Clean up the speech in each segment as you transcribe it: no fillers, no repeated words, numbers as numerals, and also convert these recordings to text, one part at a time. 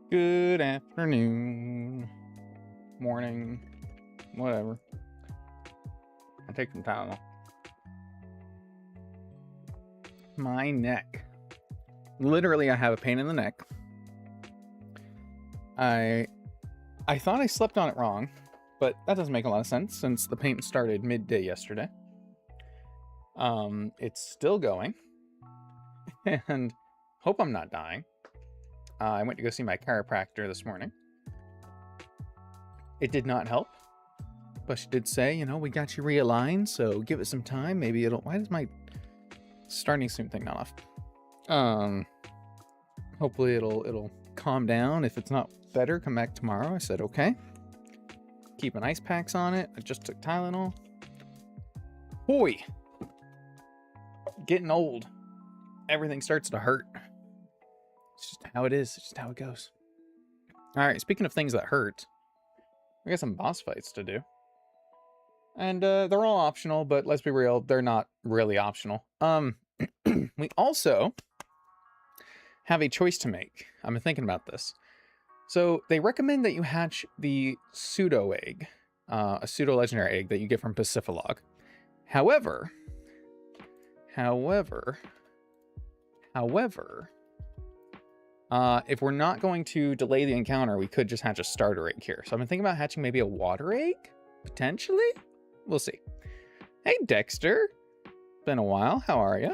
Good afternoon, morning, whatever. I take some Tylenol. My neck. Literally, I have a pain in the neck. I thought I slept on it wrong, but that doesn't make a lot of sense since the pain started midday yesterday. It's still going, and hope I'm not dying. I went to go see my chiropractor this morning. It did not help, but she did say, we got you realigned, so give it some time. Maybe it'll... Why does my starting soon thing not off? Hopefully it'll calm down. If it's not better, come back tomorrow. I said, okay. Keeping ice packs on it. I just took Tylenol. Boy, getting old. Everything starts to hurt. It's just how it is. It's just how it goes. All right, speaking of things that hurt, we got some boss fights to do. And they're all optional, but let's be real, they're not really optional. We also have a choice to make. I've been thinking about this. So they recommend that you hatch the pseudo egg, a pseudo legendary egg that you get from Pacifilog. However, if we're not going to delay the encounter, we could just hatch a starter egg here. So I've been thinking about hatching maybe a water egg, potentially. We'll see. Hey, Dexter. Been a while. How are you?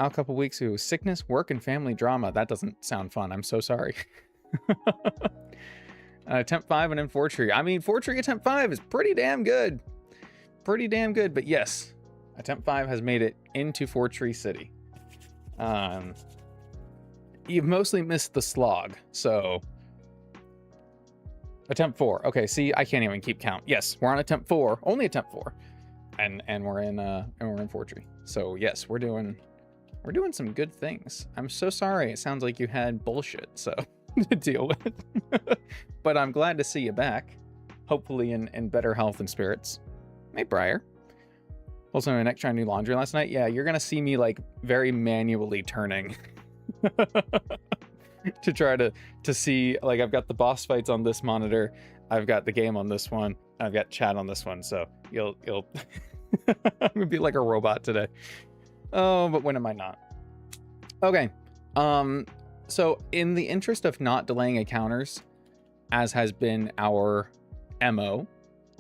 Out a couple weeks ago. Sickness, work, and family drama. That doesn't sound fun. I'm so sorry. Attempt 5 and then Fortree. I mean, Fortree Attempt 5 is pretty damn good. Pretty damn good. But yes, Attempt 5 has made it into Fortree City. You've mostly missed the slog, so... Attempt 4. Okay, see, I can't even keep count. Yes, we're on Attempt 4. Only Attempt 4. And we're in Fortree. So yes, we're doing some good things. I'm so sorry. It sounds like you had bullshit, so to deal with. But I'm glad to see you back. Hopefully in better health and spirits. Hey, Briar. Also, my neck trying to do laundry last night. Yeah, you're gonna see me like very manually turning. To try to see, like, I've got the boss fights on this monitor, I've got the game on this one, I've got chat on this one, so you'll I'm gonna be like a robot today. Oh, but when am I not? Okay, so in the interest of not delaying encounters, as has been our MO,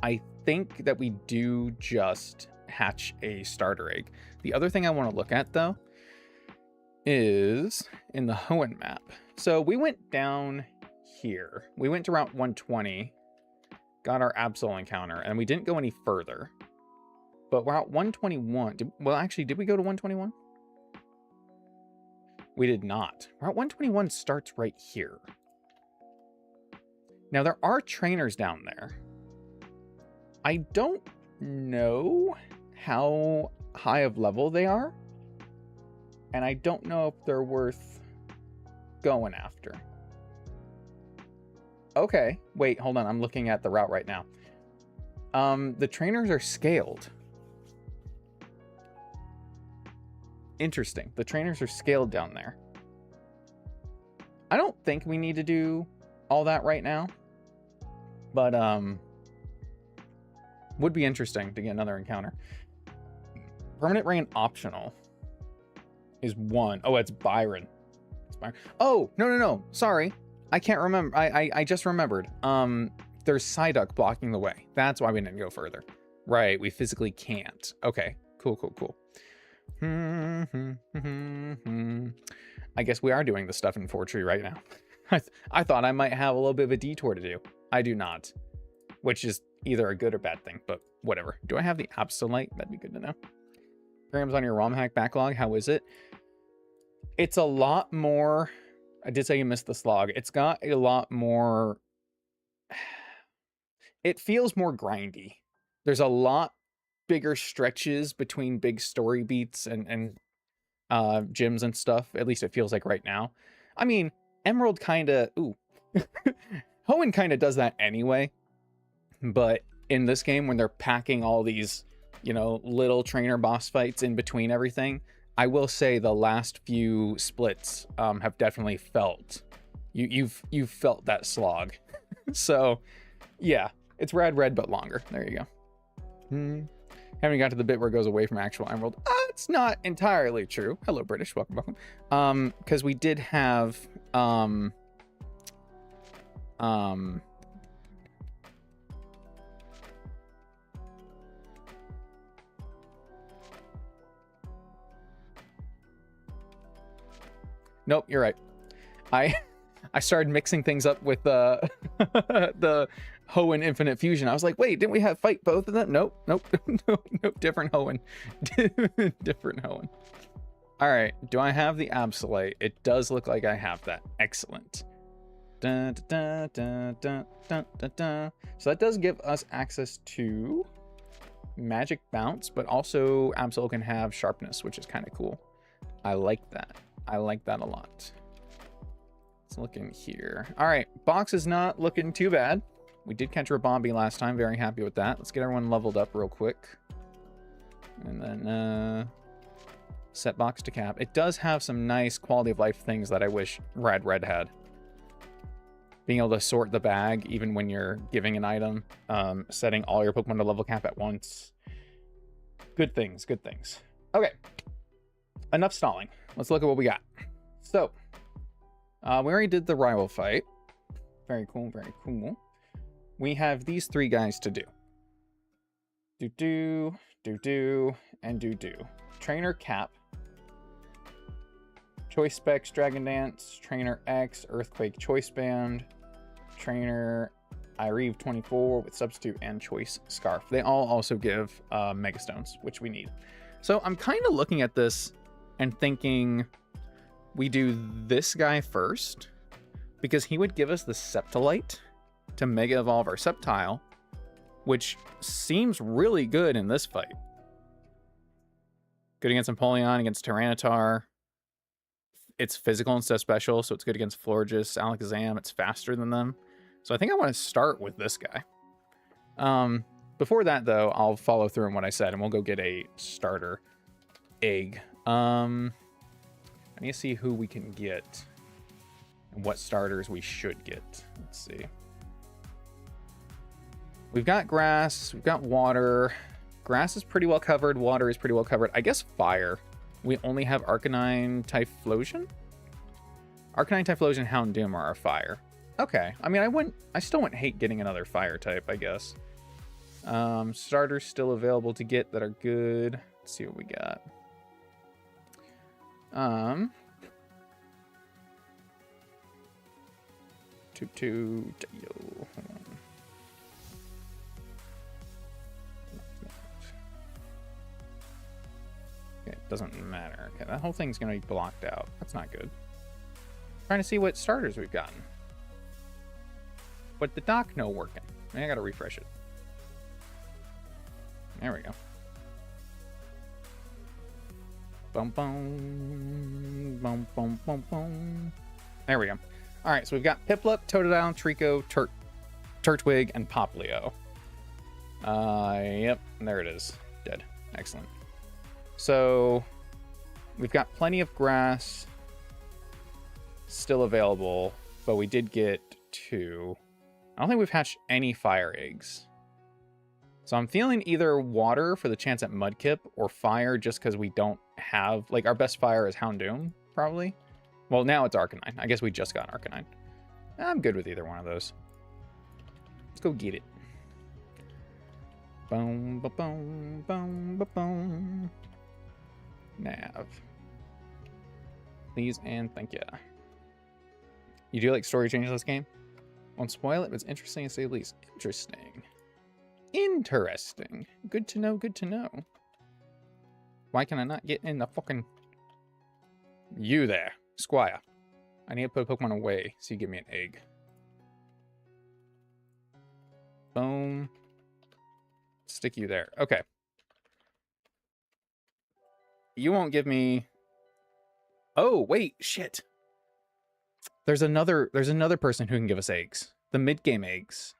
I think that we do just hatch a starter egg. The other thing I want to look at, though, is in the Hoenn map. So we went down here. We went to Route 120, got our Absol encounter, and we didn't go any further. But Route 121, did we go to 121? We did not. Route 121 starts right here. Now, there are trainers down there. I don't know how high of level they are. And I don't know if they're worth going after. Okay, wait, hold on. I'm looking at the route right now. The trainers are scaled. Interesting. The trainers are scaled down there. I don't think we need to do all that right now. But, would be interesting to get another encounter. Permanent rain optional is 1. Oh, it's Byron. It's Byron. Oh, no. Sorry. I can't remember. I just remembered. There's Psyduck blocking the way. That's why we didn't go further. Right, we physically can't. Okay, cool. I guess we are doing the stuff in Fortree right now. I thought I might have a little bit of a detour to do. I do not. Which is either a good or bad thing, but whatever. Do I have the Absolite? That'd be good to know. Imperium's on your ROM hack backlog. How is it? It's a lot more... I did say you missed the slog. It's got a lot more... It feels more grindy. There's a lot bigger stretches between big story beats and gyms and stuff. At least it feels like right now. I mean, Emerald kind of... Ooh. Hoenn kind of does that anyway. But in this game, when they're packing all these... little trainer boss fights in between everything, I will say the last few splits have definitely felt You've felt that slog. So, yeah, it's rad red but longer. There you go. Haven't got to the bit where it goes away from actual emerald. It's not entirely true. Hello, British. Welcome. Because we did have nope, you're right. I started mixing things up with the Hoenn Infinite Fusion. I was like, wait, didn't we have fight both of them? Nope, different Hoenn. Different Hoenn. All right, do I have the Absolite? It does look like I have that. Excellent. Dun, dun, dun, dun, dun, dun, dun. So that does give us access to Magic Bounce, but also Absol can have Sharpness, which is kind of cool. I like that. I like that a lot. Let's look in here. All right, box is not looking too bad. We did catch Rabombi last time. Very happy with that. Let's get everyone leveled up real quick. And then set box to cap. It does have some nice quality of life things that I wish Rad Red had. Being able to sort the bag even when you're giving an item. Setting all your Pokemon to level cap at once. Good things, good things. Okay. Enough stalling. Let's look at what we got. So, we already did the rival fight. Very cool, very cool. We have these three guys to do. Do-do, and do-do. Trainer Cap. Choice Specs, Dragon Dance. Trainer X, Earthquake Choice Band. Trainer Ireve 24 with Substitute and Choice Scarf. They all also give Mega Stones, which we need. So I'm kind of looking at this and thinking we do this guy first because he would give us the Septolite to Mega Evolve our Sceptile, which seems really good in this fight. Good against Empoleon, against Tyranitar. It's physical instead of special, so it's good against Florges, Alakazam. It's faster than them. So I think I want to start with this guy. Before that, though, I'll follow through on what I said, and we'll go get a starter egg. I need to see who we can get and what starters we should get. Let's see. We've got grass. We've got water. Grass is pretty well covered. Water is pretty well covered. I guess fire. We only have Arcanine Typhlosion? Arcanine Typhlosion Houndoom are our fire. Okay. I mean, I still wouldn't hate getting another fire type, I guess. Starters still available to get that are good. Let's see what we got. Hold on. Okay, it doesn't matter. Okay, that whole thing's gonna be blocked out. That's not good. Trying to see what starters we've gotten. But the dock no working. I gotta refresh it. There we go. Boom, boom, boom, boom, boom, boom. There we go. All right, so we've got Piplup, Totodile, Trico, Turtwig, and Poplio. Yep, there it is. Dead. Excellent. So we've got plenty of grass still available, but we did get 2. I don't think we've hatched any fire eggs. So I'm feeling either water for the chance at Mudkip or fire just because we don't have... Like, our best fire is Houndoom, probably. Well, now it's Arcanine. I guess we just got Arcanine. I'm good with either one of those. Let's go get it. Boom, ba-boom, boom, ba-boom. Nav. Please and thank ya. You do like story changes this game? Won't spoil it, but it's interesting to say the least. Interesting. Interesting. Good to know, good to know. Why can I not get in the fucking... You there, Squire. I need to put a Pokemon away so you give me an egg. Boom. Stick you there. Okay. You won't give me... Oh, wait, shit. There's another person who can give us eggs. The mid-game eggs.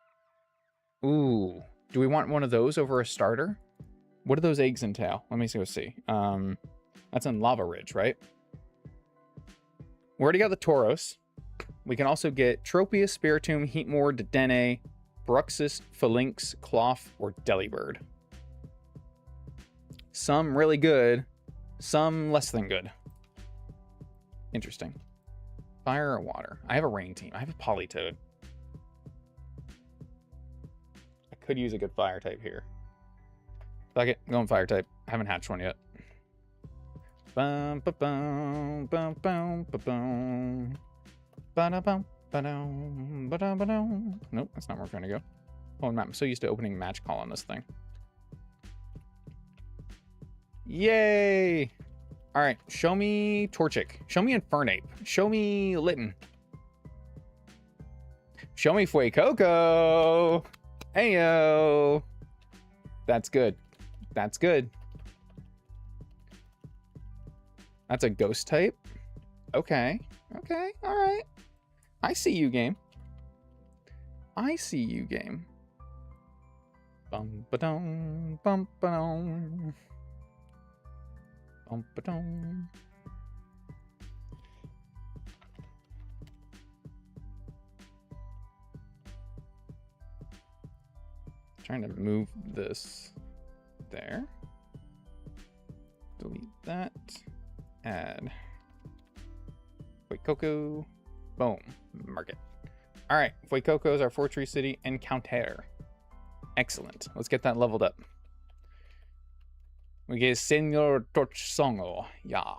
Ooh. Do we want one of those over a starter? What do those eggs entail? Let me go see. That's in Lava Ridge, right? We already got the Tauros. We can also get Tropius, Spiritomb, Heatmore, Dedenne, Bruxus, Phalanx, Cloth, or Delibird. Some really good, some less than good. Interesting. Fire or water? I have a rain team. I have a Politoed. I could use a good fire type here. Fuck it, going fire type. I haven't hatched one yet. Bum ba bum bum bum ba bum. Ba-da-bum, ba-dum, ba-da-ba-dum. Nope, that's not where we're trying to go. Oh, I'm so used to opening match call on this thing. Yay! Alright, show me Torchic. Show me Infernape. Show me Litten. Show me Fuecoco. Heyo! That's good. That's good. That's a ghost type. Okay. Okay. Alright. I see you, game. I see you, game. Bum ba dum, bum ba dum. Bum ba dum. Trying to move this there. Delete that. Add. Fuecoco. Boom. Mark it. Alright. Fuecoco is our Fortree city encounter. Excellent. Let's get that leveled up. We get Senor Torchsongo. Yeah.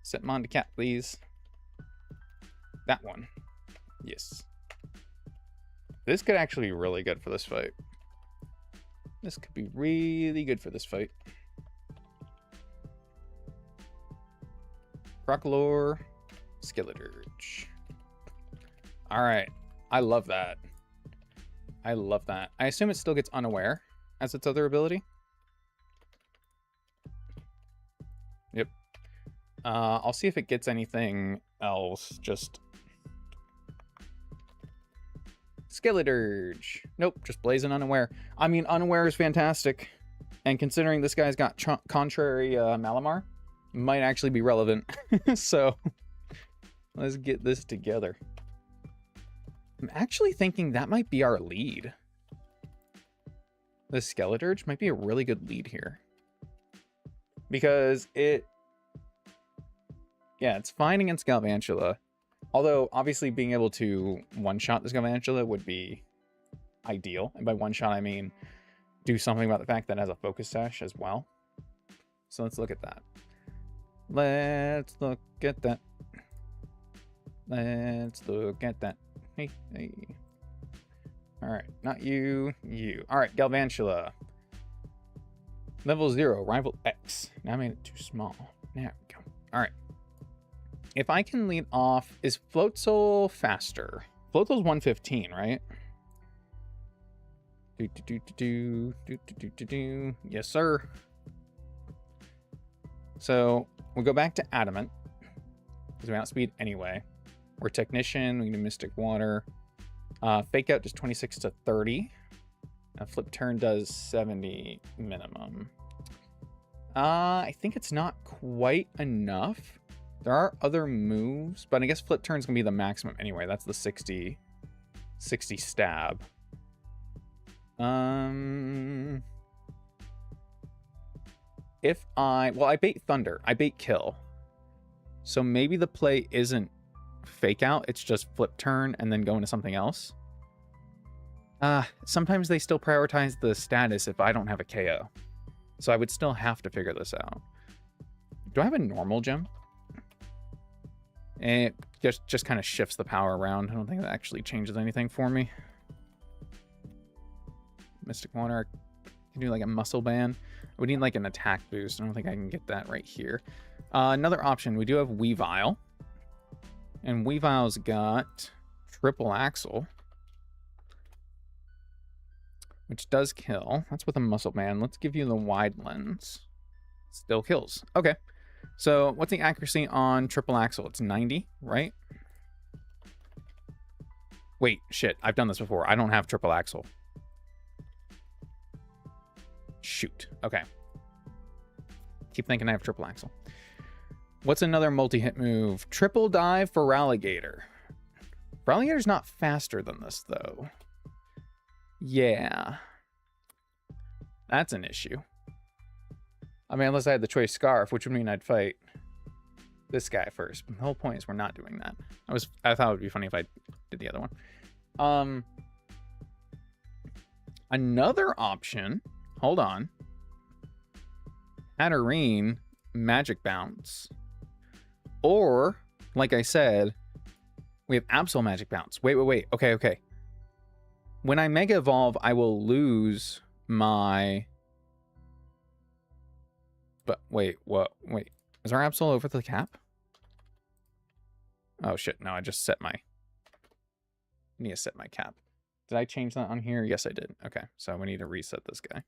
Set Mon to cat, please. That one. Yes. This could actually be really good for this fight. This could be really good for this fight. Crocalor, Skeleturge. Alright. I love that. I love that. I assume it still gets Unaware as its other ability. Yep. I'll see if it gets anything else. Just Skeleturge. Nope, just Blazing Unaware. I mean, Unaware is fantastic. And considering this guy's got Contrary Malamar, might actually be relevant. So, let's get this together. I'm actually thinking that might be our lead. The Skeleturge might be a really good lead here. Because it... yeah, it's fine against Galvantula. Although, obviously, being able to one-shot this Galvantula would be ideal. And by one-shot, I mean do something about the fact that it has a Focus Sash as well. So let's look at that. Let's look at that. Let's look at that. Hey, hey. Alright, not you, you. Alright, Galvantula. Level 0, Rival X. Now I made it too small. There we go. Alright. If I can lead off, is Floatzel faster? Floatzel's 115, right? Yes, sir. So we'll go back to Adamant, because we outspeed anyway. We're Technician, we can do Mystic Water. Fake Out does 26 to 30. Flip Turn does 70 minimum. I think it's not quite enough. There are other moves, but I guess Flip Turn's gonna be the maximum anyway. That's the 60 stab. If I bait Thunder. I bait Kill. So maybe the play isn't Fake Out, it's just Flip Turn and then go into something else. Sometimes they still prioritize the status if I don't have a KO. So I would still have to figure this out. Do I have a normal gem? And it just kind of shifts the power around. I don't think that actually changes anything for me. Mystic Water. I can do like a Muscle Band. We need like an attack boost. I don't think I can get that right here. Another option. We do have Weavile. And Weavile's got Triple Axle, which does kill. That's with a Muscle Band. Let's give you the Wide Lens. Still kills. Okay. So what's the accuracy on Triple Axle? It's 90, right? Wait, shit. I've done this before. I don't have Triple Axle. Shoot. Okay. Keep thinking I have Triple Axle. What's another multi-hit move? Triple dive for Ralligator. Ralligator's not faster than this, though. Yeah. That's an issue. I mean, unless I had the choice Scarf, which would mean I'd fight this guy first. But the whole point is we're not doing that. I thought it would be funny if I did the other one. Another option. Hold on. Hatterene, Magic Bounce. Or, like I said, we have Absol Magic Bounce. Wait. Okay. When I Mega Evolve, I will lose my... But wait, what? Wait. Is our Absol over the cap? Oh shit, no, I just set my... I need to set my cap. Did I change that on here? Yes, I did. Okay, so we need to reset this guy.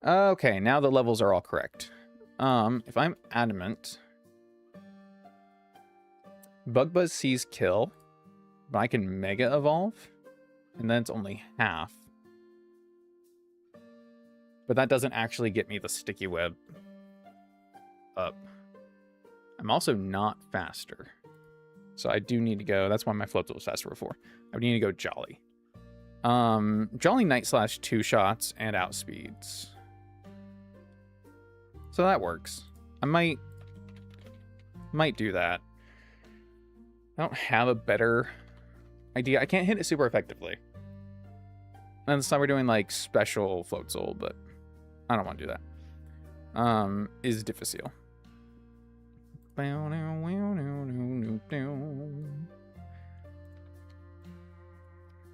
Okay, now the levels are all correct. If I'm adamant... Bug Buzz sees kill, but I can Mega Evolve, and then it's only half. But that doesn't actually get me the Sticky Web up. I'm also not faster. So I do need to go... That's why my Floatzel was faster before. I would need to go Jolly. Jolly Night Slash 2 shots and outspeeds. So that works. I might do that. I don't have a better idea. I can't hit it super effectively. And this time we're doing like special Floatzel, but I don't want to do that. Is difficile.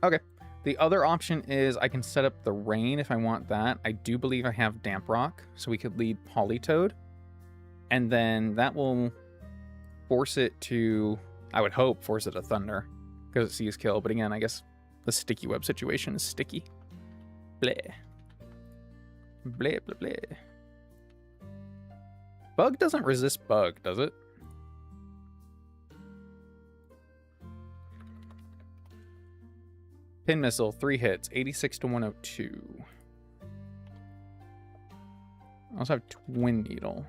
Okay. The other option is I can set up the rain if I want that. I do believe I have Damp Rock, so we could lead Politoed. And then that will force it to... I would hope force it to Thunder, because it sees kill. But again, I guess the Sticky Web situation is sticky. Bleh. Bleh, bleh, bleh. Bug doesn't resist Bug, does it? Pin Missile, 3 hits, 86 to 102. I also have Twin Needle.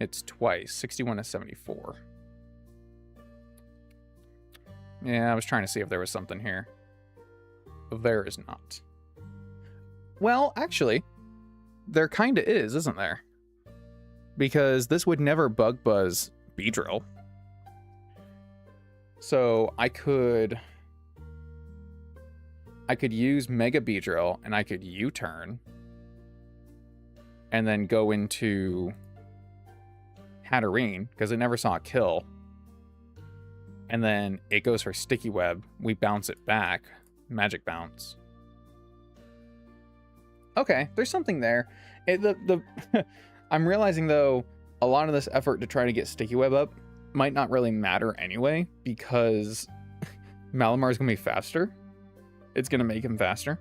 It's twice, 61 to 74. Yeah, I was trying to see if there was something here. There is not. Well, actually, there kind of is, isn't there? Because this would never Bug Buzz Beedrill. So I could use Mega Beedrill and I could U-turn and then go into Hatterene because it never saw a kill. And then it goes for Sticky Web. We bounce it back. Magic Bounce. Okay, there's something there. I'm realizing, though, a lot of this effort to try to get Sticky Web up might not really matter anyway, because Malamar is going to be faster. It's going to make him faster.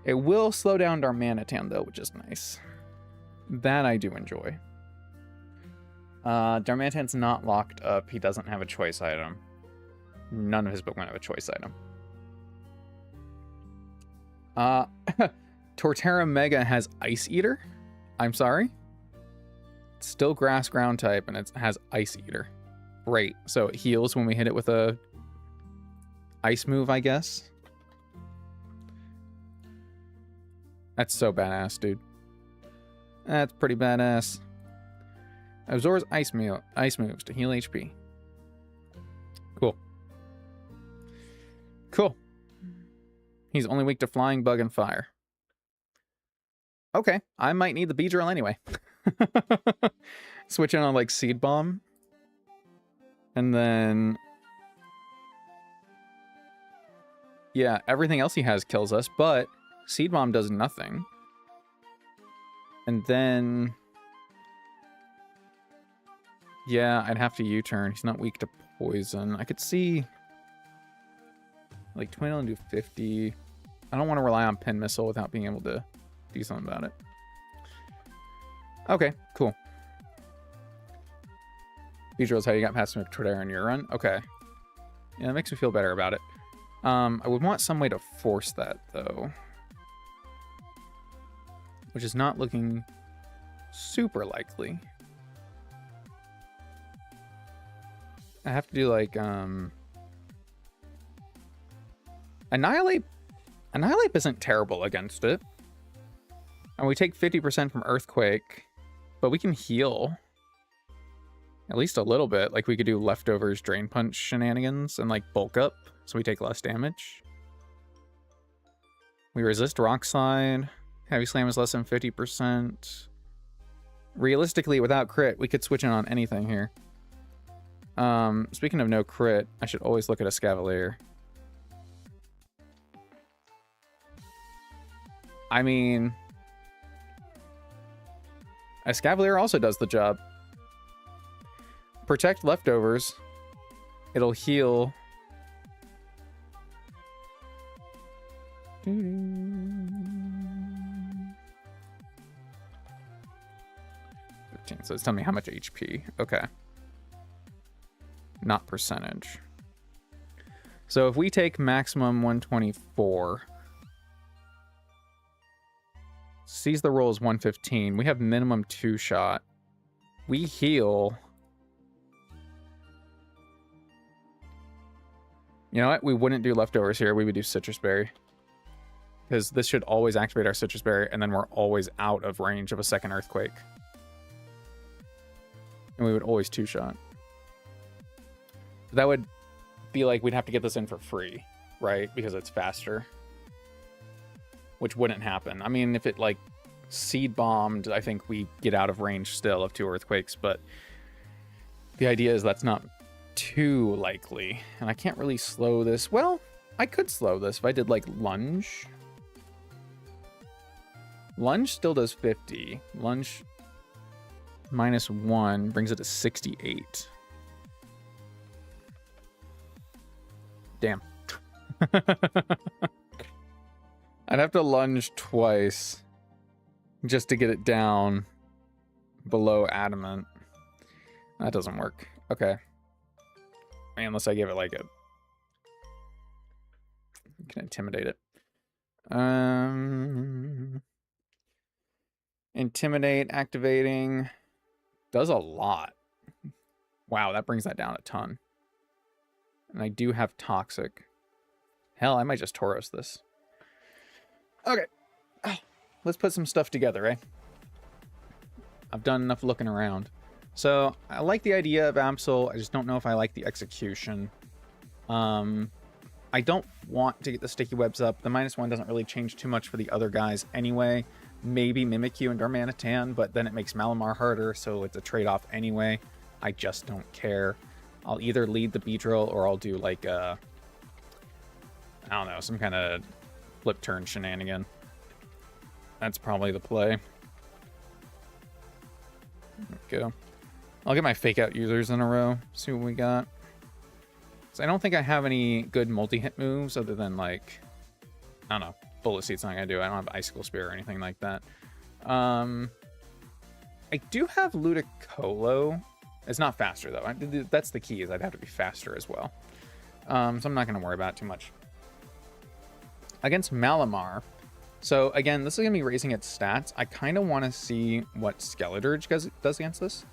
It will slow down Darmanitan, though, which is nice. That I do enjoy. Darmanitan's not locked up. He doesn't have a choice item. None of his Pokemon have a choice item. Torterra Mega has Ice Eater. I'm sorry. It's still Grass Ground type, and it has Ice Eater. Great. So it heals when we hit it with a ice move, I guess. That's so badass, dude. That's pretty badass. Absorbs ice moves to heal HP. Cool. Cool. He's only weak to Flying, Bug, and Fire. Okay, I might need the Beedrill anyway. Switch in on like Seed Bomb. And then... yeah, everything else he has kills us, but Seed Bomb does nothing. And then... yeah, I'd have to U-turn. He's not weak to poison. I could see... like, Twin and do 50. I don't want to rely on Pin Missile without being able to do something about it. Okay, cool. Beedrill's how you got past Torterra in your run. Okay. Yeah, that makes me feel better about it. I would want some way to force that, though. Which is not looking super likely. I have to do like Annihilate. Annihilate isn't terrible against it. And we take 50% from Earthquake, but we can heal at least a little bit. Like we could do leftovers Drain Punch shenanigans and like bulk up so we take less damage. We resist Rock Slide. Heavy Slam is less than 50%. Realistically, without crit, we could switch in on anything here. Speaking of no crit, I should always look at a Scavalier. I mean, a Scavalier also does the job. Protect leftovers. It'll heal. 13, so it's telling me how much HP. Okay. Not percentage. So if we take maximum 124, seize the roll is 115. We have minimum 2 shot. We heal. You know what? We wouldn't do leftovers here. We would do Citrus Berry. Because this should always activate our Citrus Berry, and then we're always out of range of a second Earthquake. And we would always 2-shot. That would be like we'd have to get this in for free, right? Because it's faster. Which wouldn't happen. I mean, if it like seed bombed, I think we get out of range still of 2 Earthquakes, but the idea is that's not too likely. And I can't really slow this. Well, I could slow this if I did like Lunge. Lunge still does 50. Lunge -1 brings it to 68. Damn. I'd have to lunge twice just to get it down below adamant. That doesn't work. Okay. Unless I give it like a... You can intimidate it. Intimidate, activating. Does a lot. Wow, that brings that down a ton. And I do have Toxic. Hell, I might just Tauros this. Okay. Let's put some stuff together, eh? I've done enough looking around. So, I like the idea of Absol. I just don't know if I like the execution. I don't want to get the sticky webs up. The -1 doesn't really change too much for the other guys anyway. Maybe Mimikyu and Darmanitan, but then it makes Malamar harder, so it's a trade-off anyway. I just don't care. I'll either lead the Beedrill or I'll do like I don't know, some kind of flip turn shenanigan. That's probably the play. There we go. I'll get my fake out users in a row, see what we got. So I don't think I have any good multi-hit moves other than like, I don't know, Bullet Seed's not gonna do it. I don't have Icicle Spear or anything like that. I do have Ludicolo. It's not faster though. That's the key, is I'd have to be faster as well. So I'm not gonna worry about it too much. Against Malamar, so again, this is gonna be raising its stats. I kind of want to see what Skeledirge does against this.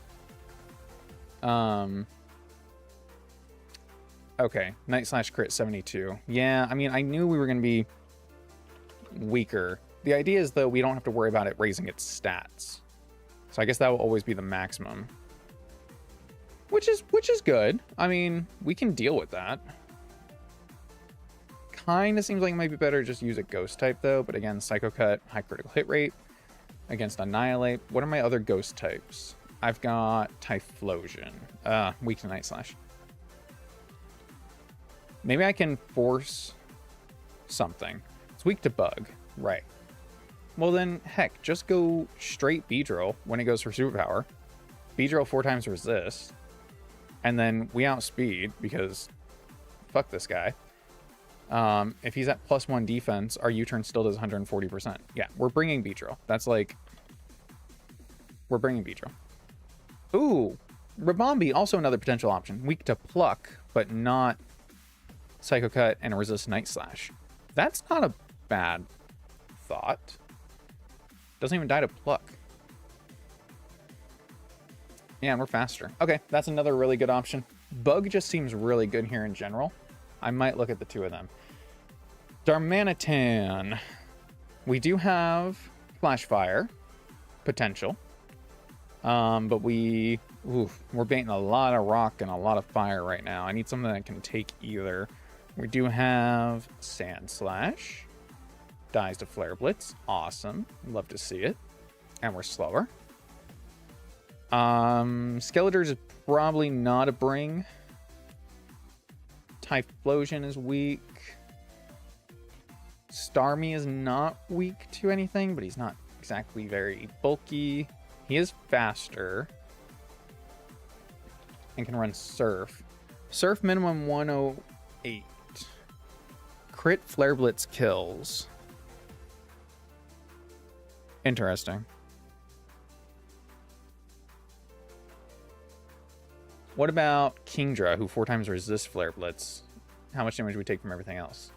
Okay, Night / Crit 72. Yeah, I mean, I knew we were gonna be weaker. The idea is though we don't have to worry about it raising its stats. So I guess that will always be the maximum. Which is good. I mean, we can deal with that. Kind of seems like it might be better to just use a Ghost type though, but again, Psycho Cut, high critical hit rate against Annihilate. What are my other Ghost types? I've got Typhlosion. Weak to Night Slash. Maybe I can force something. It's weak to Bug. Right. Well then, heck, just go straight Beedrill when it goes for Superpower. Beedrill 4 times resist. And then we outspeed because fuck this guy. If he's at +1 defense, our U-turn still does 140%. Yeah, we're bringing Beedrill. That's like... We're bringing Beedrill. Ooh! Ribombee, also another potential option. Weak to Pluck, but not Psycho Cut and resist Night Slash. That's not a bad thought. Doesn't even die to Pluck. Yeah, and we're faster. Okay, that's another really good option. Bug just seems really good here in general. I might look at the two of them. Darmanitan. We do have Flash Fire potential. But we're baiting a lot of rock and a lot of fire right now. I need something that can take either. We do have Sand Slash. Dies to Flare Blitz. Awesome. Love to see it. And we're slower. Skeletors is probably not a bring. Typhlosion is weak. Starmie is not weak to anything, but he's not exactly very bulky. He is faster. And can run Surf. Surf minimum 108. Crit Flare Blitz kills. Interesting. What about Kingdra, who 4 times resists Flare Blitz? How much damage do we take from everything else?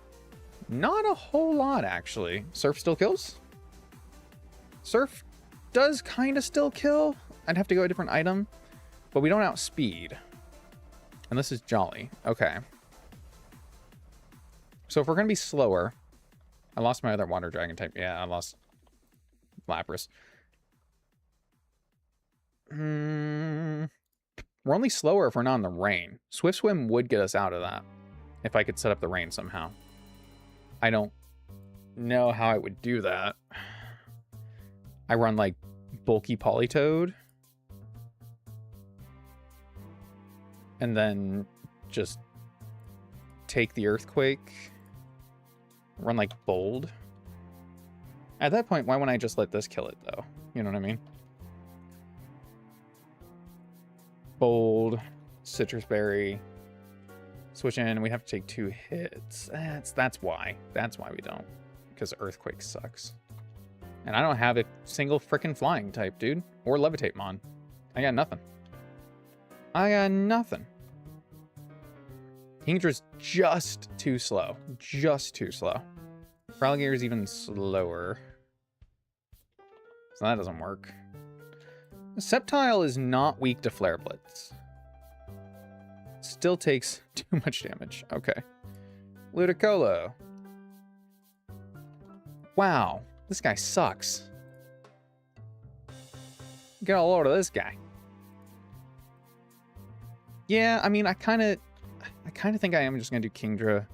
Not a whole lot, actually. Surf still kills? Surf does kind of still kill. I'd have to go a different item. But we don't outspeed. And this is Jolly. Okay. So if we're going to be slower... I lost my other water dragon type. Yeah, I lost Lapras. We're only slower if we're not in the rain. Swift Swim would get us out of that. If I could set up the rain somehow. I don't know how I would do that. I run like bulky Politoed. And then just take the Earthquake. Run like Bold. At that point, why wouldn't I just let this kill it though? You know what I mean? Bold, Citrus Berry, switch in, we'd have to take 2 hits. That's why. That's why we don't. Because Earthquake sucks. And I don't have a single frickin' flying type, dude. Or Levitate Mon. I got nothing. I got nothing. Kingdra's just too slow. Just too slow. Fraligator's even slower. So that doesn't work. Sceptile is not weak to Flare Blitz. Still takes too much damage. Okay. Ludicolo. Wow. This guy sucks. Get a load of this guy. Yeah, I mean, I kind of think I am just going to do Kingdra.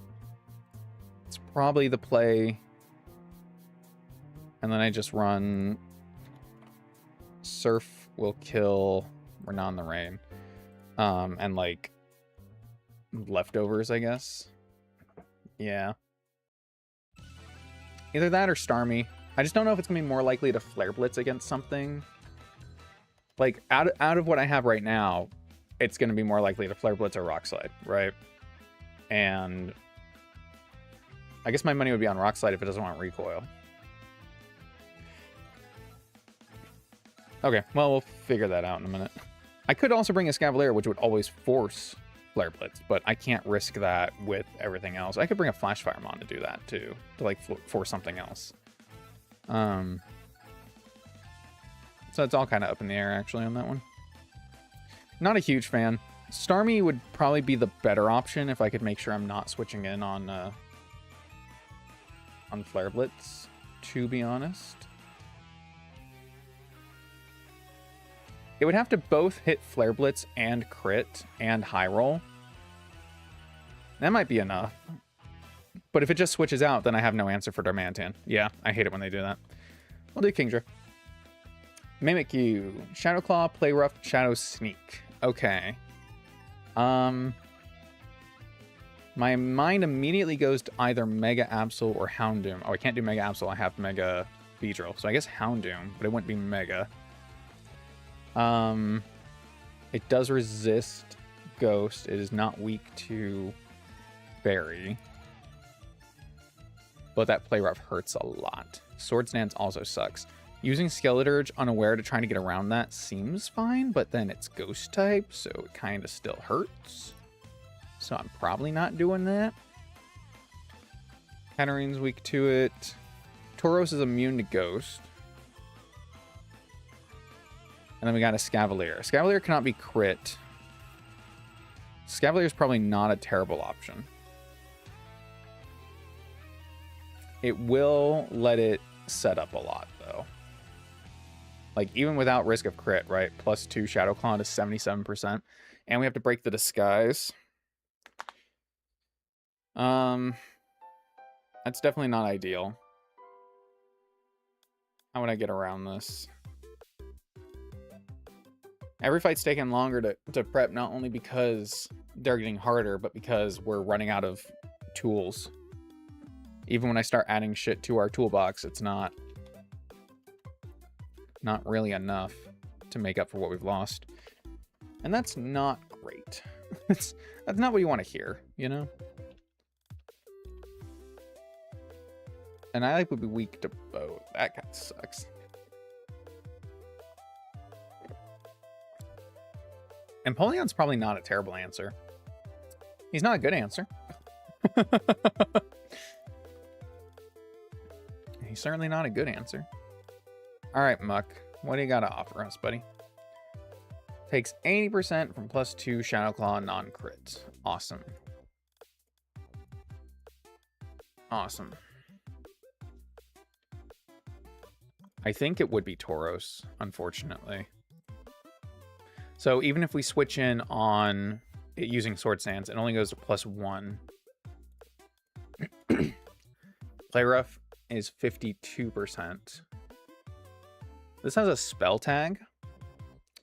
It's probably the play. And then I just run... Surf will kill... We're not in the rain. And like... Leftovers, I guess. Yeah. Either that or Starmie. I just don't know if it's going to be more likely to Flare Blitz against something. Like, out of what I have right now, it's going to be more likely to Flare Blitz or Rock Slide, right? And I guess my money would be on Rock Slide if it doesn't want recoil. Okay, well, we'll figure that out in a minute. I could also bring a Scavalier, which would always force Flare Blitz, but I can't risk that with everything else. I could bring a Flash Fire Mon to do that, too. To, like, force something else. So it's all kind of up in the air, actually, on that one. Not a huge fan. Starmie would probably be the better option if I could make sure I'm not switching in on Flare Blitz, to be honest. It would have to both hit Flare Blitz and crit and high roll. That might be enough. But if it just switches out, then I have no answer for Darmanitan. Yeah, I hate it when they do that. We'll do Kingdra. Mimikyu, Shadow Claw, Play Rough, Shadow Sneak. Okay. My mind immediately goes to either Mega Absol or Houndoom. Oh, I can't do Mega Absol. I have Mega Beedrill. So I guess Houndoom, but it wouldn't be Mega. It does resist Ghost. It is not weak to Fairy. But that Play Rough hurts a lot. Swords Dance also sucks. Using Skeleturge unaware to try to get around that seems fine, but then it's Ghost type, so it kind of still hurts. So I'm probably not doing that. Katarine's weak to it. Tauros is immune to Ghost. And then we got a Scavalier. Scavalier cannot be crit. Scavalier is probably not a terrible option. It will let it set up a lot, though. Like, even without risk of crit, right? +2 Shadow Claw to 77%. And we have to break the disguise. That's definitely not ideal. How would I get around this? Every fight's taking longer to prep, not only because they're getting harder, but because we're running out of tools. Even when I start adding shit to our toolbox, it's not really enough to make up for what we've lost. And that's not great. That's not what you want to hear, you know? And I would be weak to both. That kind of sucks. Empoleon's probably not a terrible answer. He's not a good answer. He's certainly not a good answer. All right, Muck. What do you got to offer us, buddy? Takes 80% from +2 Shadow Claw non-crit. Awesome. Awesome. I think it would be Tauros, unfortunately. So even if we switch in on it using Sword Stance, it only goes to +1. Play Rough is 52%. This has a spell tag,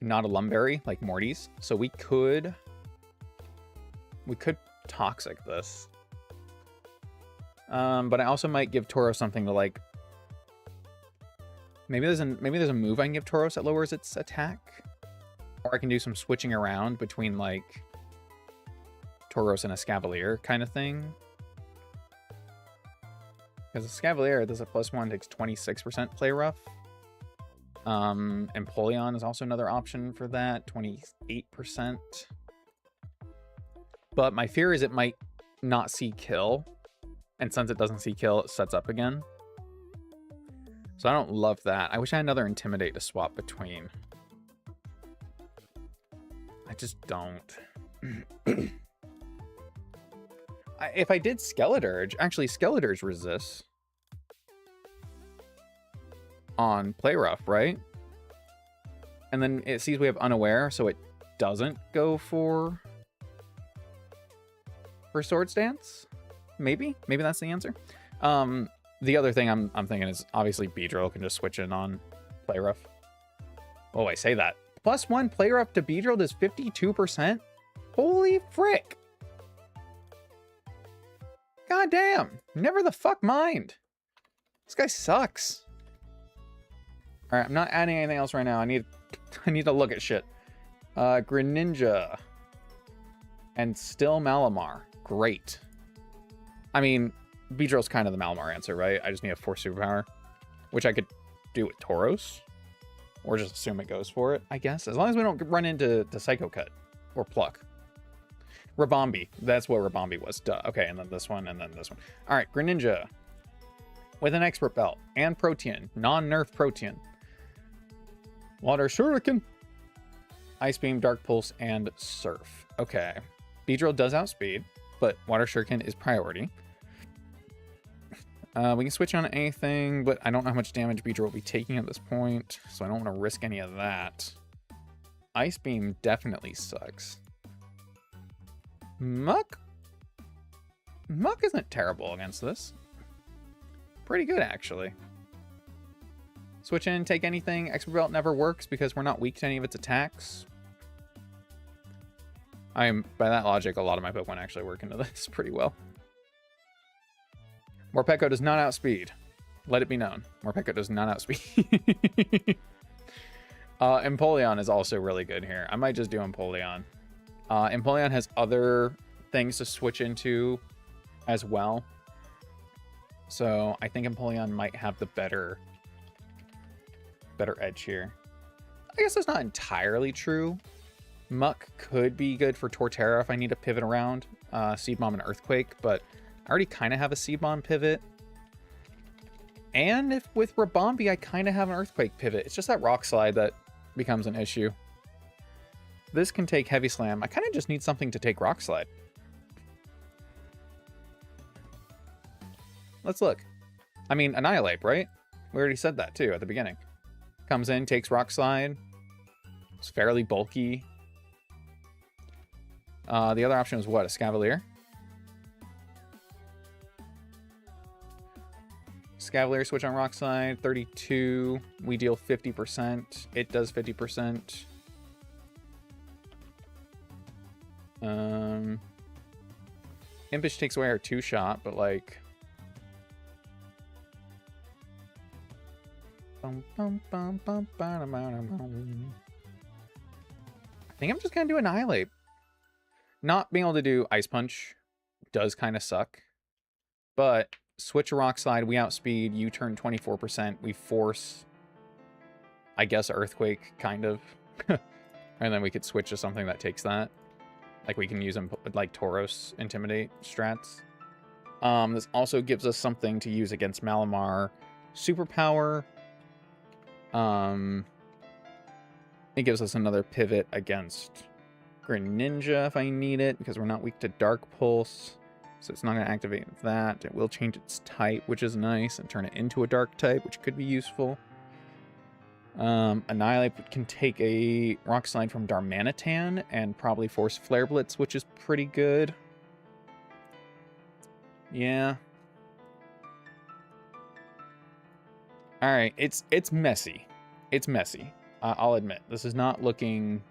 not a Lumberry like Morty's. So we could Toxic this. But I also might give Tauros something to like. Maybe there's a move I can give Tauros that lowers its attack. Or I can do some switching around between like Tauros and a Scavalier kind of thing. Because a Scavalier does a +1, takes 26% play rough. Empoleon is also another option for that, 28%. But my fear is it might not see kill. And since it doesn't see kill, it sets up again. So I don't love that. I wish I had another Intimidate to swap between. I just don't. If I did Skeledirge, actually Skeledirge resists on Play Rough, right? And then it sees we have Unaware, so it doesn't go for Sword Stance? Maybe that's the answer. The other thing I'm thinking is obviously Beedrill can just switch in on Play Rough. Oh, I say that. +1 Play Rough to Beedrill does 52%? Holy frick! God damn! Never the fuck mind! This guy sucks. Alright, I'm not adding anything else right now. I need to look at shit. Greninja. And still Malamar. Great. I mean, Beedrill's kind of the Malamar answer, right? I just need a 4 superpower. Which I could do with Tauros. Or just assume it goes for it, I guess. As long as we don't run into Psycho Cut. Or Pluck. Rabombi. That's what Rabombi was. Duh. Okay, and then this one, and then this one. Alright, Greninja. With an Expert Belt. And Protean. Non-nerf Protean. Water Shuriken. Ice Beam, Dark Pulse, and Surf. Okay. Beedrill does outspeed, but Water Shuriken is priority. We can switch on anything, but I don't know how much damage Beedrill will be taking at this point, so I don't want to risk any of that. Ice Beam definitely sucks. Muck? Muck isn't terrible against this. Pretty good, actually. Switch in, take anything. Expert Belt never works because we're not weak to any of its attacks. By that logic, a lot of my Pokemon actually work into this pretty well. Morpeko does not outspeed. Let it be known. Morpeko does not outspeed. Empoleon is also really good here. I might just do Empoleon. Empoleon has other things to switch into as well. So I think Empoleon might have the better edge here. I guess that's not entirely true. Muck could be good for Torterra if I need to pivot around. Seed Bomb and Earthquake, but I already kind of have a Seed Bomb pivot. And if with Rabombi, I kind of have an Earthquake pivot. It's just that Rock Slide that becomes an issue. This can take Heavy Slam. I kind of just need something to take Rock Slide. Let's look. I mean, Annihilate, right? We already said that, too, at the beginning. Comes in, takes Rock Slide. It's fairly bulky. The other option was what? A Scavalier? Scavalier switch on Rock Slide. 32. We deal 50%. It does 50%. Impish takes away our 2-shot, but like... I think I'm just gonna do Annihilate. Not being able to do Ice Punch does kind of suck. But switch a Rock Slide, we outspeed, you turn 24%, we force, I guess, Earthquake, kind of. And then we could switch to something that takes that. Like we can use them like Tauros Intimidate strats. This also gives us something to use against Malamar. Superpower. It gives us another pivot against Greninja if I need it, because we're not weak to Dark Pulse. So it's not going to activate that. It will change its type, which is nice, and turn it into a Dark type, which could be useful. Annihilate can take a Rock Slide from Darmanitan and probably force Flare Blitz, which is pretty good. Yeah. Alright, it's messy. It's messy. I'll admit. This is not looking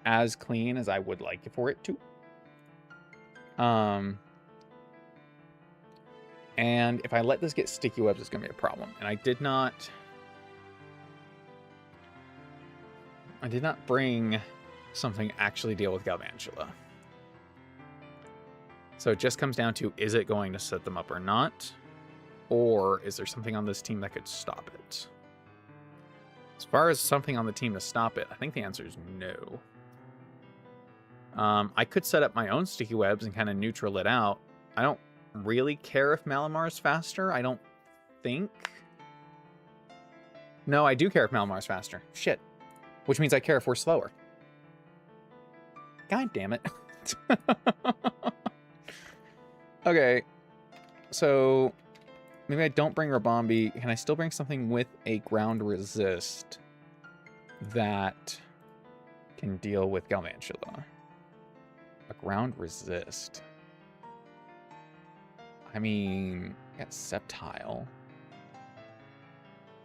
as clean as I would like for it to. And if I let this get sticky webs, it's going to be a problem. And I did not bring something actually deal with Galvantula. So it just comes down to, is it going to set them up or not? Or is there something on this team that could stop it? As far as something on the team to stop it, I think the answer is no. I could set up my own sticky webs and kind of neutral it out. I don't really care if Malamar is faster. I don't think. No, I do care if Malamar is faster. Shit. Which means I care if we're slower. God damn it. Okay. So maybe I don't bring Rabombi. Can I still bring something with a ground resist that can deal with Galvantula? A ground resist. I mean, I got Sceptile.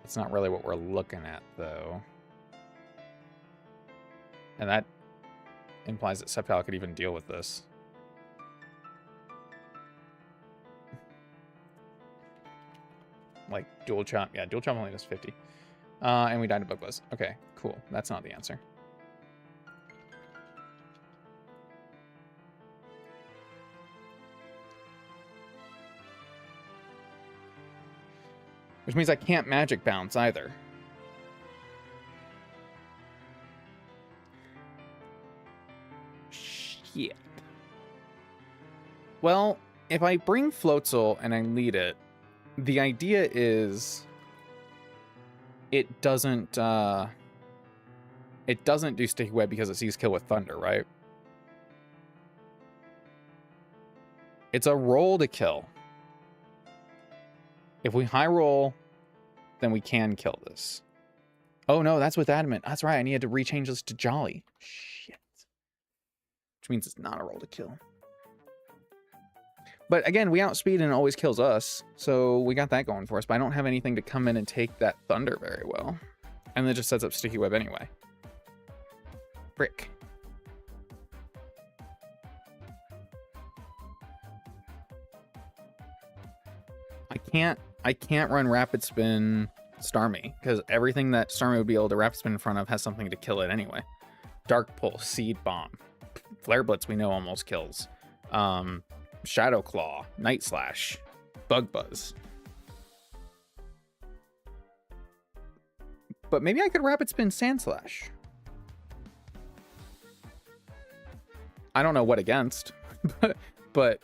That's not really what we're looking at, though. And that implies that Sceptile could even deal with this. Like, dual chomp. Yeah, dual chomp only does 50. And we died to Bug Buzz. Okay, cool. That's not the answer. Which means I can't Magic Bounce either. Shit. Well, if I bring Floatzel and I lead it, the idea is it doesn't do Sticky Web because it sees Kill with Thunder, right? It's a roll to kill. If we high roll, then we can kill this. Oh no, that's with Adamant. That's right, I needed to rechange this to Jolly. Shit. Which means it's not a roll to kill. But again, we outspeed and it always kills us. So we got that going for us. But I don't have anything to come in and take that Thunder very well. And it just sets up Sticky Web anyway. Frick. I can't run Rapid Spin Starmie, because everything that Starmie would be able to Rapid Spin in front of has something to kill it anyway. Dark Pulse, Seed Bomb, Flare Blitz we know almost kills. Shadow Claw, Night Slash, Bug Buzz. But maybe I could Rapid Spin Sand Slash. I don't know what against, but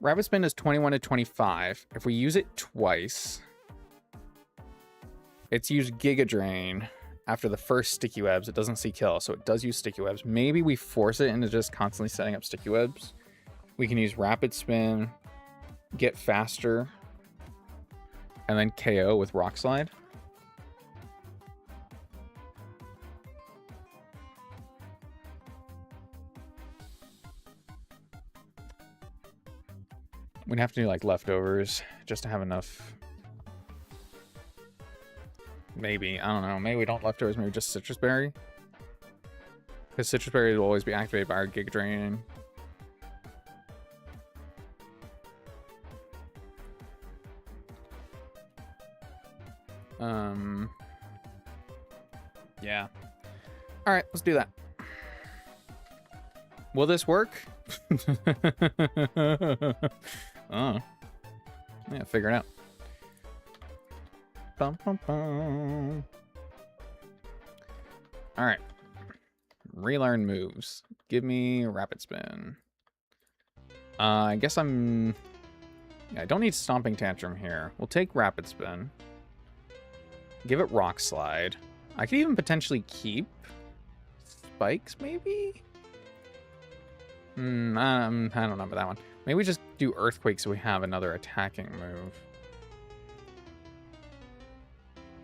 Rapid Spin is 21 to 25. If we use it twice, it's used Giga Drain after the first Sticky Webs. It doesn't see kill, so it does use Sticky Webs. Maybe we force it into just constantly setting up Sticky Webs. We can use Rapid Spin, get faster, and then KO with Rock Slide. We'd have to do like leftovers just to have enough. Maybe, I don't know. Maybe we don't leftovers, maybe just Citrus Berry. Because Citrus Berry will always be activated by our Giga Drain. Yeah. All right, let's do that. Will this work? Oh. Yeah, figure it out. Bum, bum, bum. All right. Relearn moves. Give me Rapid Spin. I guess I'm... Yeah, I don't need Stomping Tantrum here. We'll take Rapid Spin. Give it Rock Slide. I could even potentially keep Spikes, maybe? I don't know about that one. Maybe we just do Earthquake so we have another attacking move.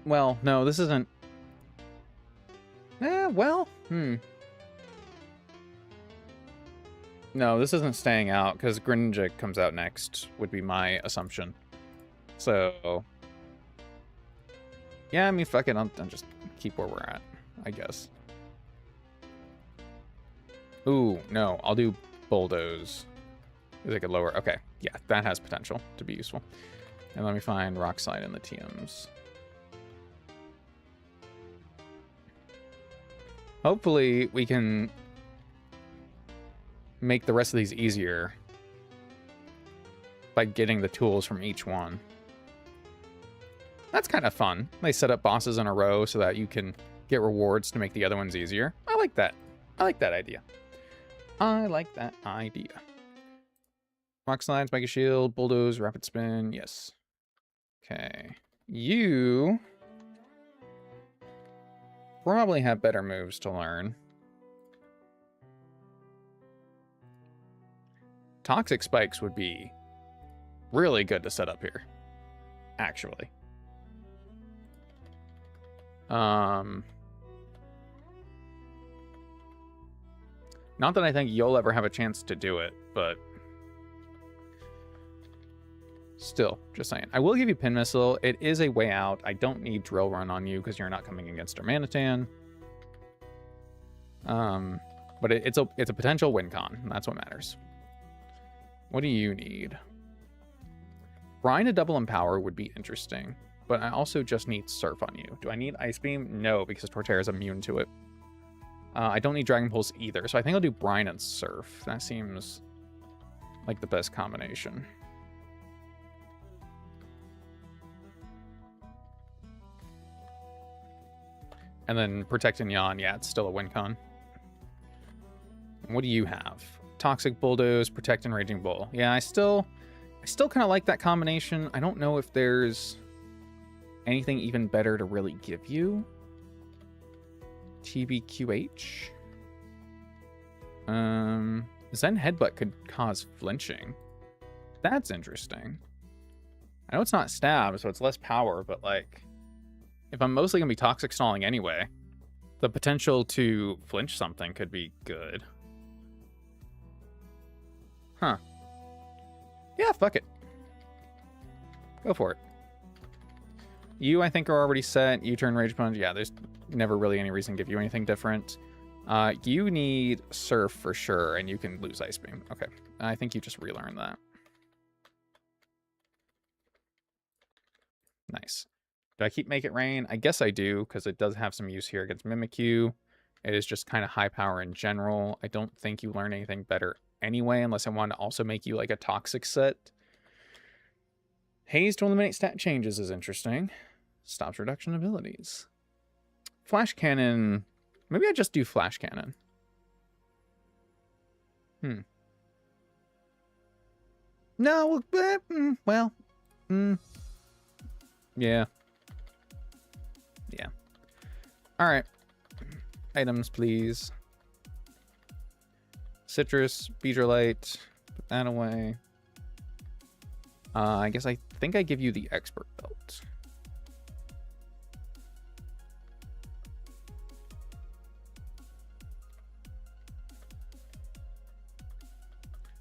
Well, no, this isn't... well, No, this isn't staying out, because Greninja comes out next, would be my assumption. So... Yeah, I mean, fuck it, I'll just keep where we're at, I guess. Ooh, no, I'll do Bulldoze. Is it could lower? Okay, yeah, that has potential to be useful. And let me find Rock Slide in the TMs. Hopefully, we can make the rest of these easier by getting the tools from each one. That's kind of fun. They set up bosses in a row so that you can get rewards to make the other ones easier. I like that. I like that idea. I like that idea. Rock Slide, Mega Shield, Bulldoze, Rapid Spin. Yes. Okay. You probably have better moves to learn. Toxic Spikes would be really good to set up here, actually. Not that I think you'll ever have a chance to do it, but still, just saying. I will give you Pin Missile. It is a way out. I don't need Drill Run on you because you're not coming against Darmanitan. But it's a potential win con, and that's what matters. What do you need? Brine a double Empower would be interesting, but I also just need Surf on you. Do I need Ice Beam? No, because Torterra is immune to it. I don't need Dragon Pulse either, so I think I'll do Brine and Surf. That seems like the best combination. And then Protect and Yawn, yeah, it's still a win con. What do you have? Toxic Bulldoze, Protect and Raging Bull. Yeah, I still kind of like that combination. I don't know if there's anything even better to really give you. TBQH. Zen Headbutt could cause flinching. That's interesting. I know it's not stab, so it's less power, but like, if I'm mostly gonna be toxic stalling anyway, the potential to flinch something could be good. Huh. Yeah, fuck it. Go for it. You, I think, are already set. You turn Rage Punch. Yeah, there's never really any reason to give you anything different. You need Surf for sure, and you can lose Ice Beam. Okay. I think you just relearned that. Nice. Do I keep Make It Rain? I guess I do, because it does have some use here against Mimikyu. It is just kind of high power in general. I don't think you learn anything better anyway, unless I want to also make you like a Toxic set. Haze to eliminate stat changes is interesting. Stops reduction abilities. Flash Cannon. Maybe I just do Flash Cannon. No, well, yeah. Yeah. All right. Items, please. Citrus, Beedrolite, put that away. I guess I think I give you the expert belt.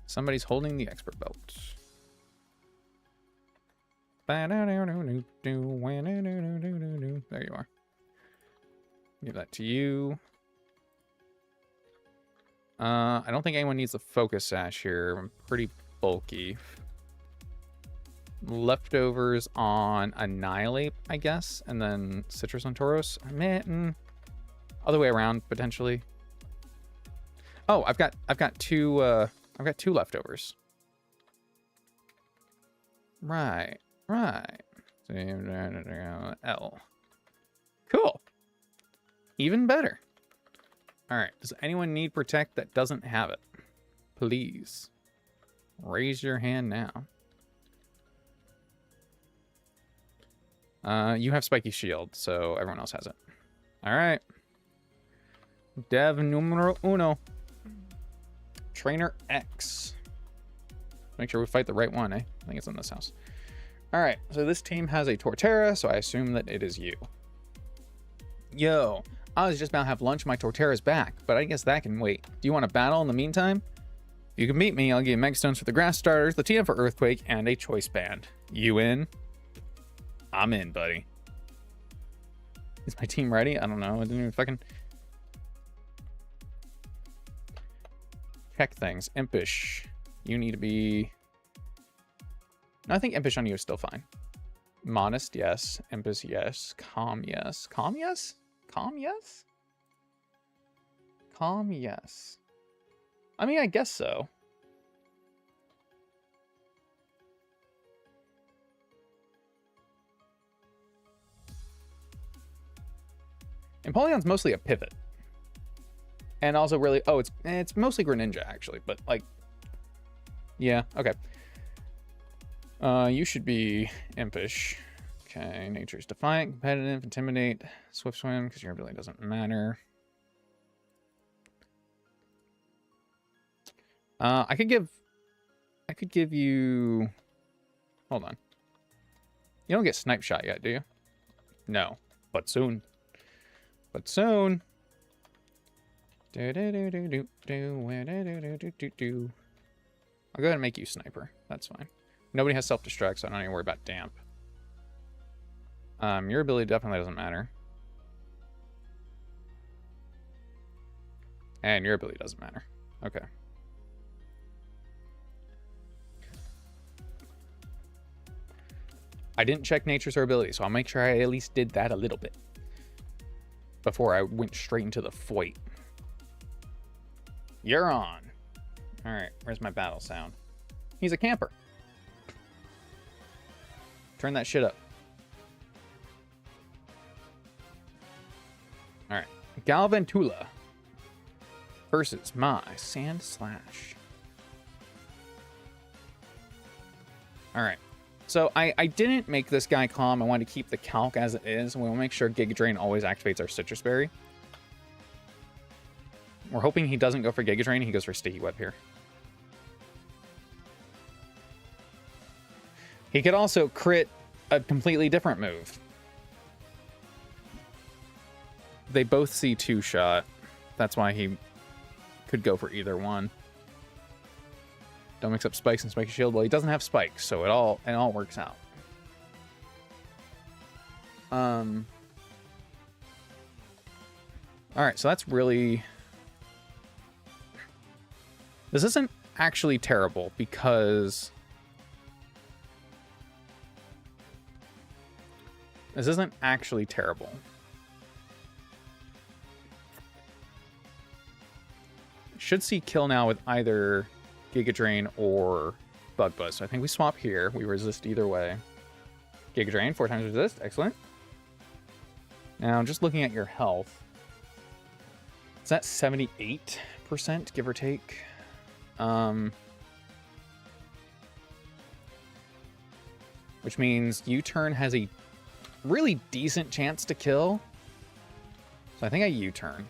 Somebody's holding the expert belt. There you are. Give that to you. I don't think anyone needs the focus sash here. I'm pretty bulky. Leftovers on Annihilate, I guess, and then Citrus on Tauros. Other way around potentially. Oh, I've got two leftovers. Right. L. Cool. Even better. All right. Does anyone need Protect that doesn't have it? Please raise your hand now. You have Spiky Shield, so everyone else has it. All right. Dev numero uno. Trainer X. Make sure we fight the right one, eh? I think it's in this house. All right, so this team has a Torterra, so I assume that it is you. Yo, I was just about to have lunch. My Torterra's back, but I guess that can wait. Do you want to battle in the meantime? If you can beat me, I'll give you Megastones for the Grass Starters, the TM for Earthquake, and a Choice Band. You in? I'm in, buddy. Is my team ready? I don't know. I didn't even fucking... Check things. Impish. You need to be... No, I think Impish on you is still fine. Modest, yes. Impish, yes. Calm, yes. Calm, yes? Calm, yes? Calm, yes. I mean, I guess so. Empoleon's mostly a pivot. And also really... Oh, it's mostly Greninja, actually. But, like... Yeah, okay. You should be Impish. Okay, Nature's Defiant, Competitive, Intimidate, Swift Swim, because your ability doesn't matter. I could give you... Hold on. You don't get Snipe Shot yet, do you? No, but soon. But soon. I'll go ahead and make you Sniper. That's fine. Nobody has Self-Destruct, so I don't need to worry about Damp. Your ability definitely doesn't matter. And your ability doesn't matter. Okay. I didn't check Nature's or ability, so I'll make sure I at least did that a little bit before I went straight into the fight. You're on. All right, where's my battle sound? He's a camper. Turn that shit up. All right, Galvantula versus my Sand Slash. All right, so I didn't make this guy calm. I wanted to keep the calc as it is, and we'll make sure Giga Drain always activates our Citrus Berry. We're hoping he doesn't go for Giga Drain. He goes for Sticky Web here. He could also crit a completely different move. They both see 2-shot. That's why he could go for either one. Don't mix up Spikes and Spiky Shield. Well, he doesn't have Spikes, so it all works out. Alright, so that's really... This isn't actually terrible because... This isn't actually terrible. Should see kill now with either Giga Drain or Bug Buzz. So I think we swap here. We resist either way. Giga Drain, 4 times resist. Excellent. Now, just looking at your health. Is that 78%, give or take? which means U-turn has a really decent chance to kill. So I think I U-turn.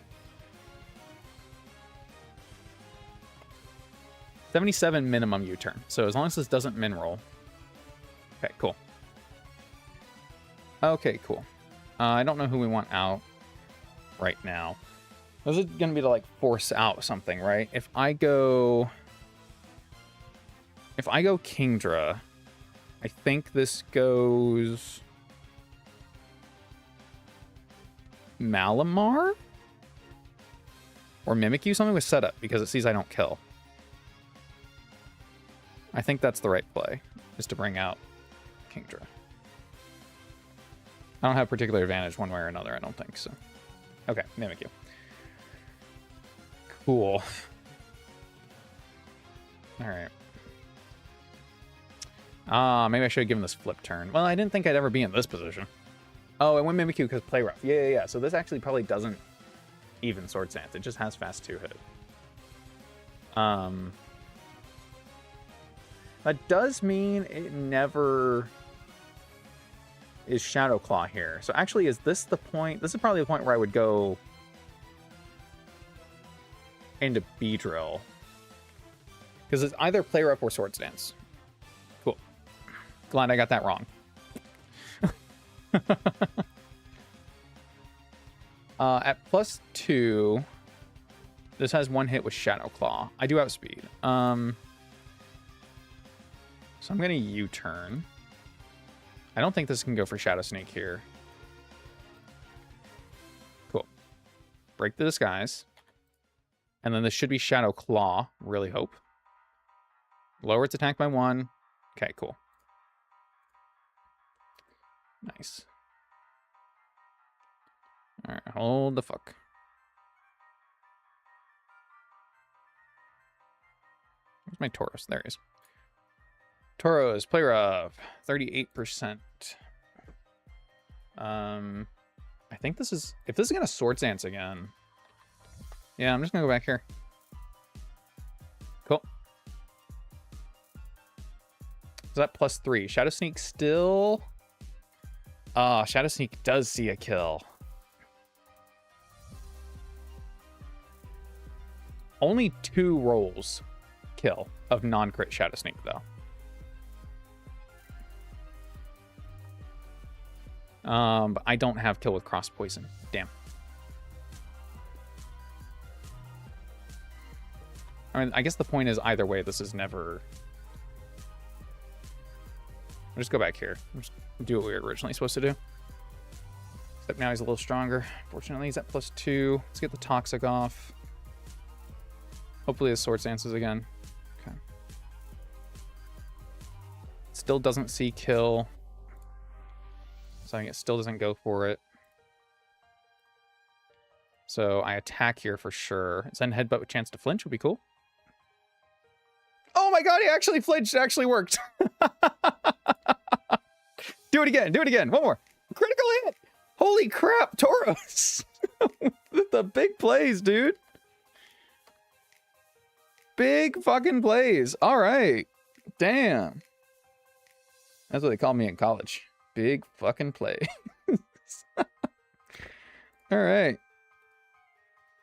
77 minimum U-turn. So as long as this doesn't min roll. Okay, cool. Okay, cool. I don't know who we want out right now. This is going to be to, like, force out something, right? If I go Kingdra, I think this goes Malamar? Or Mimikyu, something with setup, because it sees I don't kill. I think that's the right play, is to bring out Kingdra. I don't have particular advantage one way or another, I don't think, so. Okay, Mimikyu. Cool. Alright. Maybe I should have given this flip turn. Well, I didn't think I'd ever be in this position. Oh, I went Mimikyu because play rough. Yeah. So this actually probably doesn't even Sword Stance. It just has fast 2-hit. That does mean it never is Shadow Claw here. So actually, is this the point? This is probably the point where I would go into Beedrill. Because it's either Play Rough or Sword Stance. Cool. Glad I got that wrong. At +2, this has 1 hit with Shadow Claw. I do outspeed. So I'm going to U-turn. I don't think this can go for Shadow Sneak here. Cool. Break the Disguise. And then this should be Shadow Claw. Really hope. Lower its attack by 1. Okay, cool. Nice. Alright, hold the fuck. Where's my Tauros? There he is. Tauros, play rough. 38%. I think this is... If this is going to Sword Stance again... Yeah, I'm just going to go back here. Cool. So that +3. Shadow Sneak still... Shadow Sneak does see a kill. Only 2 rolls kill of non-crit Shadow Sneak, though. But I don't have kill with cross poison. Damn. I mean, I guess the point is either way, this is never... I'll just go back here. I'll just do what we were originally supposed to do. Except now he's a little stronger. Fortunately, he's at +2. Let's get the Toxic off. Hopefully his Sword Stances again. Okay. Still doesn't see kill. So it still doesn't go for it. So I attack here for sure. Send Headbutt with chance to flinch would be cool. Oh my god, he actually flinched. It actually worked. Do it again. Do it again. One more. Critical hit. Holy crap, Tauros. The big plays, dude. Big fucking plays. All right. Damn. That's what they called me in college. Big fucking play. All right.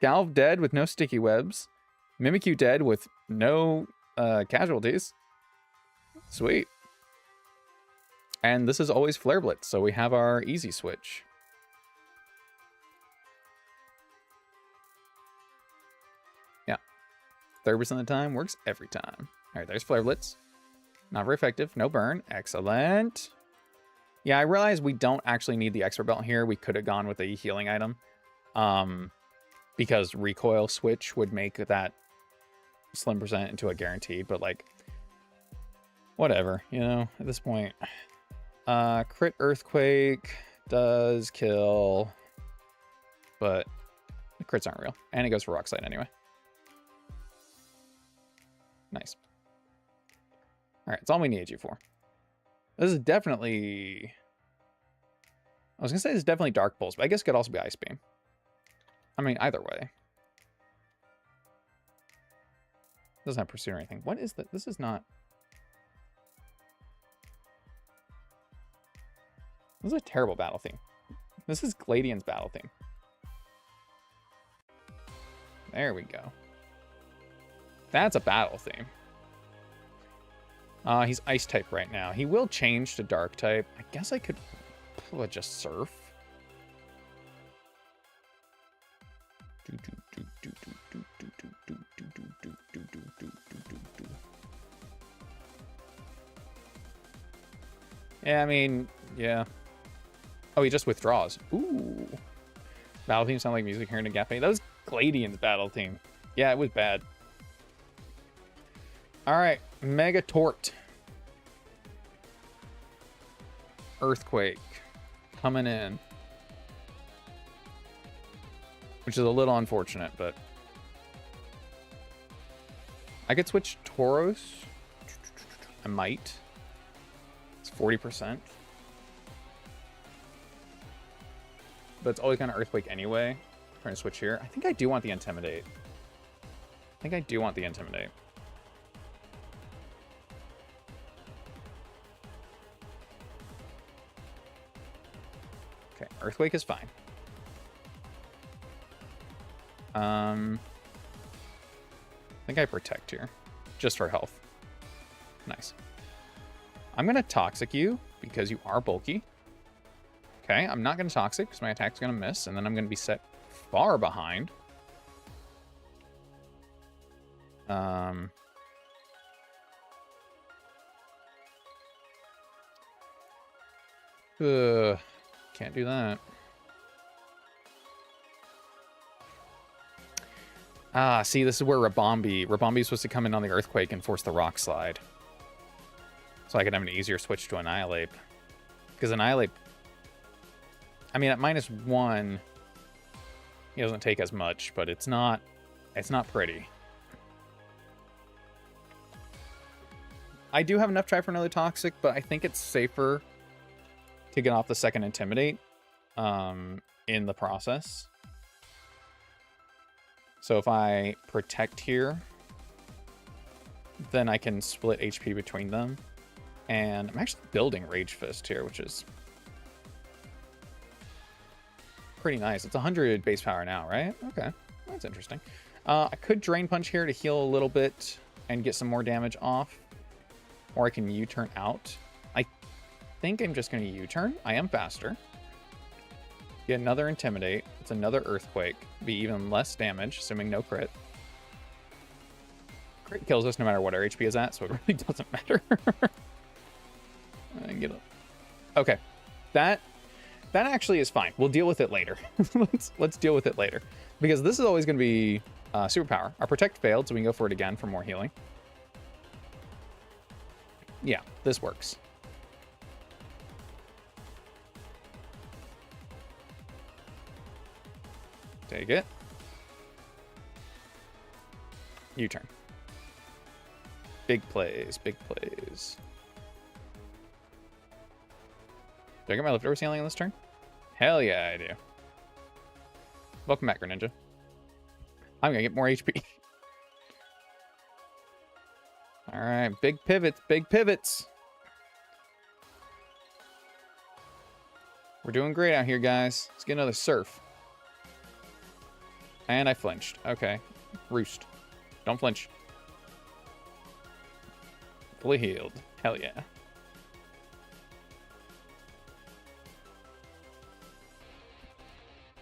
Galv dead with no sticky webs. Mimikyu dead with no casualties. Sweet. And this is always Flare Blitz, so we have our easy switch. Yeah. 30% of the time works every time. All right, there's Flare Blitz. Not very effective. No burn. Excellent. Yeah, I realize we don't actually need the expert belt here. We could have gone with a healing item. Because recoil switch would make that slim percent into a guaranteed, but like, whatever, you know, at this point. Crit Earthquake does kill, but the crits aren't real. And it goes for Rock Slide anyway. Nice. All right, it's all we need you for. This is definitely... I was going to say this is definitely Dark Pulse, but I guess it could also be Ice Beam. I mean, either way. Doesn't have Pursuit or anything. What is that? This is not... This is a terrible battle theme. This is Gladian's battle theme. There we go. That's a battle theme. He's ice type right now. He will change to dark type. I guess I could just surf. Yeah, I mean, yeah. Oh, he just withdraws. Ooh. Battle theme sound like music here in Agape. That was Gladian's battle theme. Yeah, it was bad. All right, Mega Tort. Earthquake coming in. Which is a little unfortunate, but I could switch Tauros. I might. It's 40%. But it's always kind of Earthquake anyway. I'm trying to switch here. I think I do want the Intimidate. Okay, Earthquake is fine. I think I protect here, just for health. Nice. I'm gonna Toxic you because you are bulky. Okay, I'm not gonna Toxic because my attack's gonna miss, and then I'm gonna be set far behind. Can't do that. Ah, see, this is where Rabombi is supposed to come in on the Earthquake and force the Rock Slide. So I could have an easier switch to Annihilate. Because Annihilate, I mean, at -1, he doesn't take as much, but it's not pretty. I do have enough try for another Toxic, but I think it's safer to get off the second Intimidate in the process. So if I protect here, then I can split HP between them. And I'm actually building Rage Fist here, which is pretty nice. It's 100 base power now, right? Okay, that's interesting. I could Drain Punch here to heal a little bit and get some more damage off. Or I can U-turn out. I think I'm just going to U-turn. I am faster. Get another Intimidate. It's another Earthquake. Be even less damage, assuming no crit. Crit kills us no matter what our HP is at, so it really doesn't matter. Get up. Okay, that actually is fine. We'll deal with it later. let's deal with it later, because this is always going to be superpower. Our Protect failed, so we can go for it again for more healing. Yeah, this works. Take it. U-turn. Big plays, big plays. Do I get my leftover healing on this turn? Hell yeah, I do. Welcome back, Greninja. I'm gonna get more HP. Alright, big pivots, big pivots. We're doing great out here, guys. Let's get another Surf. And I flinched. Okay. Roost. Don't flinch. Fully healed. Hell yeah.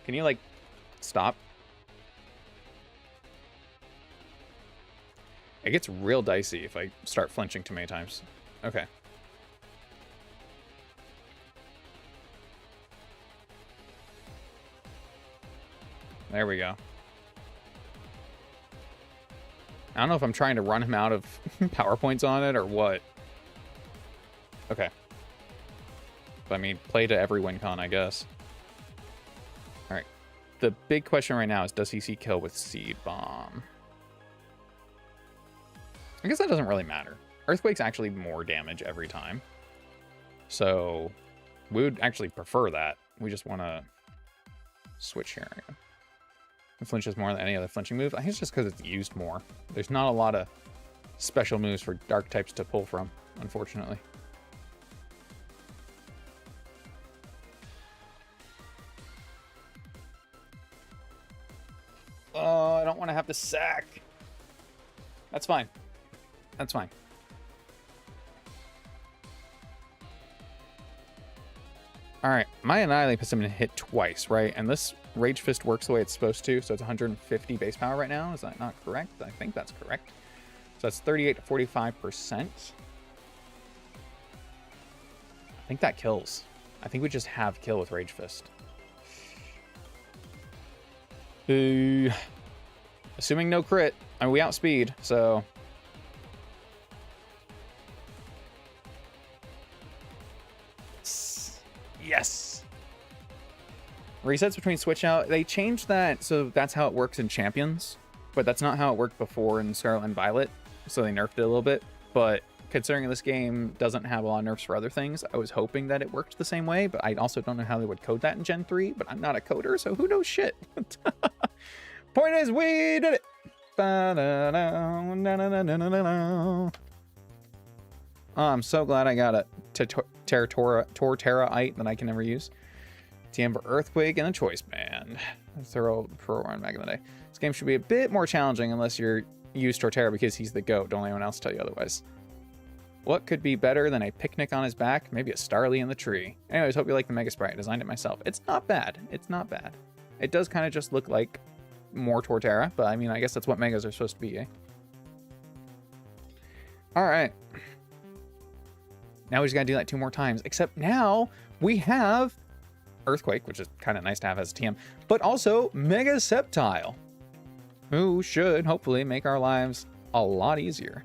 Can you, like, stop? It gets real dicey if I start flinching too many times. Okay. There we go. I don't know if I'm trying to run him out of power points on it or what. Okay. But, I mean, play to every win con, I guess. Alright. The big question right now is, does he see kill with Seed Bomb? I guess that doesn't really matter. Earthquake's actually more damage every time. So, we would actually prefer that. We just want to switch here. It flinches more than any other flinching move. I think it's just because it's used more. There's not a lot of special moves for dark types to pull from, unfortunately. want to have to sack. That's fine. That's fine. All right, my Annihilate puts him in hit twice, right? And this Rage Fist works the way it's supposed to, so it's 150 base power right now. Is that not correct? I think that's correct. So that's 38 to 45%. I think that kills. I think we just have kill with Rage Fist. Assuming no crit, I mean, we outspeed, so... Yes! Resets between switch out. They changed that, so that's how it works in Champions. But that's not how it worked before in Scarlet and Violet. So they nerfed it a little bit. But considering this game doesn't have a lot of nerfs for other things, I was hoping that it worked the same way. But I also don't know how they would code that in Gen 3. But I'm not a coder, so who knows shit. Point is, we did it! Oh, I'm so glad I got a Torterra-ite that I can never use. TM for Earthquake and a Choice Band. Thorough Pro Run back in the day. This game should be a bit more challenging unless you're used Torterra because he's the GOAT. Don't let anyone else tell you otherwise. What could be better than a picnic on his back? Maybe a Starly in the tree. Anyways, hope you like the Mega Sprite. I designed it myself. It's not bad. It's not bad. It does kind of just look like more Torterra, but I mean, I guess that's what Megas are supposed to be, eh? All right. Now we just gotta do that 2 more times, except now we have Earthquake, which is kind of nice to have as a TM, but also Mega Sceptile, who should hopefully make our lives a lot easier.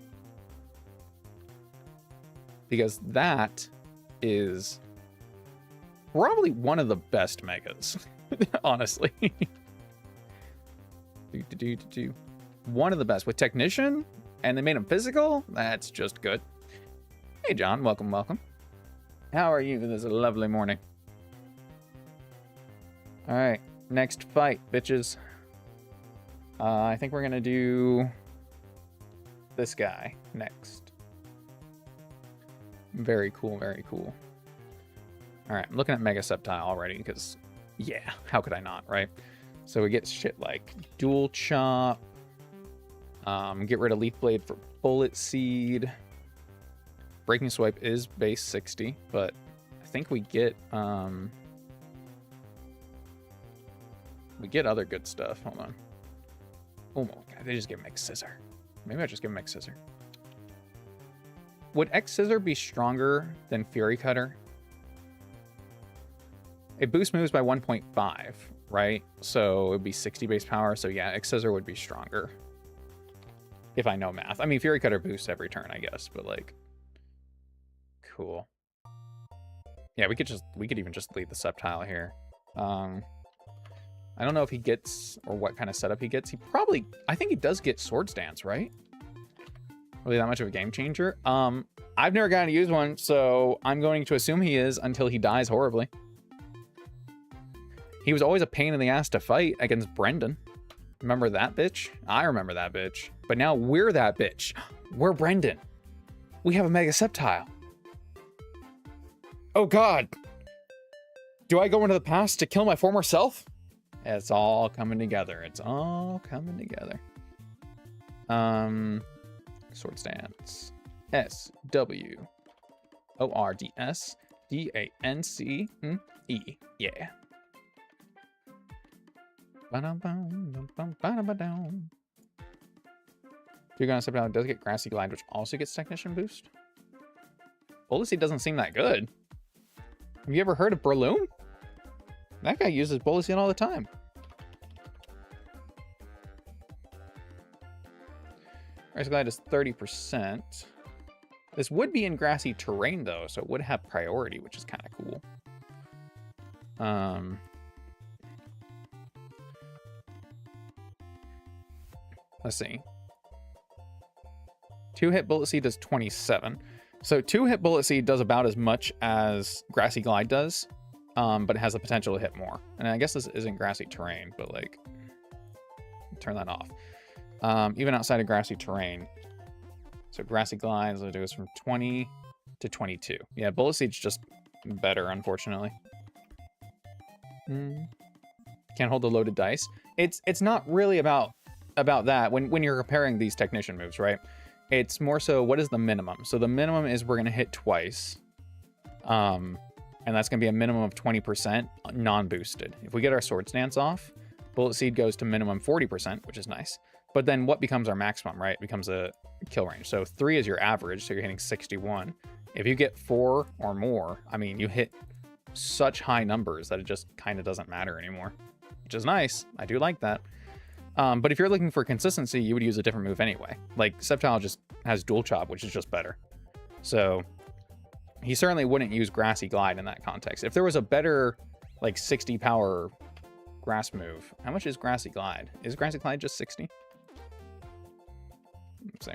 Because that is probably one of the best Megas, honestly. One of the best. With Technician, and they made him physical, that's just good. Hey, John. Welcome, welcome. How are you this lovely morning? All right. Next fight, bitches. I think we're going to do this guy next. Very cool, very cool. All right. I'm looking at Mega Sceptile already because, yeah, how could I not, right? So we get shit like Dual Chop. Get rid of Leaf Blade for Bullet Seed. Breaking Swipe is base 60, but I think we get other good stuff. Hold on. Oh my god, they just give him X Scissor. Maybe I just give him X Scissor. Would X Scissor be stronger than Fury Cutter? It boosts moves by 1.5, right? So it would be 60 base power. So yeah, X Scissor would be stronger. If I know math. I mean, Fury Cutter boosts every turn, I guess, but like, cool. Yeah, we could even just lead the Sceptile here. I don't know if he gets, or what kind of setup he gets. I think he does get Swords Dance, right? Really that much of a game changer? I've never gotten to use one, so I'm going to assume he is until he dies horribly. He was always a pain in the ass to fight against Brendan. Remember that bitch? I remember that bitch. But now we're that bitch. We're Brendan. We have a Mega Sceptile. Oh god. Do I go into the past to kill my former self? It's all coming together. It's all coming together. Sword Stance. SWORDSDANCE. Yeah. If you're gonna step down, it does get Grassy Glide, which also gets Technician boost. Bullet Seed doesn't seem that good. Have you ever heard of Breloom? That guy uses Bullet Seed all the time. Grassy Glide is 30%. This would be in grassy terrain though, so it would have priority, which is kind of cool. Let's see. 2-hit Bullet Seed does 27. So 2-hit Bullet Seed does about as much as Grassy Glide does, but it has the potential to hit more. And I guess this isn't grassy terrain, but like, turn that off. Even outside of grassy terrain. So Grassy Glide goes from 20 to 22. Yeah, Bullet Seed's just better, unfortunately. Can't hold the loaded dice. It's not really about about that, when you're comparing these technician moves, right? It's more so, what is the minimum? So the minimum is we're going to hit twice. And that's going to be a minimum of 20% non-boosted. If we get our Sword Stance off, Bullet Seed goes to minimum 40%, which is nice. But then what becomes our maximum, right? It becomes a kill range. So 3 is your average, so you're hitting 61. If you get 4 or more, I mean, you hit such high numbers that it just kind of doesn't matter anymore, which is nice. I do like that. But if you're looking for consistency, you would use a different move anyway. Like, Sceptile just has Dual Chop, which is just better. So he certainly wouldn't use Grassy Glide in that context. If there was a better, like, 60 power grass move, how much is Grassy Glide? Is Grassy Glide just 60? Let's see.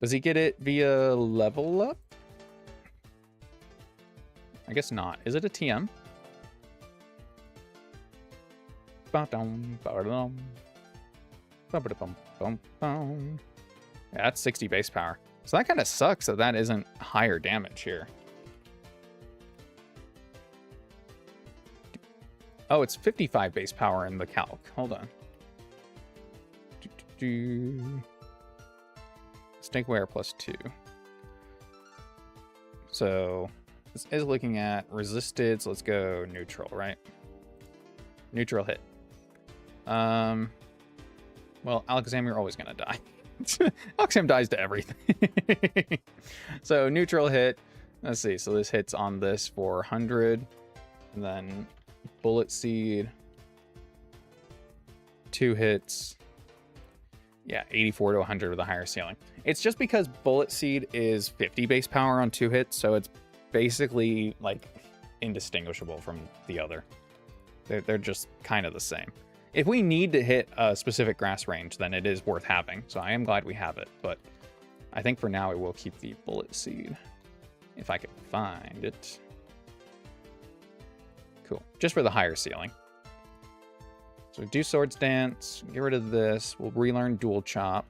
Does he get it via level up? I guess not. Is it a TM? Yeah, that's 60 base power. So that kind of sucks that that isn't higher damage here. Oh, it's 55 base power in the calc. Hold on. Snake Wear plus 2. So this is looking at resisted. So let's go neutral, right? Neutral hit. Well, Alakazam, you're always gonna die. Alakazam dies to everything. So neutral hit. Let's see. So this hits on this for 100, and then Bullet Seed. 2 hits. Yeah, 84 to 100 with a higher ceiling. It's just because Bullet Seed is 50 base power on 2 hits, so it's basically like indistinguishable from the other. They're just kind of the same. If we need to hit a specific grass range, then it is worth having. So I am glad we have it, but I think for now I will keep the Bullet Seed if I can find it. Cool, just for the higher ceiling. So do Sword Stance, get rid of this. We'll relearn Dual Chop.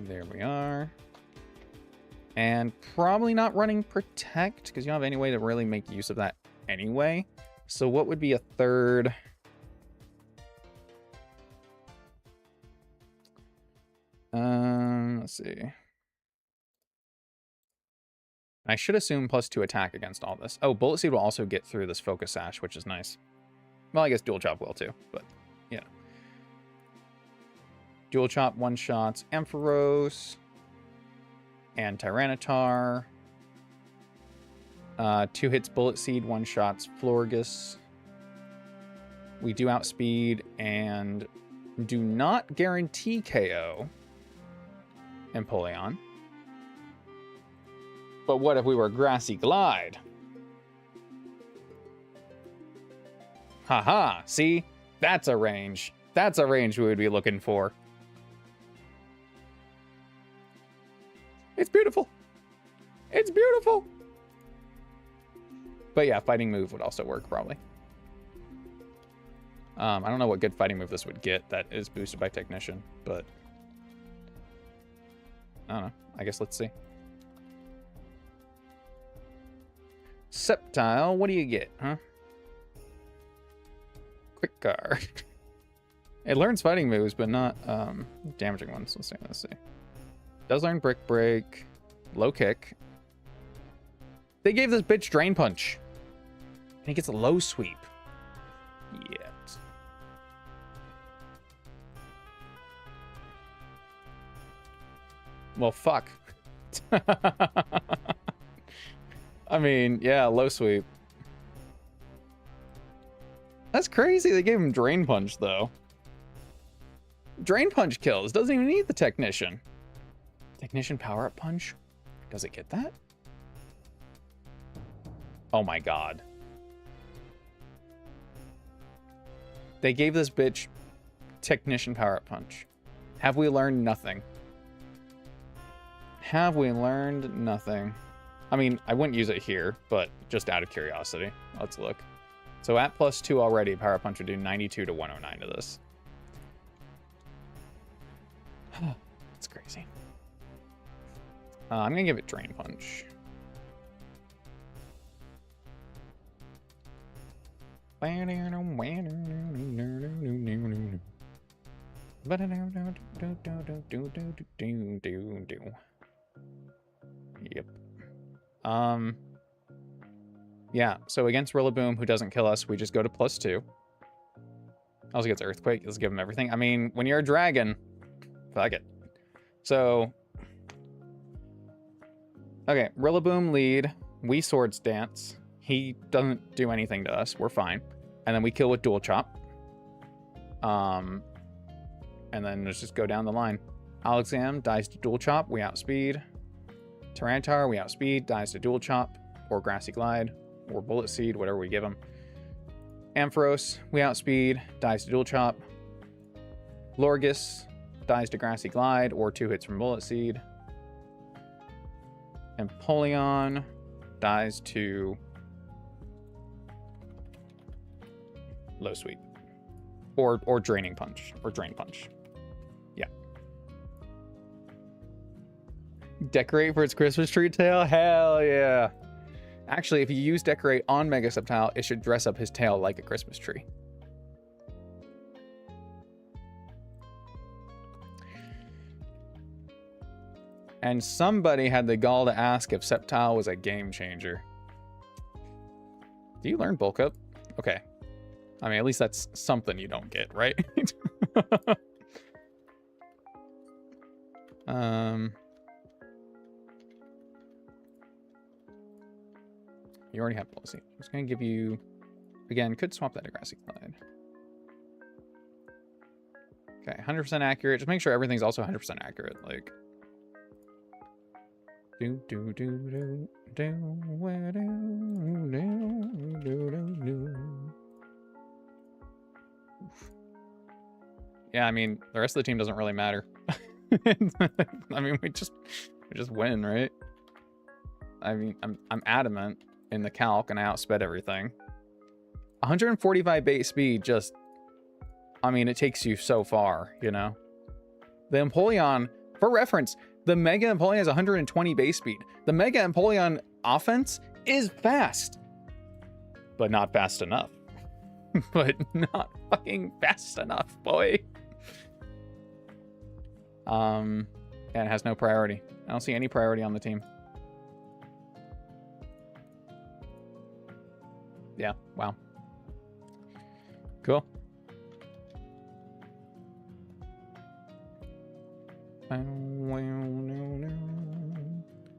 There we are. And probably not running Protect, because you don't have any way to really make use of that anyway. So what would be a third? Let's see. I should assume +2 attack against all this. Oh, Bullet Seed will also get through this Focus Sash, which is nice. Well, I guess Dual Chop will too, but yeah. Dual Chop one-shots Ampharos and Tyranitar. 2 hits Bullet Seed, 1-shots Florges. We do outspeed and do not guarantee KO Empoleon. But what if we were Grassy Glide? Haha, see? That's a range. That's a range we would be looking for. It's beautiful. It's beautiful. But yeah, fighting move would also work probably. I don't know what good fighting move this would get that is boosted by Technician, but I don't know. I guess let's see. Sceptile, what do you get, huh? Quick Guard. It learns fighting moves, but not damaging ones. Let's see. Does learn Brick Break, Low Kick. They gave this bitch Drain Punch. And he gets a Low Sweep. Yet. Well, fuck. I mean, yeah, Low Sweep. That's crazy. They gave him Drain Punch, though. Drain Punch kills. Doesn't even need the Technician. Technician Power-Up Punch? Does it get that? Oh my god. They gave this bitch Technician Power-Up Punch. Have we learned nothing? Have we learned nothing? I mean, I wouldn't use it here, but just out of curiosity. Let's look. So at +2 already, Power Punch would do 92 to 109 to this. That's crazy. I'm going to give it Drain Punch. Yep. Yeah, so against Rillaboom, who doesn't kill us, we just go to +2. Also gets Earthquake. Let's give him everything. I mean, when you're a dragon, fuck it. So, okay, Rillaboom lead. We Swords Dance. He doesn't do anything to us. We're fine. And then we kill with Dual Chop. And then let's just go down the line. Alexam dies to Dual Chop. We outspeed. Tyranitar, we outspeed. Dies to Dual Chop. Or Grassy Glide. Or Bullet Seed, whatever we give him. Ampharos, we outspeed. Dies to Dual Chop. Lorgus dies to Grassy Glide. Or 2 hits from Bullet Seed. Empoleon dies to Low Sweep. Or Draining Punch. Or Drain Punch. Yeah. Decorate for its Christmas tree tail? Hell yeah. Actually, if you use Decorate on Mega Sceptile, it should dress up his tail like a Christmas tree. And somebody had the gall to ask if Sceptile was a game changer. Do you learn Bulk Up? Okay. I mean, at least that's something you don't get, right? You already have Policy. I'm just going to give you... Again, could swap that to Grassy Glide. Okay, 100% accurate. Just make sure everything's also 100% accurate. Like... Yeah, I mean, the rest of the team doesn't really matter. I mean, we just win, right? I mean, I'm adamant in the calc, and I outsped everything. 145 base speed just... I mean, it takes you so far, you know? The Empoleon, for reference, the Mega Empoleon has 120 base speed. The Mega Empoleon offense is fast. But not fast enough. But not fucking fast enough, boy. And it has no priority. I don't see any priority on the team. Yeah, wow. Cool.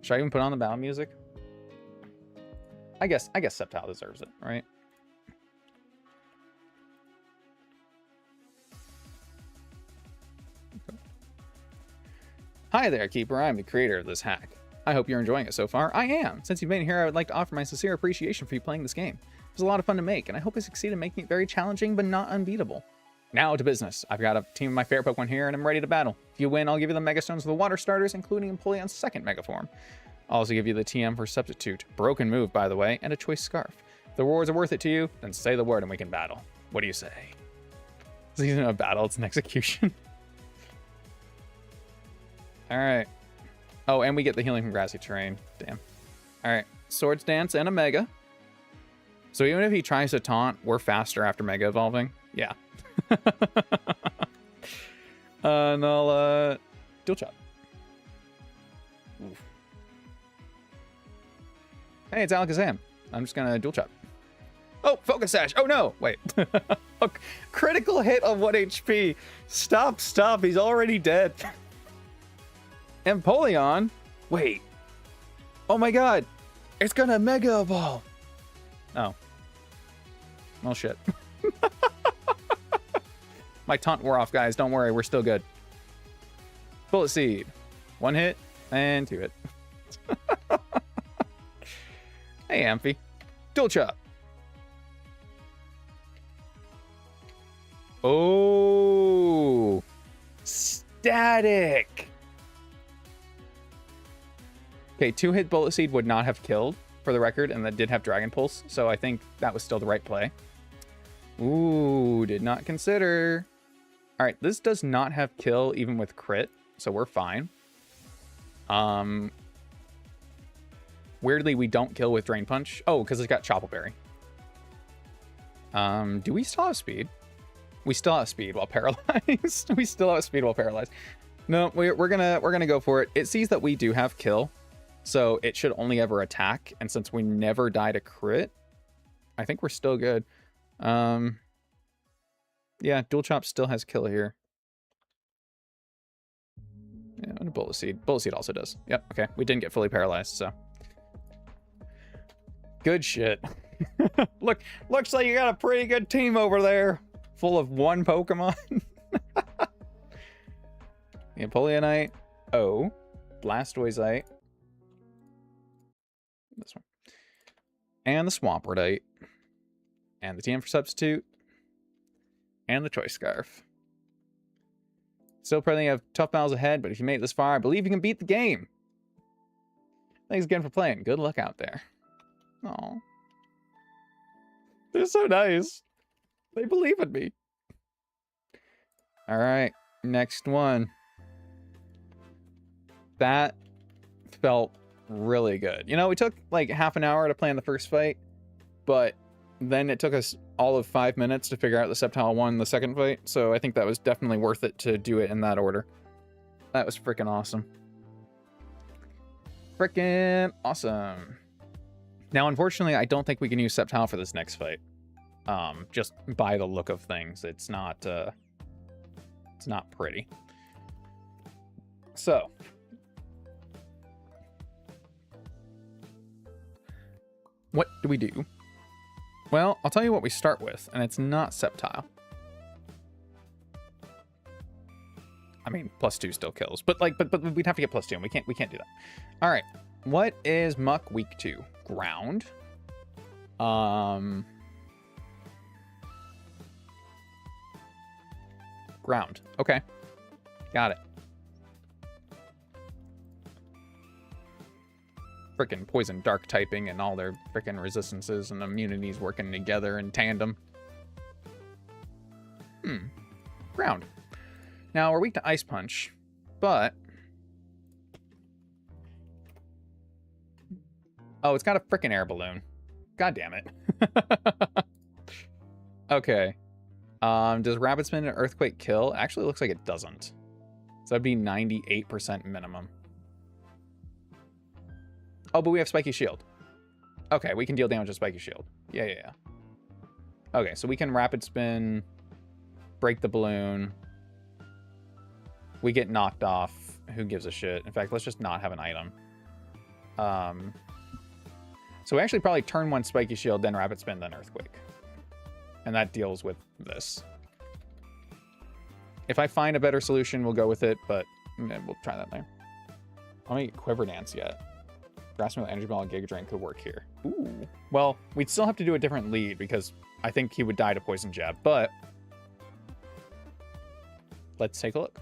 Should I even put on the battle music? I guess Sceptile deserves it, right? Okay. Hi there, Keeper. I'm the creator of this hack. I hope you're enjoying it so far. I am. Since you've been here, I would like to offer my sincere appreciation for you playing this game. It was a lot of fun to make, and I hope I succeed in making it very challenging, but not unbeatable. Now to business. I've got a team of my favorite Pokemon here, and I'm ready to battle. If you win, I'll give you the Mega Stones for the Water Starters, including Empoleon's second Mega Form. I'll also give you the TM for Substitute, Broken Move, by the way, and a Choice Scarf. If the rewards are worth it to you, then say the word and we can battle. What do you say? This isn't a battle, it's an execution. Alright. Oh, and we get the healing from Grassy Terrain. Damn. Alright. Swords Dance and a Mega. So even if he tries to taunt, we're faster after Mega Evolving. Yeah. And I'll Dual Chop. Oof. Hey, it's Alakazam. I'm just gonna Dual Chop. Oh, Focus Sash. Oh no, wait. A critical hit on 1 HP. Stop. He's already dead. Empoleon. Wait. Oh my god. It's gonna Mega Evolve. Oh. Oh shit. My taunt wore off, guys. Don't worry, we're still good. Bullet Seed. 1 hit and 2 hit. Hey, Amphi. Dual Chop. Oh. Static. Okay, 2-hit Bullet Seed would not have killed, for the record, and that did have Dragon Pulse, so I think that was still the right play. Ooh, did not consider. All right, this does not have kill even with crit, so we're fine. Weirdly, we don't kill with Drain Punch. Oh, because it's got Choppleberry. Do we still have speed? We still have speed while paralyzed. We still have speed while paralyzed. No, we're gonna go for it. It sees that we do have kill, so it should only ever attack. And since we never died a crit, I think we're still good. Yeah, dual chop still has kill here. Yeah, and a bullet seed. Bullet seed also does. Yep. Okay, we didn't get fully paralyzed, so good shit. Looks like you got a pretty good team over there, full of one Pokemon. The Empoleonite, Blastoiseite, this one, and the Swamperdite, and the TM for Substitute, and the Choice Scarf. Still probably have tough battles ahead, but if you made it this far, I believe you can beat the game. Thanks again for playing. Good luck out there. Aw. They're so nice. They believe in me. All right, next one. That felt really good. You know, we took like half an hour to plan the first fight, but then it took us all of 5 minutes to figure out the Sceptile one, the second fight. So I think that was definitely worth it to do it in that order. That was freaking awesome. Freaking awesome. Now, unfortunately, I don't think we can use Sceptile for this next fight. Just by the look of things, it's not pretty. So, what do we do? Well, I'll tell you what we start with, and it's not Sceptile. I mean, +2 still kills, but we'd have to get +2, and we can't do that. All right, what is Muck weak to? Ground. Ground. Okay, got it. Frickin' poison dark typing and all their frickin' resistances and immunities working together in tandem. Ground. Now, we're weak to Ice Punch, but... Oh, it's got a frickin' air balloon. God damn it. Okay. Does Rapid Spin and Earthquake kill? Actually, looks like it doesn't. So that'd be 98% minimum. Oh, but we have Spiky Shield. Okay, we can deal damage with Spiky Shield. Yeah. Okay, so we can Rapid Spin, break the balloon. We get knocked off. Who gives a shit? In fact, let's just not have an item. So we actually probably turn 1 Spiky Shield, then Rapid Spin, then Earthquake. And that deals with this. If I find a better solution, we'll go with it, but we'll try that later. I don't get Quiver Dance yet. Grasping with Energy Ball and Giga Drain could work here. Ooh. Well, we'd still have to do a different lead because I think he would die to Poison Jab, but let's take a look.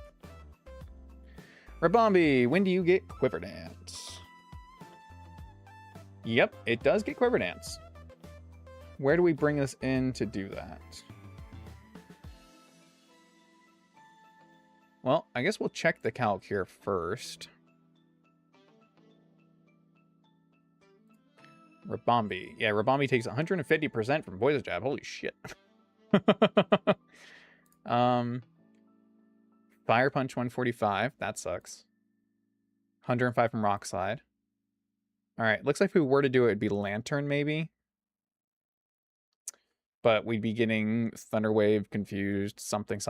Rabombi, when do you get Quiver Dance? Yep, it does get Quiver Dance. Where do we bring this in to do that? Well, I guess we'll check the calc here first. Rabombi. Yeah, Rabombi takes 150% from Poison Jab. Holy shit. Fire Punch 145. That sucks. 105 from Rock Slide. Alright, looks like if we were to do it, it'd be Lantern maybe. But we'd be getting Thunder Wave, Confused, something.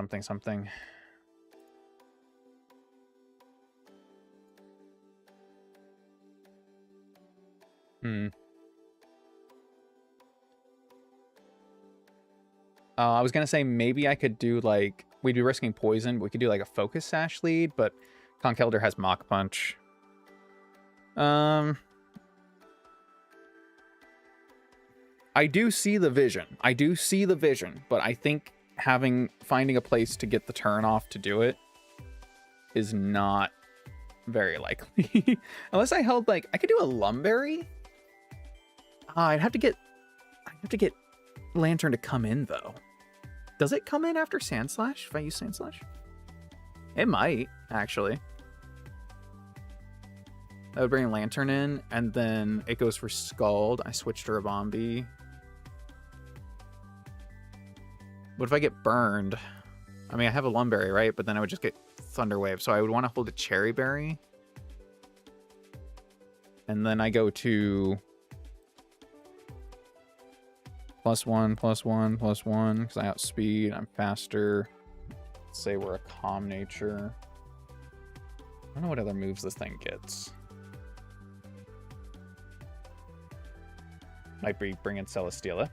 I was gonna say maybe I could do like, we'd be risking poison, but we could do like a Focus Sash lead, but Conkeldurr has Mach Punch. I do see the vision. But I think finding a place to get the turn off to do it is not very likely. Unless I held like, I could do a Lumberry. I'd have to get Lantern to come in though. Does it come in after Sandslash if I use Sandslash? It might, actually. That would bring Lantern in, and then it goes for Scald. I switched to Rabombi. What if I get burned? I mean, I have a Lumberry, right? But then I would just get Thunder Wave. So I would want to hold a Cherry Berry. And then I go to +1, +1, +1. Because I outspeed. I'm faster. Let's say we're a Calm Nature. I don't know what other moves this thing gets. Might be bringing Celesteela.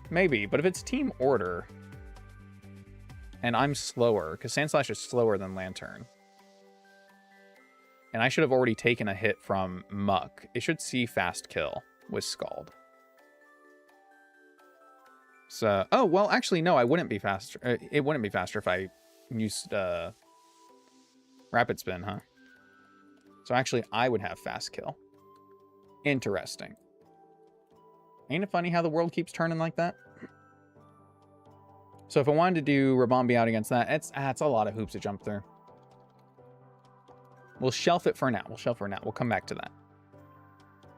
Maybe, but if it's Team Order, and I'm slower, because Sandslash is slower than Lantern, and I should have already taken a hit from Muck, it should see Fast Kill with Scald. So, oh, well, actually, no, I wouldn't be faster. It wouldn't be faster if I used Rapid Spin, huh? So actually, I would have Fast Kill. Interesting. Ain't it funny how the world keeps turning like that? So if I wanted to do Rabombi out against that, it's a lot of hoops to jump through. We'll shelf it for now. We'll come back to that.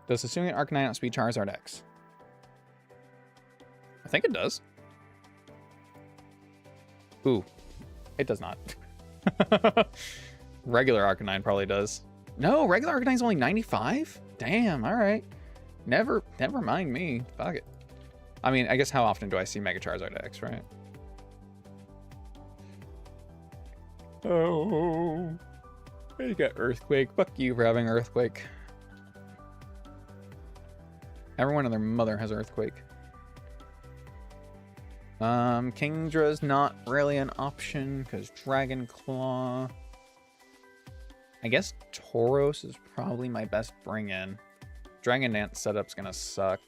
Does Hisuian Arcanine outspeed Charizard X? I think it does. Ooh, it does not. Regular Arcanine probably does. No, regular Arcanine's only 95? Damn, all right. Never mind me. Fuck it. I mean, I guess how often do I see Mega Charizard X, right? Oh. You got Earthquake. Fuck you for having Earthquake. Everyone and their mother has Earthquake. Kingdra's not really an option because Dragon Claw. I guess Tauros is probably my best bring-in. Dragon Dance setup's gonna suck.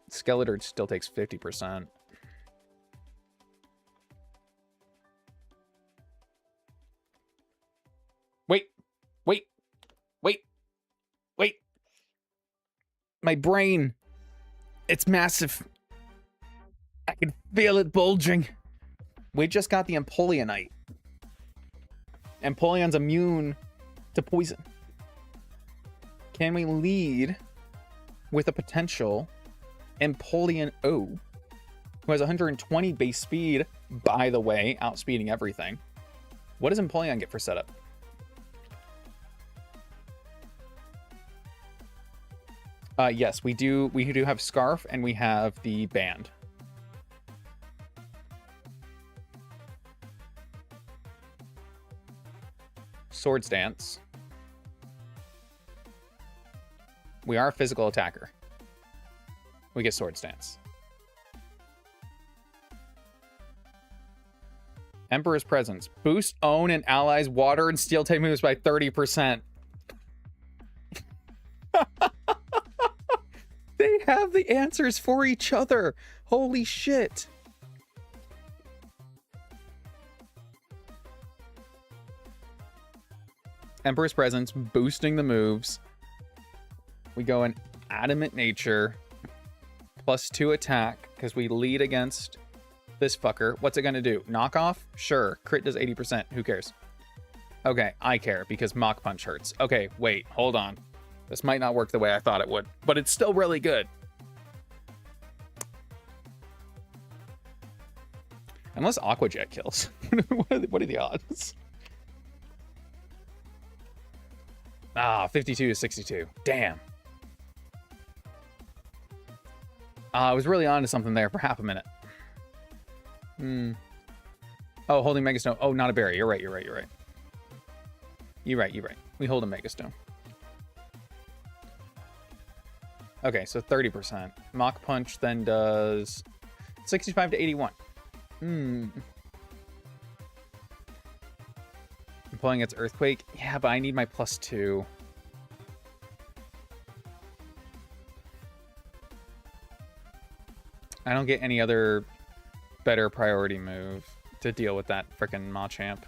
Skeletor still takes 50%. Wait. My brain. It's massive. I can feel it bulging. We just got the Empoleonite. Empoleon's immune to poison. Can we lead with a potential Empoleon O, who has 120 base speed, by the way, outspeeding everything? What does Empoleon get for setup? Yes, we do have Scarf, and we have the Band. Swords Dance. We are a physical attacker. We get Swords Dance. Emperor's Presence. Boost own and allies water and steel type moves by 30%. They have the answers for each other. Holy shit. Emperor's Presence, boosting the moves. We go in Adamant Nature, +2 attack, because we lead against this fucker. What's it going to do? Knock off? Sure. Crit does 80%. Who cares? Okay, I care, because Mach Punch hurts. Okay, wait, hold on. This might not work the way I thought it would, but it's still really good. Unless Aqua Jet kills. What are the odds? Ah, 52 to 62. Damn. I was really onto something there for half a minute. Oh, holding Megastone. Oh, not a berry. You're right. You're right. We hold a Megastone. Okay, so 30%. Mach Punch then does 65 to 81. I'm pulling its Earthquake. Yeah, but I need my +2. I don't get any other better priority move to deal with that frickin' Machamp.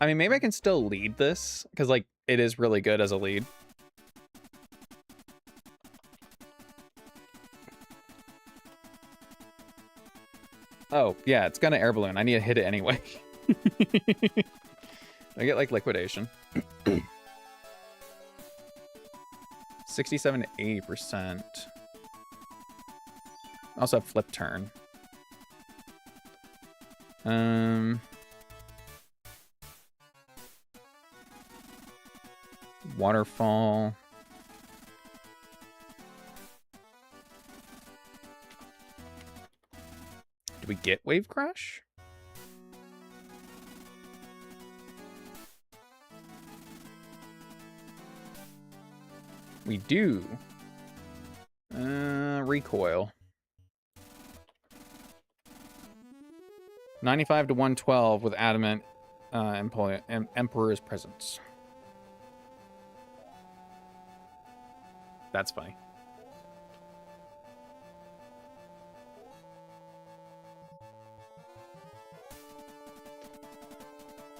I mean, maybe I can still lead this, because, like, it is really good as a lead. Oh, yeah, it's gonna Air Balloon. I need to hit it anyway. I get, like, Liquidation. 67 to 80%. Also have flip turn. Waterfall. Do we get Wave Crash? We do. Recoil. 95 to 112 with Adamant Emperor's Presence. That's funny.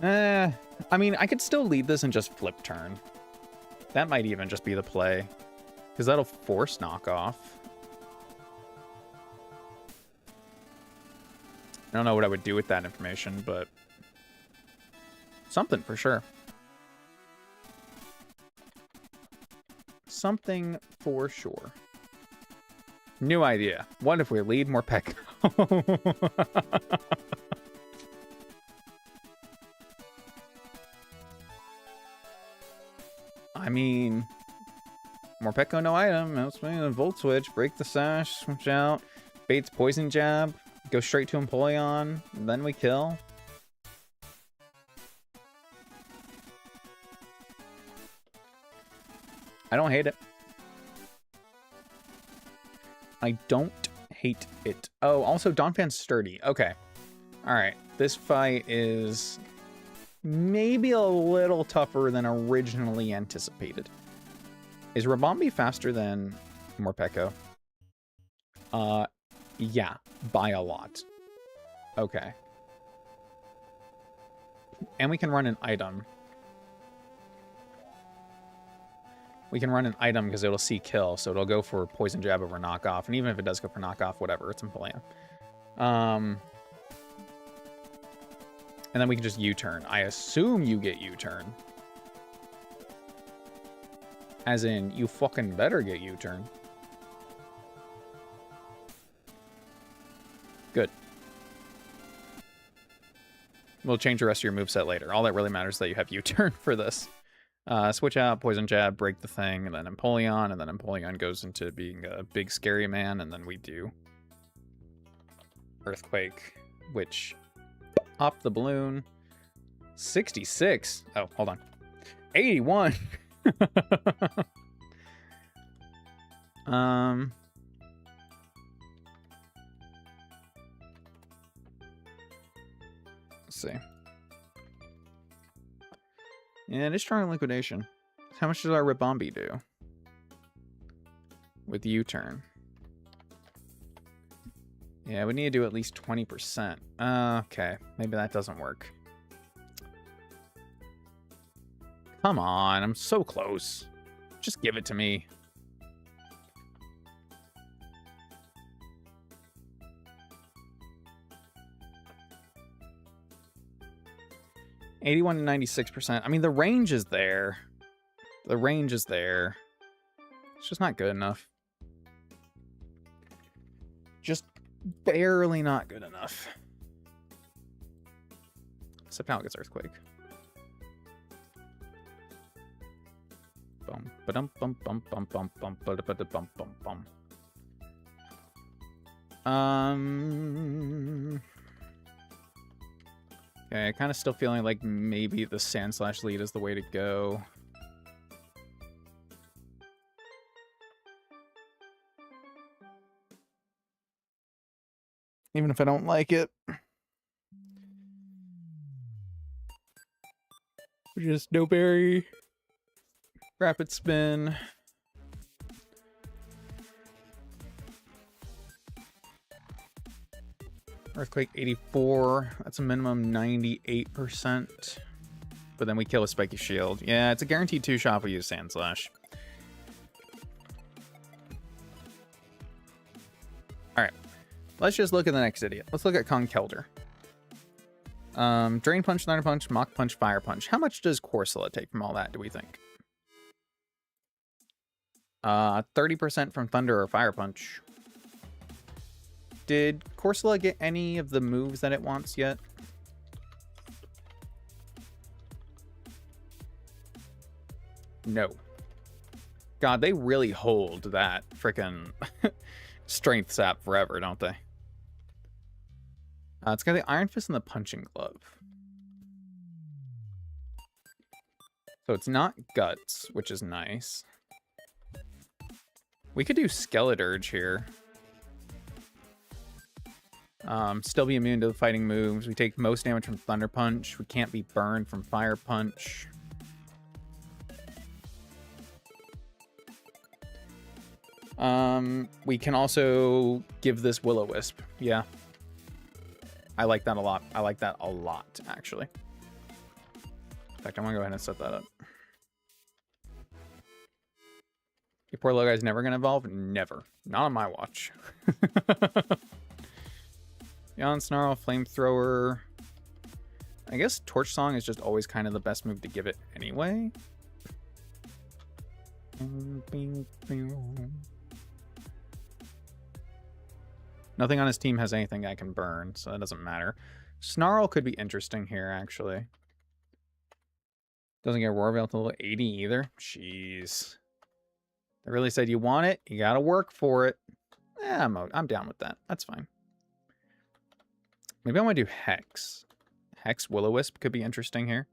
I mean, I could still lead this and just flip turn. That might even just be the play. Because that'll force knockoff. I don't know what I would do with that information, but something for sure. Something for sure. New idea. What if we lead Morpeko? I mean, Morpeko no item. Outswing, Volt Switch, break the sash, switch out, baits poison jab, go straight to Empoleon, and then we kill. I don't hate it. I don't hate it. Oh, also Donphan's sturdy. Okay. All right. This fight is maybe a little tougher than originally anticipated. Is Rabombi faster than Morpeko? Yeah, by a lot. Okay. And we can run an item. We can run an item because it'll see kill, so it'll go for Poison Jab over knockoff. And even if it does go for knockoff, whatever, it's Empoleon. And then we can just U-turn. I assume you get U-turn. As in, you fucking better get U-turn. Good. We'll change the rest of your moveset later. All that really matters is that you have U-turn for this. Switch out, Poison Jab, break the thing, and then Empoleon, and then Empoleon goes into being a big scary man, and then we do Earthquake, which pop the balloon. 66. Oh, hold on. 81. Let's see. Yeah, it is strong in liquidation. How much does our Rabombi do? With U-turn. Yeah, we need to do at least 20%. Okay, maybe that doesn't work. Come on, I'm so close. Just give it to me. $81 to 96%. I mean, the range is there. The range is there. It's just not good enough. Just barely not good enough. Except now it gets Earthquake. Bum ba-dum bum bum bum bum bum ba-da-ba-da-bum bum bum. Okay, kind of still feeling like maybe the Sand Slash lead is the way to go. Even if I don't like it. Just no berry. Rapid spin. Earthquake 84. That's a minimum 98%. But then we kill a Spiky Shield. Yeah, it's a guaranteed 2-shot if we use Sand Slash. Alright. Let's just look at the next idiot. Let's look at Conkeldurr. Drain Punch, Thunder Punch, Mach Punch, Fire Punch. How much does Corsola take from all that, do we think? 30% from Thunder or Fire Punch. Did Corsola get any of the moves that it wants yet? No. God, they really hold that frickin' strength sap forever, don't they? It's got the Iron Fist and the Punching Glove. So it's not Guts, which is nice. We could do Skeleturge here. Still be immune to the fighting moves. We take most damage from Thunder Punch. We can't be burned from Fire Punch. We can also give this Will-O-Wisp. Yeah. I like that a lot. I like that a lot, actually. In fact, I'm going to go ahead and set that up. Your poor little guy's never going to evolve? Never. Not on my watch. Yawn, Snarl, Flamethrower. I guess Torch Song is just always kind of the best move to give it anyway. Nothing on his team has anything I can burn, so that doesn't matter. Snarl could be interesting here, actually. Doesn't get Roar Veil till 80 either. Jeez. They really said you want it, you gotta work for it. Yeah, I'm down with that. That's fine. Maybe I want to do Hex. Hex Will-O-Wisp could be interesting here.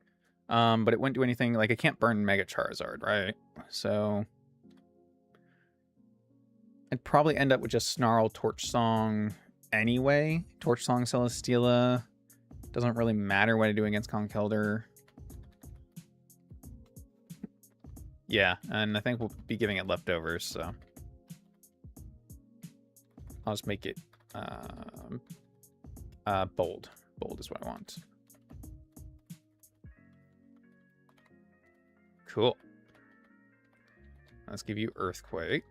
But it wouldn't do anything. Like, it can't burn Mega Charizard, right? So I'd probably end up with just Snarl, Torch Song anyway. Torch Song, Celesteela. Doesn't really matter what I do against Conkeldurr. Yeah, and I think we'll be giving it leftovers, so I'll just make it bold. Bold is what I want. Cool. Let's give you Earthquake.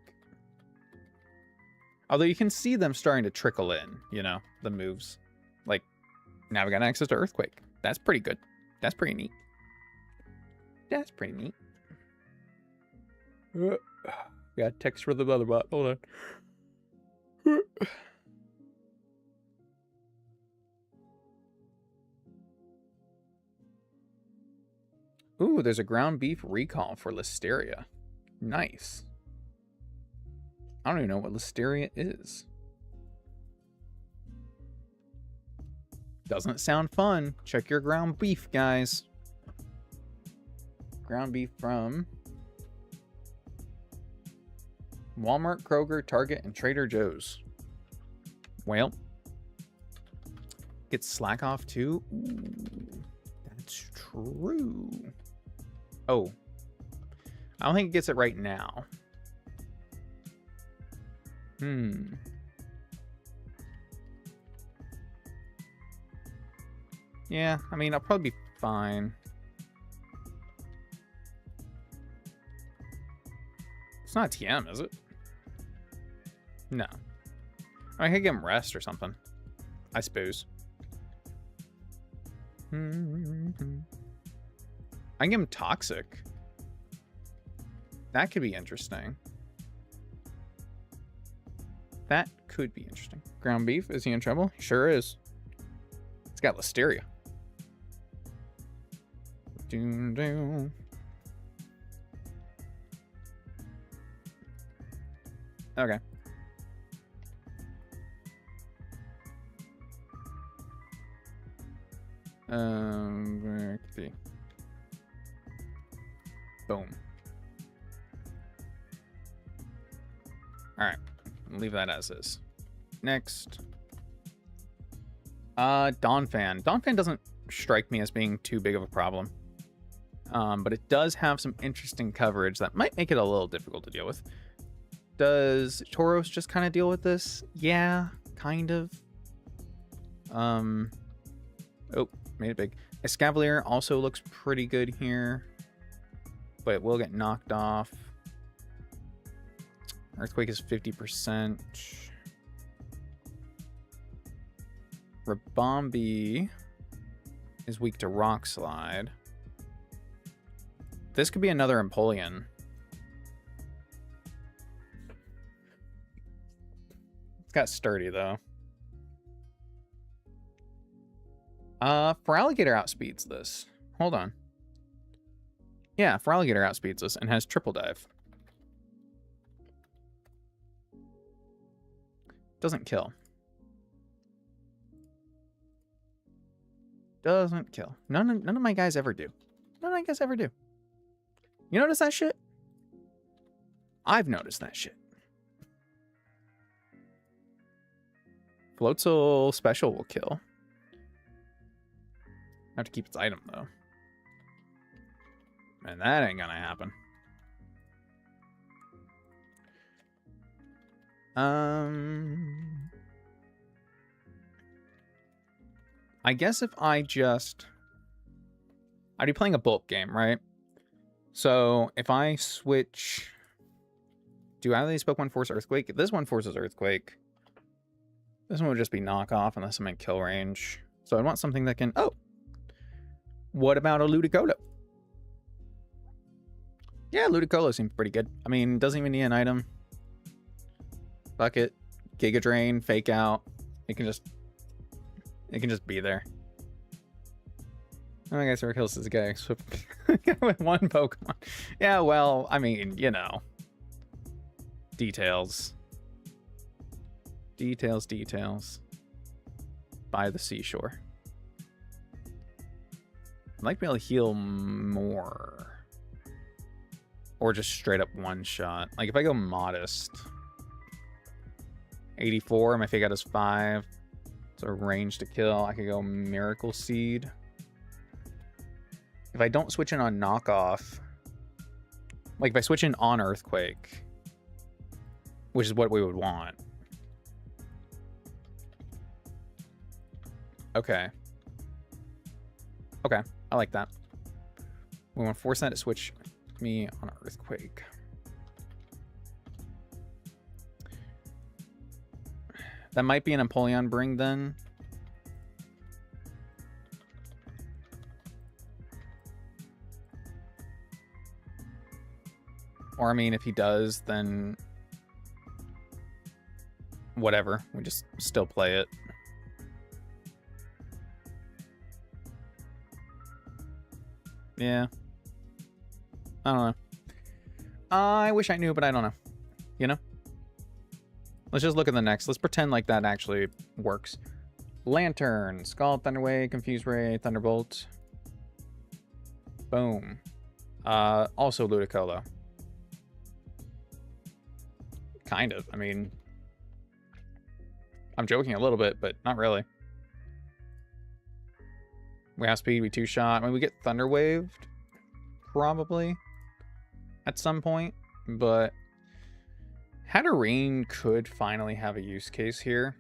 Although you can see them starting to trickle in, you know, the moves. Like, now we got access to Earthquake. That's pretty good. That's pretty neat. That's pretty neat. Yeah, text for the other bot. Hold on. Ooh, there's a ground beef recall for Listeria. Nice. I don't even know what Listeria is. Doesn't sound fun. Check your ground beef, guys. Ground beef from Walmart, Kroger, Target, and Trader Joe's. Well, gets Slack off too. Ooh, that's true. Oh, I don't think it gets it right now. Yeah, I mean, I'll probably be fine. It's not TM, is it? No. I could give him rest or something, I suppose. I can give him Toxic. That could be interesting. That could be interesting. Ground beef, is he in trouble? He sure is. It's got Listeria. Doom, doom. Okay. Let's see. Boom. All right, leave that as is. Next, Donphan. Donphan doesn't strike me as being too big of a problem, but it does have some interesting coverage that might make it a little difficult to deal with. Does Tauros just kind of deal with this? Yeah, kind of. Oh, made it big. Escavalier also looks pretty good here, but it will get knocked off. Earthquake is 50%. Rabombi is weak to Rock Slide. This could be another Empoleon. It's got sturdy, though. Feraligatr outspeeds this. Hold on. Yeah, Feraligatr outspeeds this and has triple dive. Doesn't kill. Doesn't kill. None of my guys ever do. None of my guys ever do. You notice that shit? I've noticed that shit. Floatzel special will kill. Have to keep its item, though. And that ain't gonna happen. I guess if I just... I'd be playing a bulk game, right? So if I switch... Do either of these Pokemon force Earthquake? If this one forces Earthquake, this one would just be knockoff unless I'm in kill range. So I want something that can... Oh! What about a Ludicolo? Yeah, Ludicolo seems pretty good. I mean, doesn't even need an item. Bucket, Giga Drain, Fake Out. It can just be there. Oh, I guess our kills this guy with one Pokemon. Yeah, well, I mean, you know. Details. Details, details. By the seashore. I'd like to be able to heal more. Or just straight up one shot. Like if I go modest. 84, my fake out is 5. So range to kill. I could go Miracle Seed. If I don't switch in on knockoff. Like if I switch in on Earthquake. Which is what we would want. Okay. Okay, I like that. We want to force that to switch me on Earthquake. That might be an Empoleon Bring then. Or I mean, if he does, then whatever. We just still play it. Yeah. I don't know. I wish I knew, but I don't know. You know? Let's just look at the next. Let's pretend like that actually works. Lantern, Scald, Thunderwave, Confuse Ray, Thunderbolt. Boom. Also Ludicolo. Kind of. I mean, I'm joking a little bit, but not really. We have speed, we two-shot. I mean, we get Thunderwaved, probably, at some point. But Hatterene could finally have a use case here.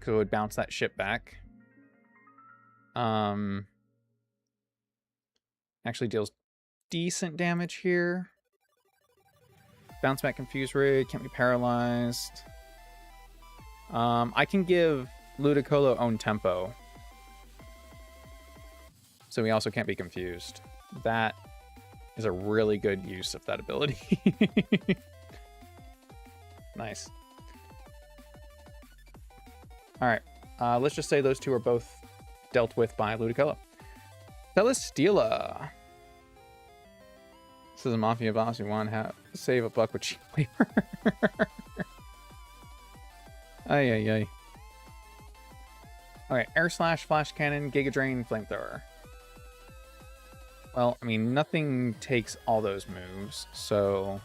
Could bounce that shit back. Actually deals decent damage here. Bounce back, Confuse Ray, can't be paralyzed. I can give Ludicolo own tempo. So he also can't be confused. That is a really good use of that ability. Nice. Alright. Let's just say those two are both dealt with by Ludicolo. Celesteela. This is a Mafia boss who want to have save a buck with cheap labor. Ay, ay, ay. Okay, Air Slash, Flash Cannon, Giga Drain, Flamethrower. Well, I mean, nothing takes all those moves, so...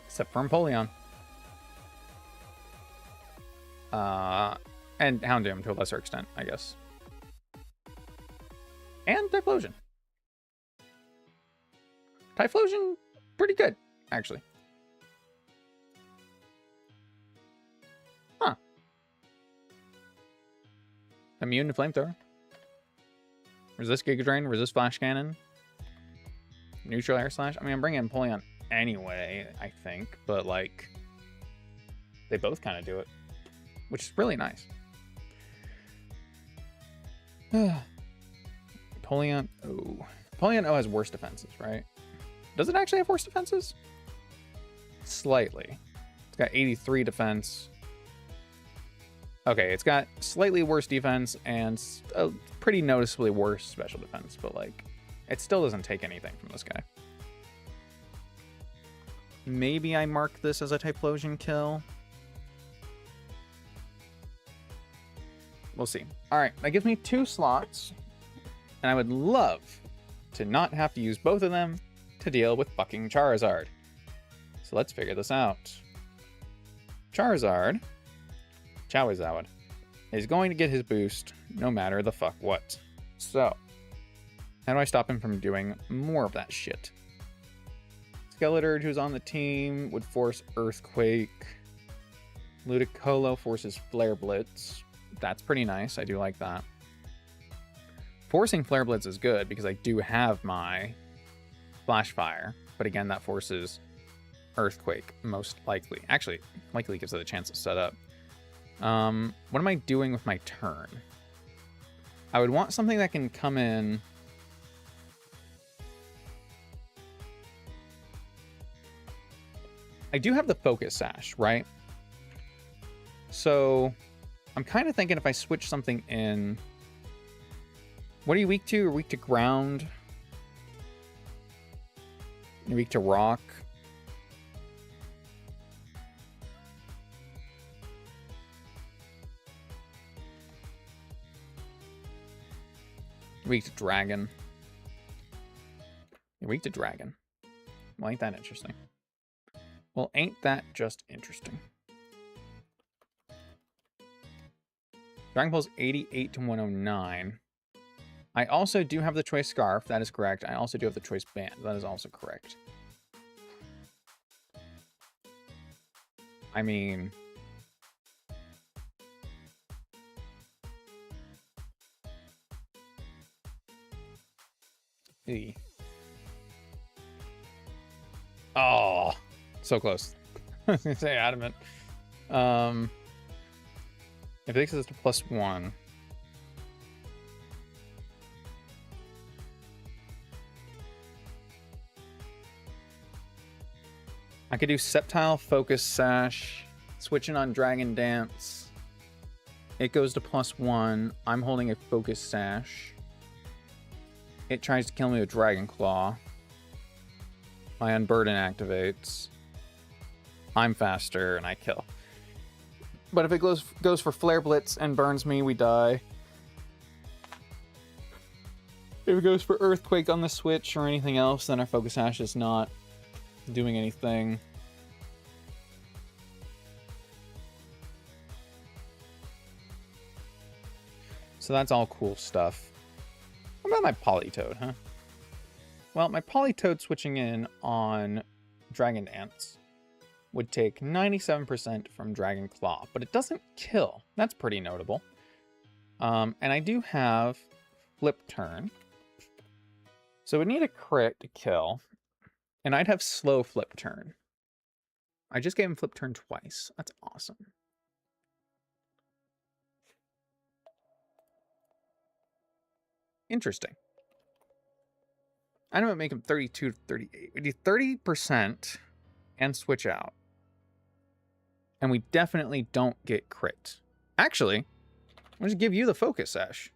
Except for Empoleon. And Houndoom to a lesser extent, I guess. And Typhlosion. Typhlosion, pretty good, actually. Huh. Immune to Flamethrower. Resist Giga Drain, resist Flash Cannon. Neutral Air Slash. I mean, I'm bringing Empoleon anyway, I think. But, like, they both kind of do it. Which is really nice. Empoleon O. Empoleon O has worse defenses, right? Does it actually have worse defenses? Slightly. It's got 83 defense. Okay, it's got slightly worse defense and a pretty noticeably worse special defense, but like, it still doesn't take anything from this guy. Maybe I mark this as a Typhlosion kill. We'll see. All right, that gives me 2 slots, and I would love to not have to use both of them to deal with fucking Charizard. So let's figure this out. Charizard is going to get his boost no matter the fuck what. So, how do I stop him from doing more of that shit? Skeleturge, who's on the team, would force Earthquake. Ludicolo forces Flare Blitz. That's pretty nice. I do like that. Forcing Flare Blitz is good because I do have my Flash Fire. But again, that forces Earthquake, most likely. Actually, likely gives it a chance to set up. What am I doing with my turn? I would want something that can come in. I do have the Focus Sash, right? So I'm kind of thinking if I switch something in. What are you weak to? You're weak to ground. You're weak to rock. You're weak to dragon. You're weak to dragon. Well, ain't that interesting? Well, ain't that just interesting? Dragon Ball's 88 to 109. I also do have the choice Scarf. That is correct. I also do have the choice Band. That is also correct. I mean... E. Oh, so close. I was gonna say adamant. If it takes us to +1. I could do Sceptile, Focus Sash, switching on Dragon Dance. It goes to +1. I'm holding a Focus Sash. It tries to kill me with Dragon Claw. My Unburden activates. I'm faster and I kill. But if it goes for Flare Blitz and burns me, we die. If it goes for Earthquake on the switch or anything else, then our Focus Sash is not doing anything. So that's all cool stuff. What about my Politoed, huh? Well, my Politoed switching in on Dragon Dance would take 97% from Dragon Claw, but it doesn't kill. That's pretty notable. And I do have Flip Turn. So we'd need a crit to kill. And I'd have slow Flip Turn. I just gave him Flip Turn twice. That's awesome. Interesting. I know it make him 32 to 38. We do 30% and switch out. And we definitely don't get crit. Actually, I'll just give you the Focus Sash.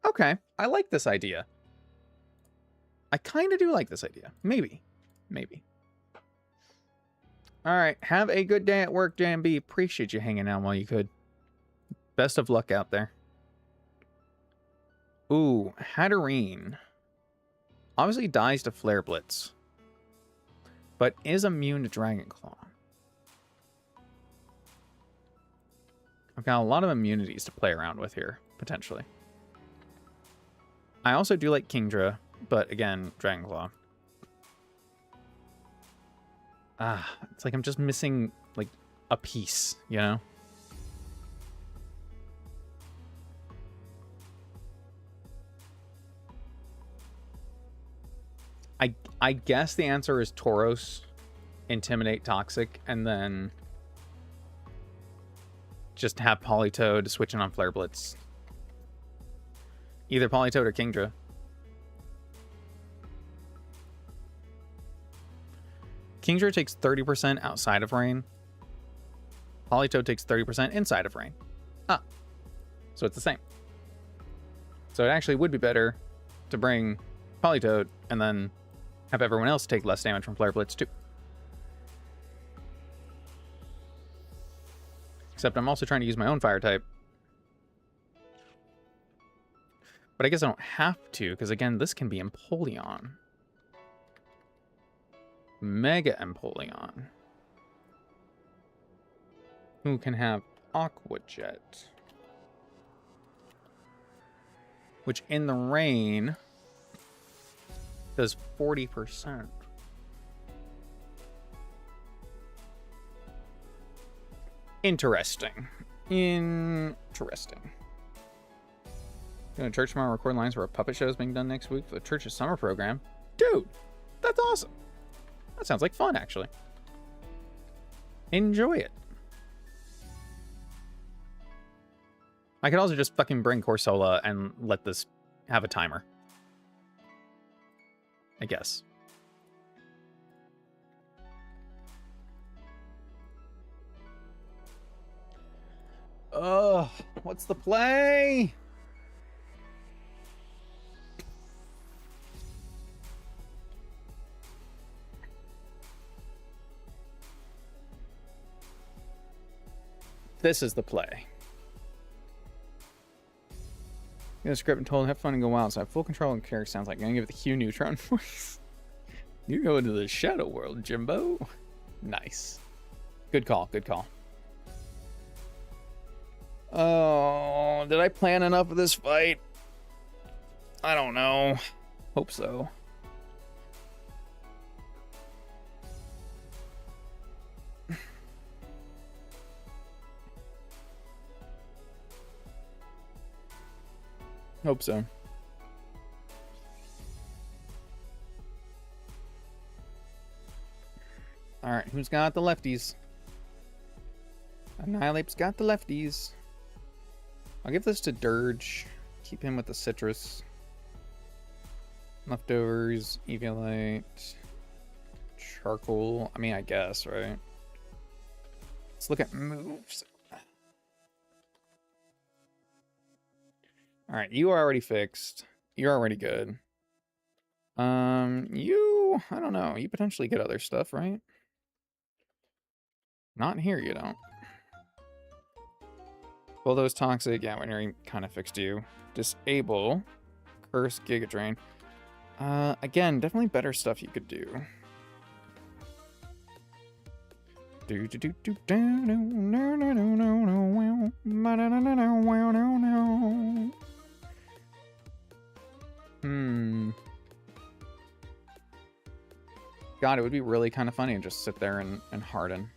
Okay, I like this idea. I kind of do like this idea. Maybe. Alright, have a good day at work, JMB. Appreciate you hanging out while you could. Best of luck out there. Ooh, Hatterene. Obviously dies to Flare Blitz, but is immune to Dragon Claw. I've got a lot of immunities to play around with here, potentially. I also do like Kingdra, but again, Dragon Claw. It's like I'm just missing, like, a piece, you know? I guess the answer is Tauros, Intimidate Toxic, and then just have Politoed switching on Flare Blitz. Either Politoed or Kingdra. Kingdra takes 30% outside of rain. Polytoad takes 30% inside of rain. Ah, so it's the same. So it actually would be better to bring Polytoad and then have everyone else take less damage from Flare Blitz too. Except I'm also trying to use my own fire type. But I guess I don't have to, because again, this can be Empoleon. Mega Empoleon. Who can have Aqua Jet. Which in the rain does 40%. Interesting. Interesting. Going to church tomorrow, record lines where a puppet show is being done next week for the church's summer program. Dude, that's awesome. That sounds like fun, actually. Enjoy it. I could also just fucking bring Corsola and let this have a timer. I guess. Ugh, what's the play? This is the play. Get a script and told, have fun and go wild. So I have full control and character sounds like. I'm gonna give it the Hugh Neutron voice. You go into the shadow world, Jimbo. Nice. Good call, good call. Oh, did I plan enough of this fight? I don't know. Hope so. Hope so. All right, who's got the lefties? Annihilate's got the lefties. I'll give this to Dirge. Keep him with the citrus. Leftovers, Eviolite, Charcoal. I mean, I guess, right? Let's look at moves. All right, you are already fixed. You're already good. You, I don't know. You potentially get other stuff, right? Not here, you don't. Well, those toxic, yeah, when you're kind of fixed you. Disable. Curse, Giga Drain. Again, definitely better stuff you could do. God, it would be really kind of funny to just sit there and harden.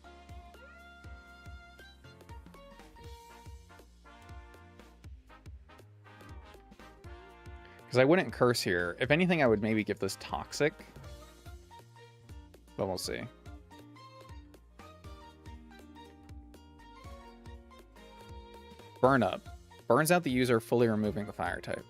Because I wouldn't curse here. If anything, I would maybe give this toxic. But we'll see. Burn up. Burns out the user, fully removing the fire type.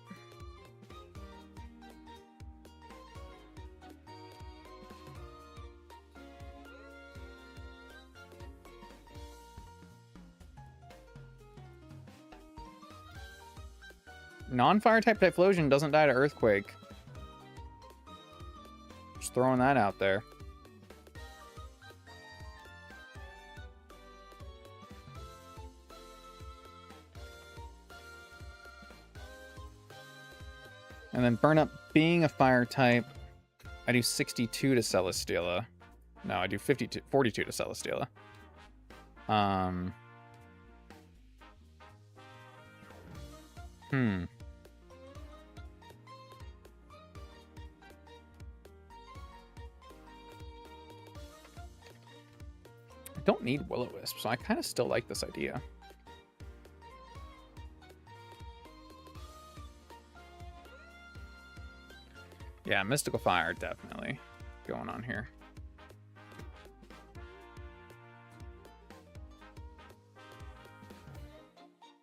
Non-fire type Typhlosion doesn't die to Earthquake. Just throwing that out there. And then Burn Up being a fire type, I do 62 to Celesteela. No, I do 42 to Celesteela. I don't need Will-O-Wisp, so I kind of still like this idea. Yeah, Mystical Fire, definitely going on here.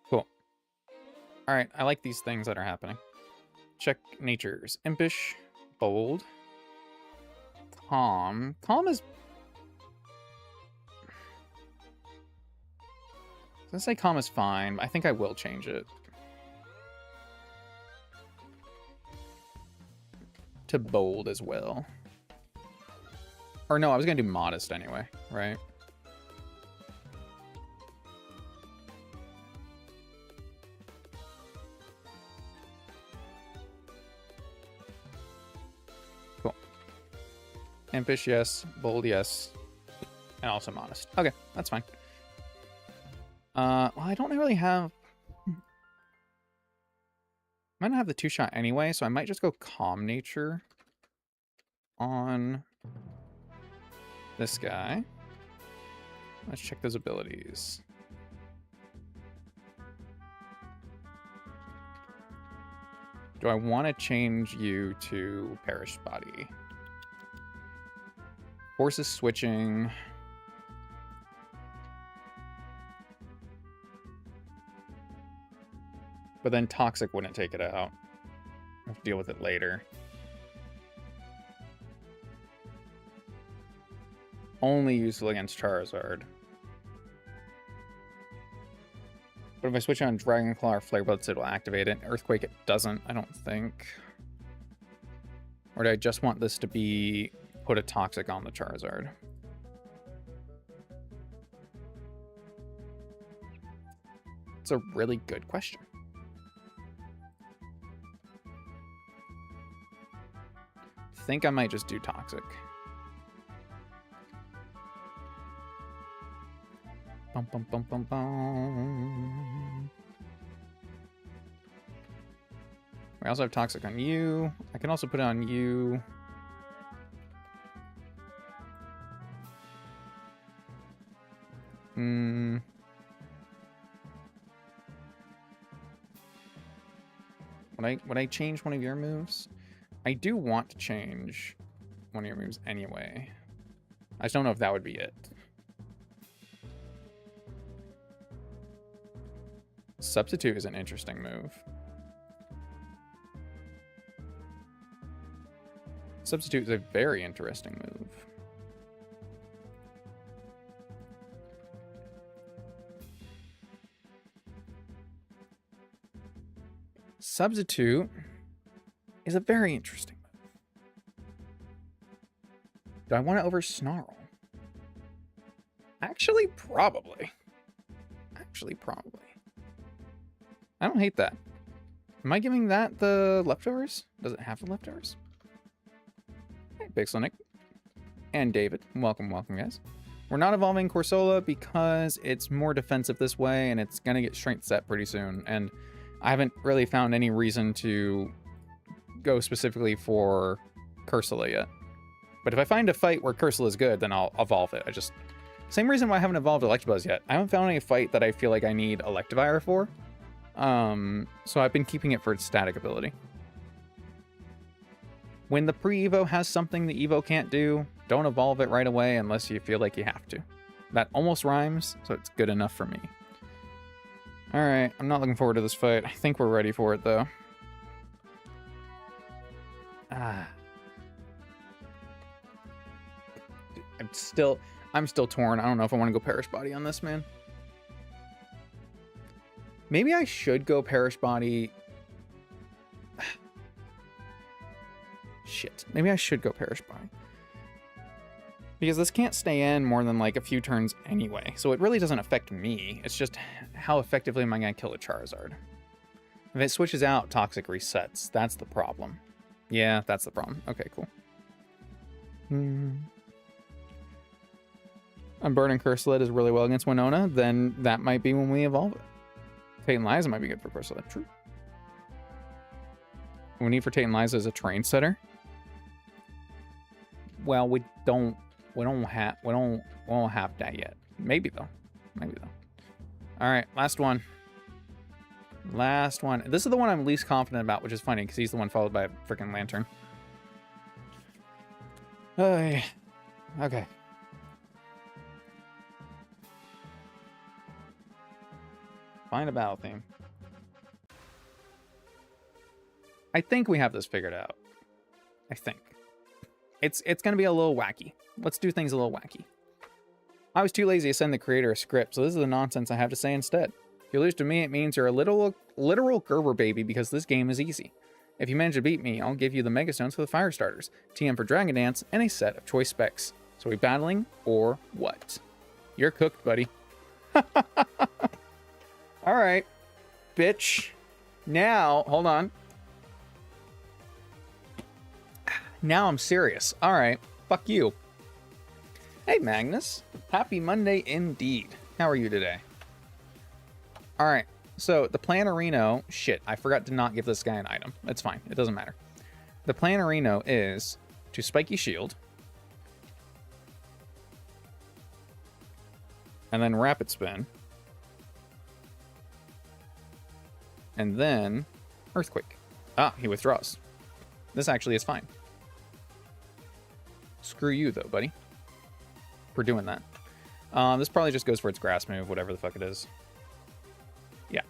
Cool. All right, I like these things that are happening. Check natures. Impish, bold, calm. Calm is Let's say calm is fine. I think I will change it to bold as well. Or no, I was gonna do modest anyway, right? Cool. Impish, yes. Bold, yes. And also modest. Okay, that's fine. Well, I don't really have... I might not have the 2-shot anyway, so I might just go calm nature on this guy. Let's check those abilities. Do I want to change you to Perish Body? Forces switching. But then Toxic wouldn't take it out. I have to deal with it later. Only useful against Charizard. But if I switch on Dragon Claw or Flare Blitz, it'll activate it. Earthquake, it doesn't, I don't think. Or do I just want this to be put a Toxic on the Charizard? It's a really good question. I think I might just do Toxic. Bum, bum, bum, bum, bum. We also have Toxic on you. I can also put it on you. Would I change one of your moves? I do want to change one of your moves anyway. I just don't know if that would be it. Substitute is an interesting move. Substitute is a very interesting move. Substitute is a very interesting move. Do I want to over Snarl? Actually, probably. Actually, probably. I don't hate that. Am I giving that the leftovers? Does it have the leftovers? Hey, Pixelnick. And David. Welcome, welcome, guys. We're not evolving Corsola because it's more defensive this way, and it's going to get strength set pretty soon. And I haven't really found any reason to go specifically for Corsola yet. But if I find a fight where Corsola is good, then I'll evolve it. Same reason why I haven't evolved Electabuzz yet. I haven't found any fight that I feel like I need Electivire for. So I've been keeping it for its static ability. When the pre-Evo has something the Evo can't do, don't evolve it right away unless you feel like you have to. That almost rhymes, so it's good enough for me. Alright, I'm not looking forward to this fight. I think we're ready for it, though. I'm still torn. I don't know if I want to go Perish Body on this, man. Maybe I should go Perish Body. Shit. Maybe I should go Perish Body. Because this can't stay in more than like a few turns anyway. So it really doesn't affect me. It's just how effectively am I going to kill a Charizard? If it switches out, Toxic resets. That's the problem. Yeah, that's the problem. Okay, cool. Unburden Curselet is really well against Winona. Then that might be when we evolve it. Tate and Liza might be good for Curselet. True. What we need for Tate and Liza is a train setter. Well, we don't have that yet. Maybe though. All right, last one. Last one. This is the one I'm least confident about, which is funny because he's the one followed by a freaking Lantern. Okay. Find a battle theme. I think we have this figured out. I think. It's going to be a little wacky. Let's do things a little wacky. I was too lazy to send the creator a script, so this is the nonsense I have to say instead. If you lose to me, it means you're a literal Gerber baby because this game is easy. If you manage to beat me, I'll give you the Megastones for the fire starters, TM for Dragon Dance, and a set of choice specs. So we battling or what? You're cooked, buddy. Alright, bitch. Now, hold on. Now I'm serious. Alright, fuck you. Hey, Magnus. Happy Monday indeed. How are you today? Alright, so the Planarino... Shit, I forgot to not give this guy an item. It's fine. It doesn't matter. The Planarino is to Spiky Shield. And then Rapid Spin. And then Earthquake. Ah, he withdraws. This actually is fine. Screw you, though, buddy. For doing that. This probably just goes for its grass move, whatever the fuck it is. Yeah.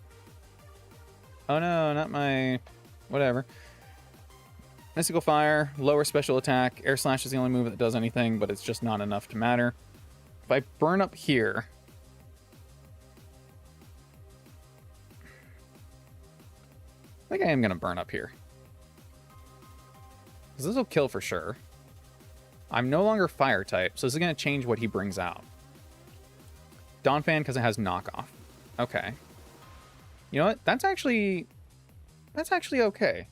Oh no, not my... Whatever. Mystical Fire, lower special attack. Air Slash is the only move that does anything, but it's just not enough to matter. If I burn up here... I think I am going to burn up here. Because this will kill for sure. I'm no longer fire type, so this is going to change what he brings out. Donphan because it has knockoff. Okay. You know what? That's actually okay.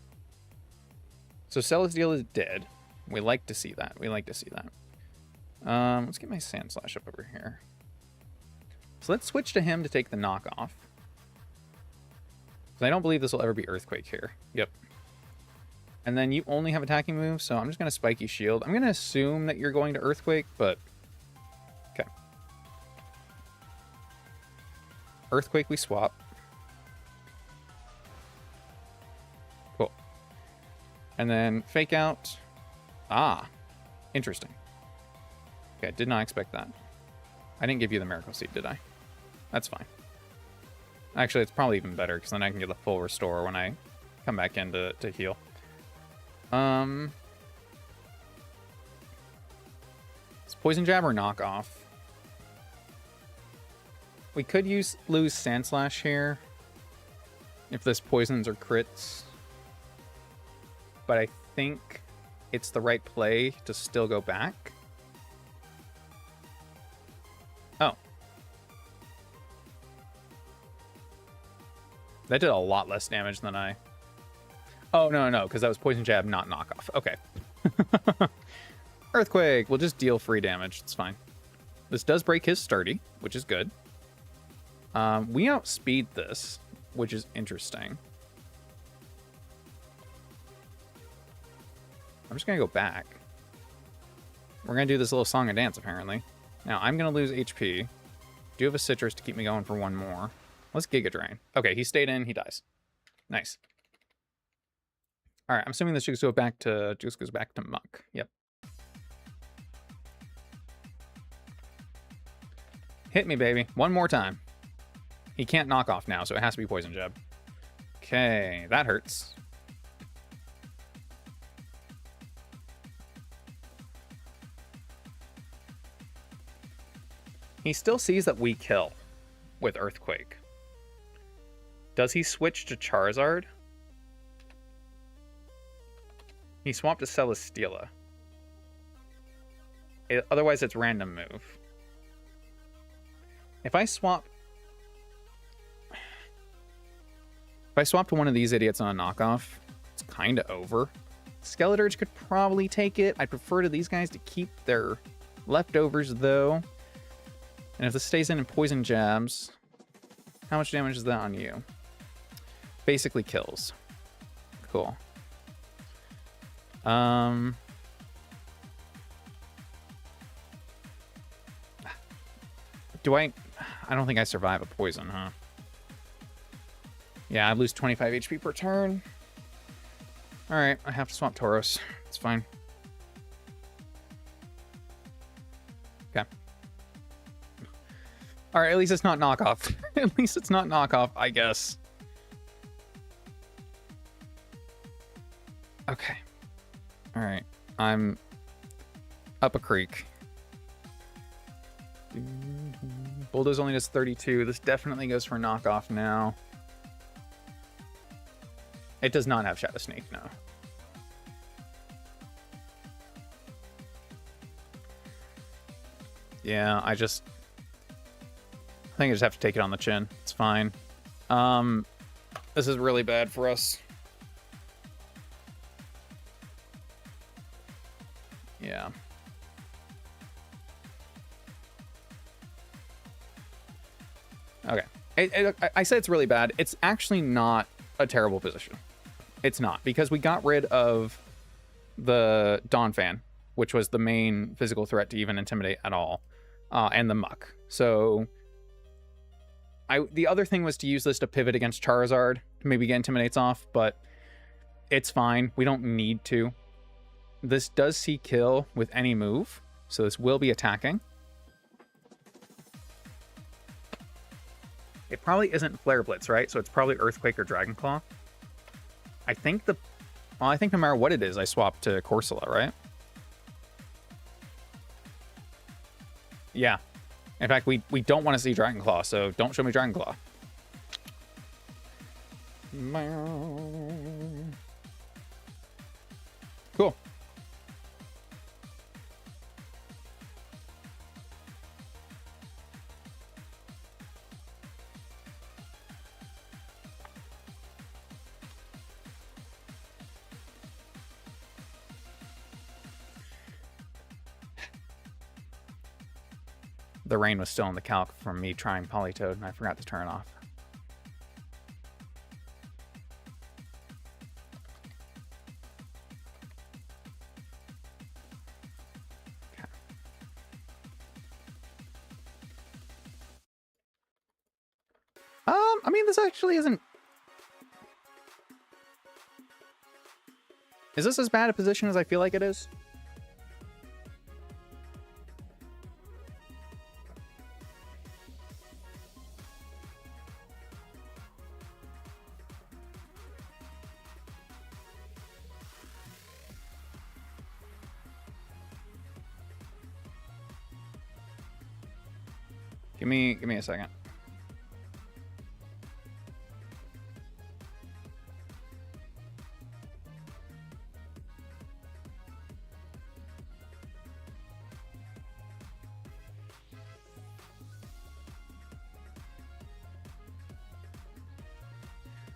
So Celestial is dead. We like to see that. We like to see that. Let's get my Sand Slash up over here. So let's switch to him to take the knockoff. I don't believe this will ever be Earthquake here. Yep. And then you only have attacking moves, so I'm just going to Spiky Shield. I'm going to assume that you're going to Earthquake, but... Okay. Earthquake, we swap. Cool. And then Fake Out. Ah. Interesting. Okay, I did not expect that. I didn't give you the Miracle Seed, did I? That's fine. Actually, it's probably even better, because then I can get the full restore when I come back in to heal. It's Poison Jab or Knockoff. We could lose Sand Slash here, if this poisons or crits. But I think it's the right play to still go back. Oh. That did a lot less damage than I... Oh, no, because that was Poison Jab, not Knockoff. Okay. Earthquake! We'll just deal free damage. It's fine. This does break his Sturdy, which is good. We outspeed this, which is interesting. I'm just going to go back. We're going to do this little song and dance, apparently. Now, I'm going to lose HP. Do have a Citrus to keep me going for one more. Let's Giga Drain. Okay, he stayed in. He dies. Nice. All right, I'm assuming this just goes back to Muck. Yep. Hit me, baby. One more time. He can't knock off now, so it has to be Poison Jab. Okay, that hurts. He still sees that we kill with Earthquake. Does he switch to Charizard? He swapped to Celesteela. Otherwise, it's random move. If I swap to one of these idiots on a knockoff, it's kind of over. Skeleturge could probably take it. I'd prefer to these guys to keep their leftovers, though. And if this stays in Poison Jabs, how much damage is that on you? Basically kills. Cool. I don't think I survive a poison, huh? Yeah, I lose 25 HP per turn. Alright, I have to swap Tauros. It's fine. Okay. Alright, at least it's not knockoff. At least it's not knockoff, I guess. Okay. Alright. I'm up a creek. Bulldoze only does 32. This definitely goes for knockoff now. It does not have Shadow Snake, no. Yeah, I think I just have to take it on the chin. It's fine. This is really bad for us. Yeah. Okay. I say it's really bad. It's actually not a terrible position. It's not, because we got rid of the Dawn Fan, which was the main physical threat to even intimidate at all, and the Muck. So the other thing was to use this to pivot against Charizard, to maybe get Intimidates off, but it's fine. We don't need to. This does see kill with any move, so this will be attacking. It probably isn't Flare Blitz, right? So it's probably Earthquake or Dragon Claw. I think no matter what it is, I swap to Corsola, right? Yeah. In fact, we don't want to see Dragon Claw, so don't show me Dragon Claw. Cool. The rain was still in the calc from me trying Politoed, and I forgot to turn it off. Okay. I mean, this actually isn't... Is this as bad a position as I feel like it is? Give me a second.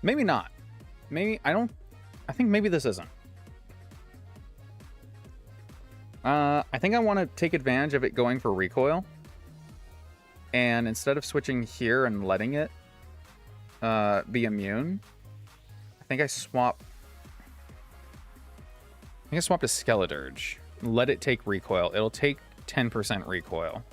Maybe not. Maybe I think maybe this isn't. I think I want to take advantage of it going for recoil. And instead of switching here and letting it be immune, I think I swap to Skeledirge. Let it take recoil. It'll take 10% recoil.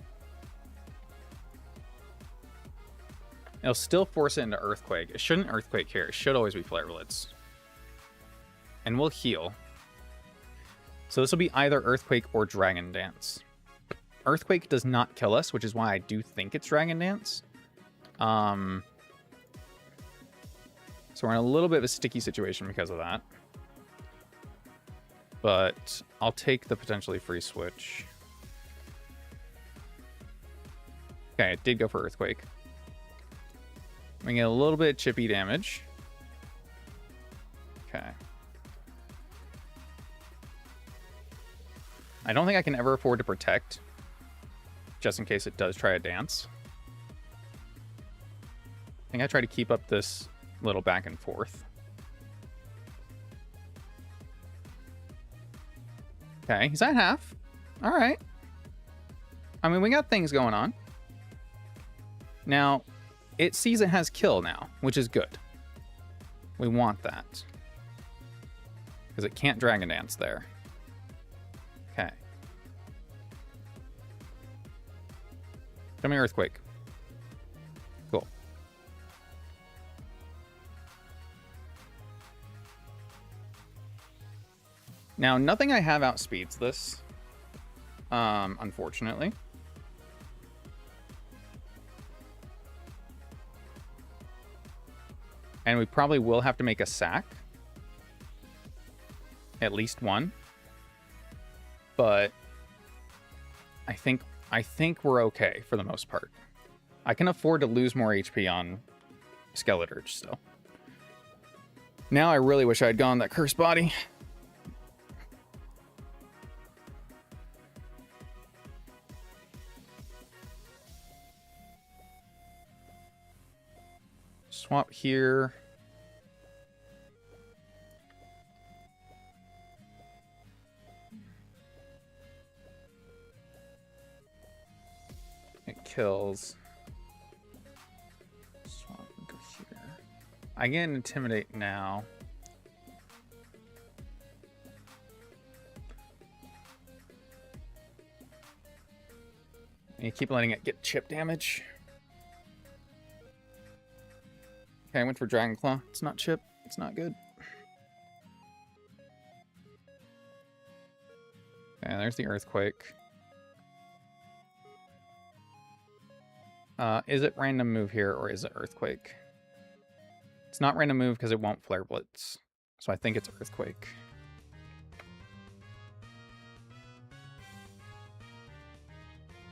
It'll still force it into Earthquake. It shouldn't Earthquake here. It should always be Flare Blitz. And we'll heal. So this will be either Earthquake or Dragon Dance. Earthquake does not kill us, which is why I do think it's Dragon Dance. So we're in a little bit of a sticky situation because of that. But I'll take the potentially free switch. Okay, it did go for Earthquake. We get a little bit of chippy damage. Okay. I don't think I can ever afford to protect, just in case it does try a dance. I think I try to keep up this little back and forth. Okay, he's at half. All right. I mean, we got things going on. Now, it sees it has kill now, which is good. We want that. Because it can't Dragon Dance there. Okay. Show me Earthquake. Cool. Now, nothing I have outspeeds this, unfortunately. And we probably will have to make a sack. At least one. But I think I think we're okay for the most part. I can afford to lose more HP on Skeleturge still. Now I really wish I had gone that Cursed Body. Swap here. It kills. Swap and go here. I can Intimidate now. And you keep letting it get chip damage. Okay, I went for Dragon Claw. It's not chip. It's not good. Okay, there's the Earthquake. Is it random move here, or is it Earthquake? It's not random move because it won't Flare Blitz. So I think it's Earthquake.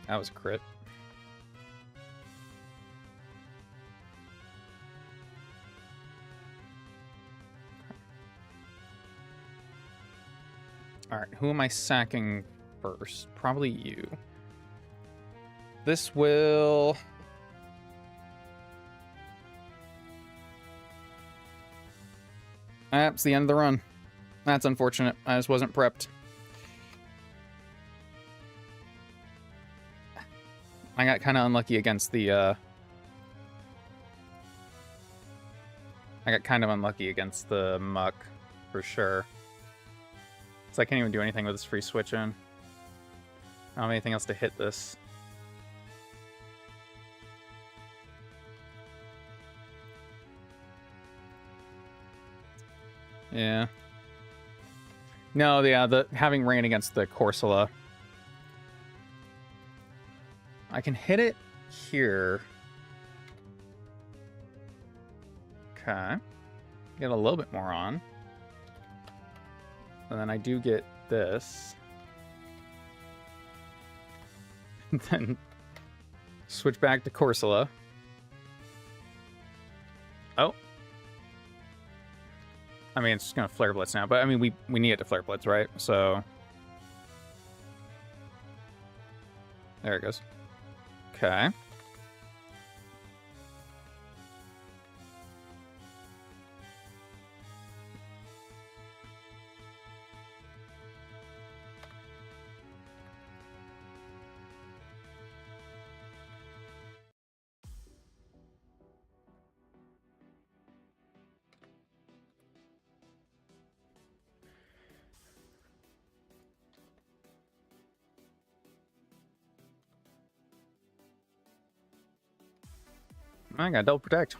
That was a crit. Alright, who am I sacking first? Probably you. This will... That's the end of the run. That's unfortunate. I just wasn't prepped. I got kind of unlucky against the, I got kind of unlucky against the Muck, for sure. So I can't even do anything with this free switch in. I don't have anything else to hit this. Yeah. No, yeah, the having rain against the Corsola. I can hit it here. Okay. Get a little bit more on. And then I do get this. And then switch back to Corsola. Oh. I mean, it's just gonna Flare Blitz now, but I mean, we need it to Flare Blitz, right? So there it goes. Okay. I got double protect.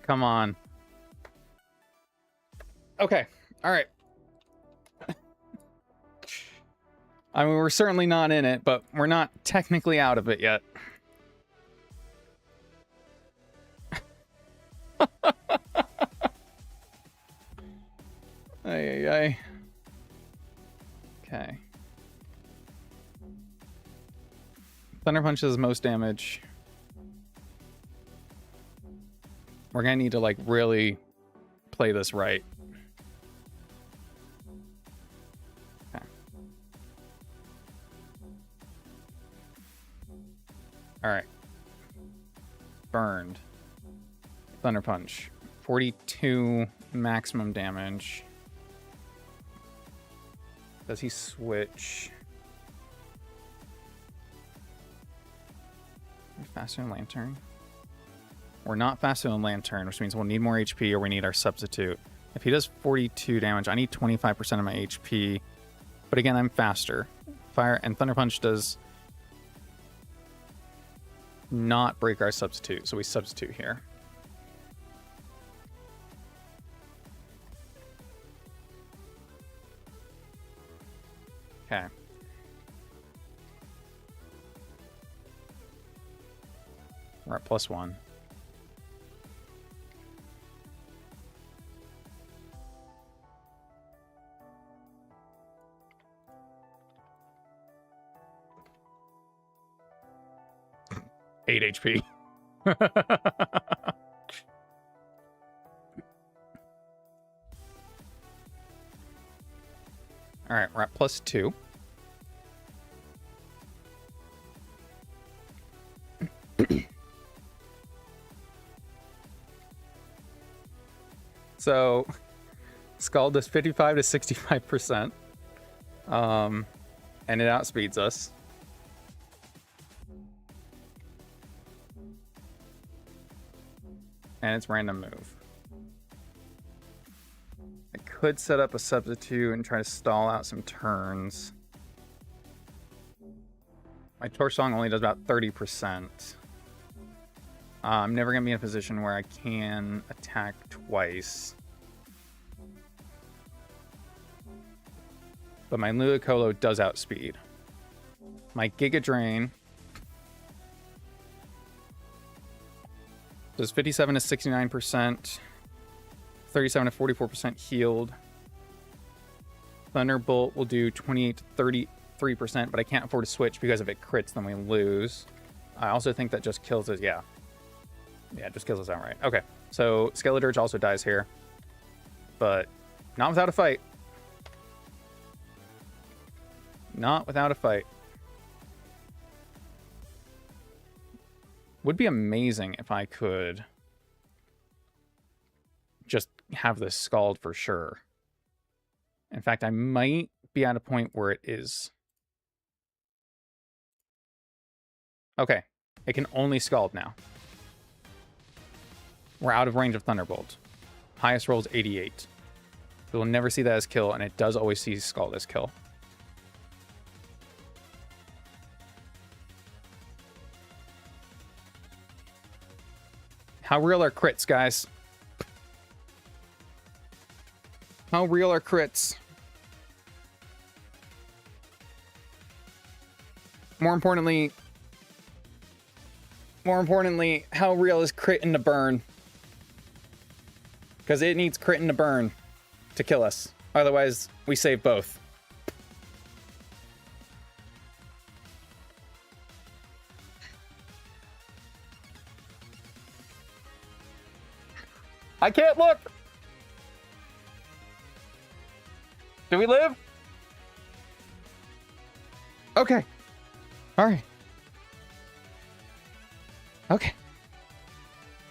Come on. Okay. All right. I mean, we're certainly not in it, but we're not technically out of it yet. Ay. Okay. Thunder Punch does most damage. We're gonna need to, like, really play this right. Okay. Alright. Burned. Thunder Punch. 42 maximum damage. Does he switch? Faster than Lantern? We're not faster than Lantern, which means we'll need more HP or we need our substitute. If he does 42 damage, I need 25% of my HP. But again, I'm faster. Fire and Thunder Punch does not break our substitute, so we substitute here. Okay. We're at +1. 8 HP. Alright, we're at +2. So, Scald does 55 to 65%. And it outspeeds us. And it's random move. I could set up a substitute and try to stall out some turns. My Torch Song only does about 30%. I'm never going to be in a position where I can attack twice. But my Ludicolo does outspeed. My Giga Drain does 57 to 69%, 37 to 44% healed. Thunderbolt will do 28 to 33%, but I can't afford to switch because if it crits, then we lose. I also think that just kills us. Yeah, just kills us outright. Okay, so Skeledirge also dies here, but not without a fight. Not without a fight. Would be amazing if I could just have this Scald for sure. In fact, I might be at a point where it is. Okay, it can only Scald now. We're out of range of Thunderbolt. Highest roll is 88. We'll never see that as kill, and it does always see Scald as kill. How real are crits, guys? How real are crits? More importantly, how real is critting to burn? Because it needs critting to burn to kill us. Otherwise, we save both. I can't look! Do we live? Okay. Alright. Okay.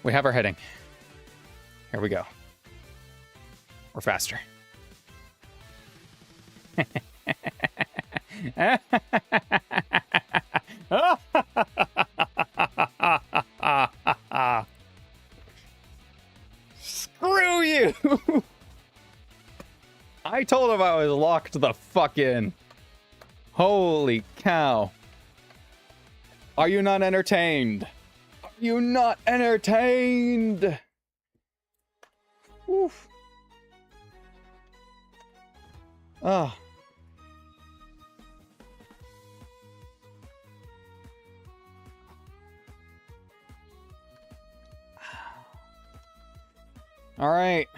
We have our heading. Here we go. We're faster. Screw you! I told him I was locked the fuck in. Holy cow. Are you not entertained? Are you not entertained? Oof. Ah. All right.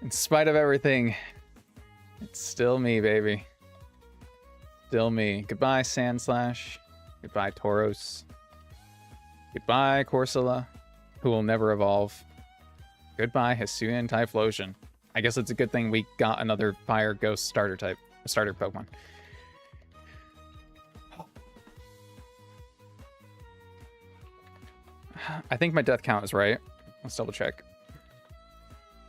In spite of everything, it's still me, baby. Still me. Goodbye, Sandslash. Goodbye, Tauros. Goodbye, Corsola, who will never evolve. Goodbye, Hisuian Typhlosion. I guess it's a good thing we got another Fire Ghost starter Pokemon. I think my death count is right. Let's double check.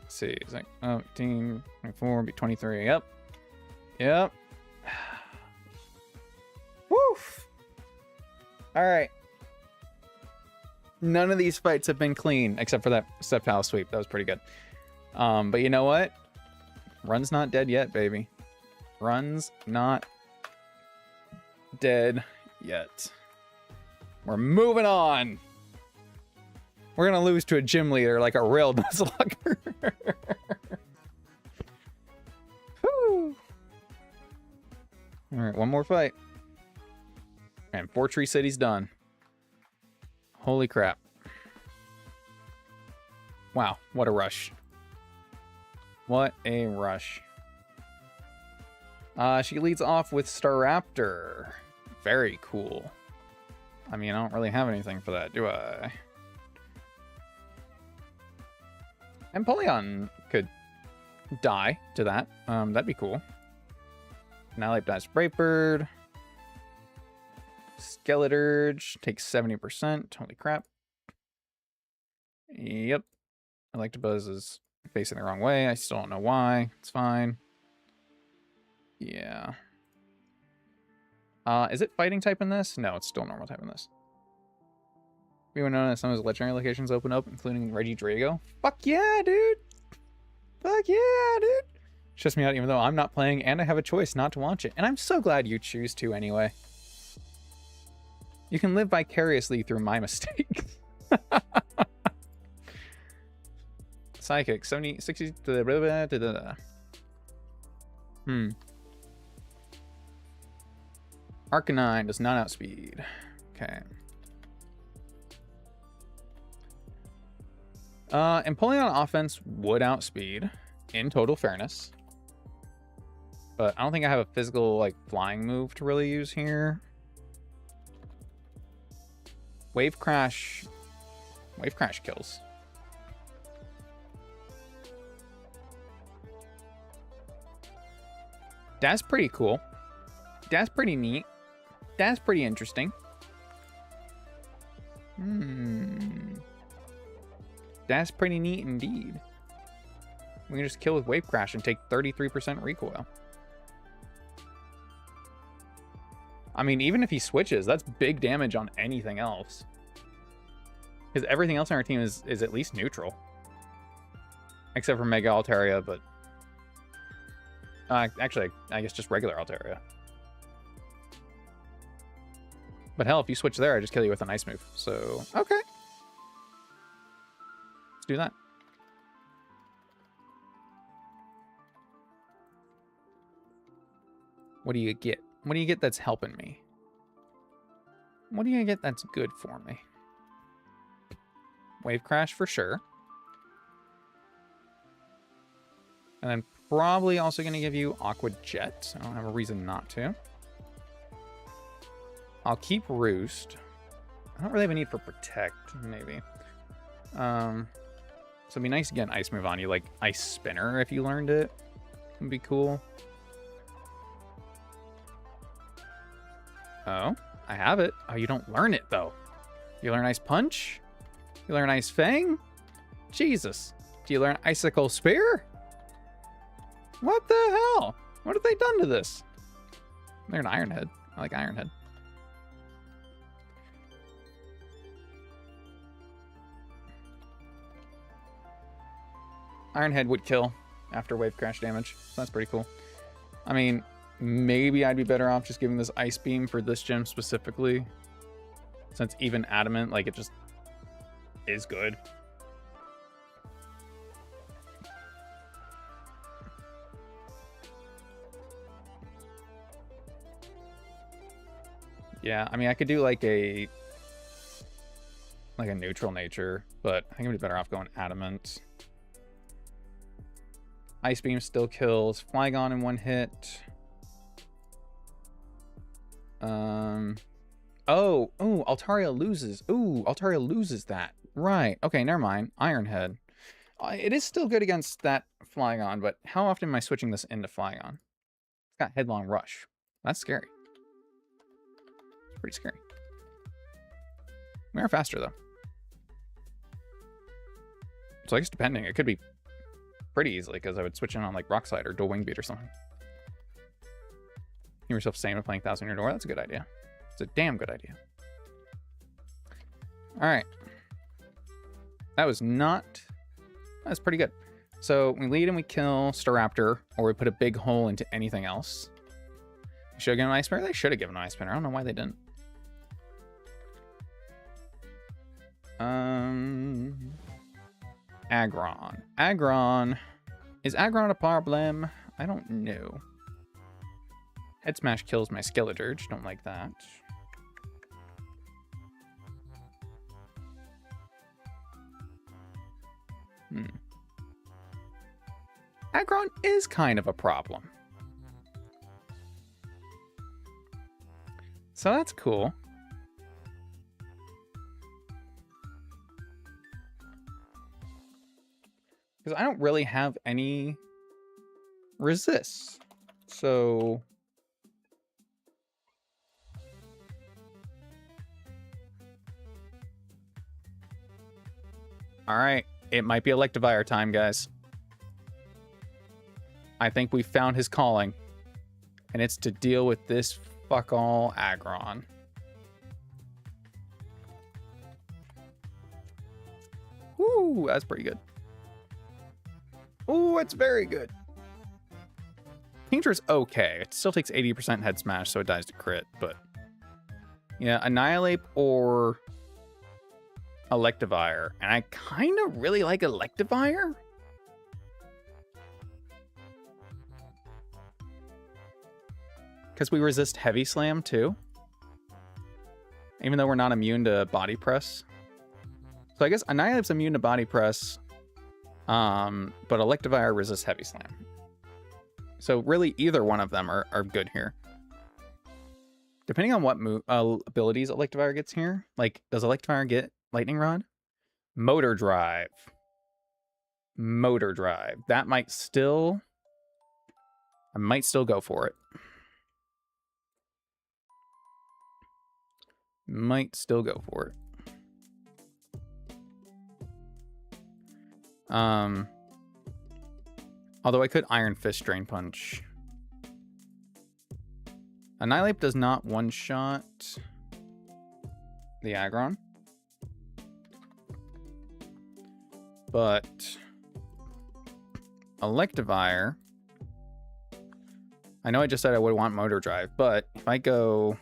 Let's see. It's like 18, 24, be 23. Yep. Yep. Woof. All right. None of these fights have been clean except for that Sceptile sweep. That was pretty good. But you know what? Run's not dead yet, baby. Run's not dead yet. We're moving on. We're gonna lose to a gym leader like a real Nuzlocke. Woo! All right, one more fight. And Fortree City's done. Holy crap. Wow, what a rush. What a rush. She leads off with Staraptor. Very cool. I mean, I don't really have anything for that, do I? Empoleon could die to that. That'd be cool. Annihilate dies Brightbird. Skeleturge takes 70%. Holy crap. Yep. Electabuzz is facing the wrong way. I still don't know why. It's fine. Yeah. Is it fighting type in this? No, it's still normal type in this. We would know that some of those legendary locations open up, including Regidrago. Fuck yeah, dude! Fuck yeah, dude! Stress me out even though I'm not playing and I have a choice not to watch it. And I'm so glad you choose to anyway. You can live vicariously through my mistakes. Psychic, 70, 60, Arcanine does not outspeed. Okay. Empoleon offense would outspeed, in total fairness. But I don't think I have a physical, like, flying move to really use here. Wave Crash kills. That's pretty cool. That's pretty neat. That's pretty interesting. That's pretty neat indeed. We can just kill with Wave Crash and take 33% recoil. I mean, even if he switches, that's big damage on anything else. Because everything else on our team is at least neutral. Except for Mega Altaria, but... actually, I guess just regular Altaria. But hell, if you switch there, I just kill you with an ice move. So, okay. Let's do that. What do you get? What do you get that's helping me? What do you get that's good for me? Wave Crash for sure. And then probably also going to give you Aqua Jet. I don't have a reason not to. I'll keep Roost. I don't really have a need for Protect, maybe. So it'd be nice to get an Ice move on you, like Ice Spinner if you learned it. Would be cool. Oh, I have it. Oh, you don't learn it, though. You learn Ice Punch? You learn Ice Fang? Jesus. Do you learn Icicle Spear? What the hell? What have they done to this? They're an Iron Head. I like Iron Head. Iron Head would kill after Wave Crash damage. So that's pretty cool. I mean, maybe I'd be better off just giving this Ice Beam for this gym specifically. Since even Adamant, like, it just is good. Yeah, I mean, I could do like a neutral nature, but I think I'd be better off going Adamant. Ice Beam still kills Flygon in one hit. Oh, Altaria loses. Ooh, Altaria loses that. Right. Okay, never mind. Iron Head. It is still good against that Flygon, but how often am I switching this into Flygon? It's got Headlong Rush. That's scary. It's pretty scary. We are faster, though. So I guess depending, it could be pretty easily, because I would switch in on, like, Rock Slide or Dual Wing Beat or something. Give yourself stamina playing 1,000 Year Door. That's a good idea. It's a damn good idea. Alright. That was not... That's pretty good. So we lead and we kill Staraptor, or we put a big hole into anything else. Should have given an Ice Spinner? They should have given an Ice Spinner. I don't know why they didn't. Aggron. Aggron. Is Aggron a problem? I don't know. Head Smash kills my Skeleturge. Don't like that. Aggron is kind of a problem. So that's cool. Because I don't really have any resists. So... Alright, it might be Electivire time, guys. I think we found his calling. And it's to deal with this fuck all aggron. Ooh, that's pretty good. Ooh, it's very good. Kingdra's okay. It still takes 80% head smash, so it dies to crit, but... Yeah, Annihilate or... Electivire. And I kind of really like Electivire. Because we resist Heavy Slam, too. Even though we're not immune to Body Press. So I guess Annihilate's immune to Body Press. But Electivire resists Heavy Slam. So really, either one of them are good here. Depending on what abilities Electivire gets here. Like, does Electivire get Lightning Rod? Motor Drive. Motor Drive. That might still... I might still go for it. Might still go for it. Although I could Iron Fist Drain Punch. Annihilate does not one-shot the aggron. But Electivire... I know I just said I would want Motor Drive, but if I go...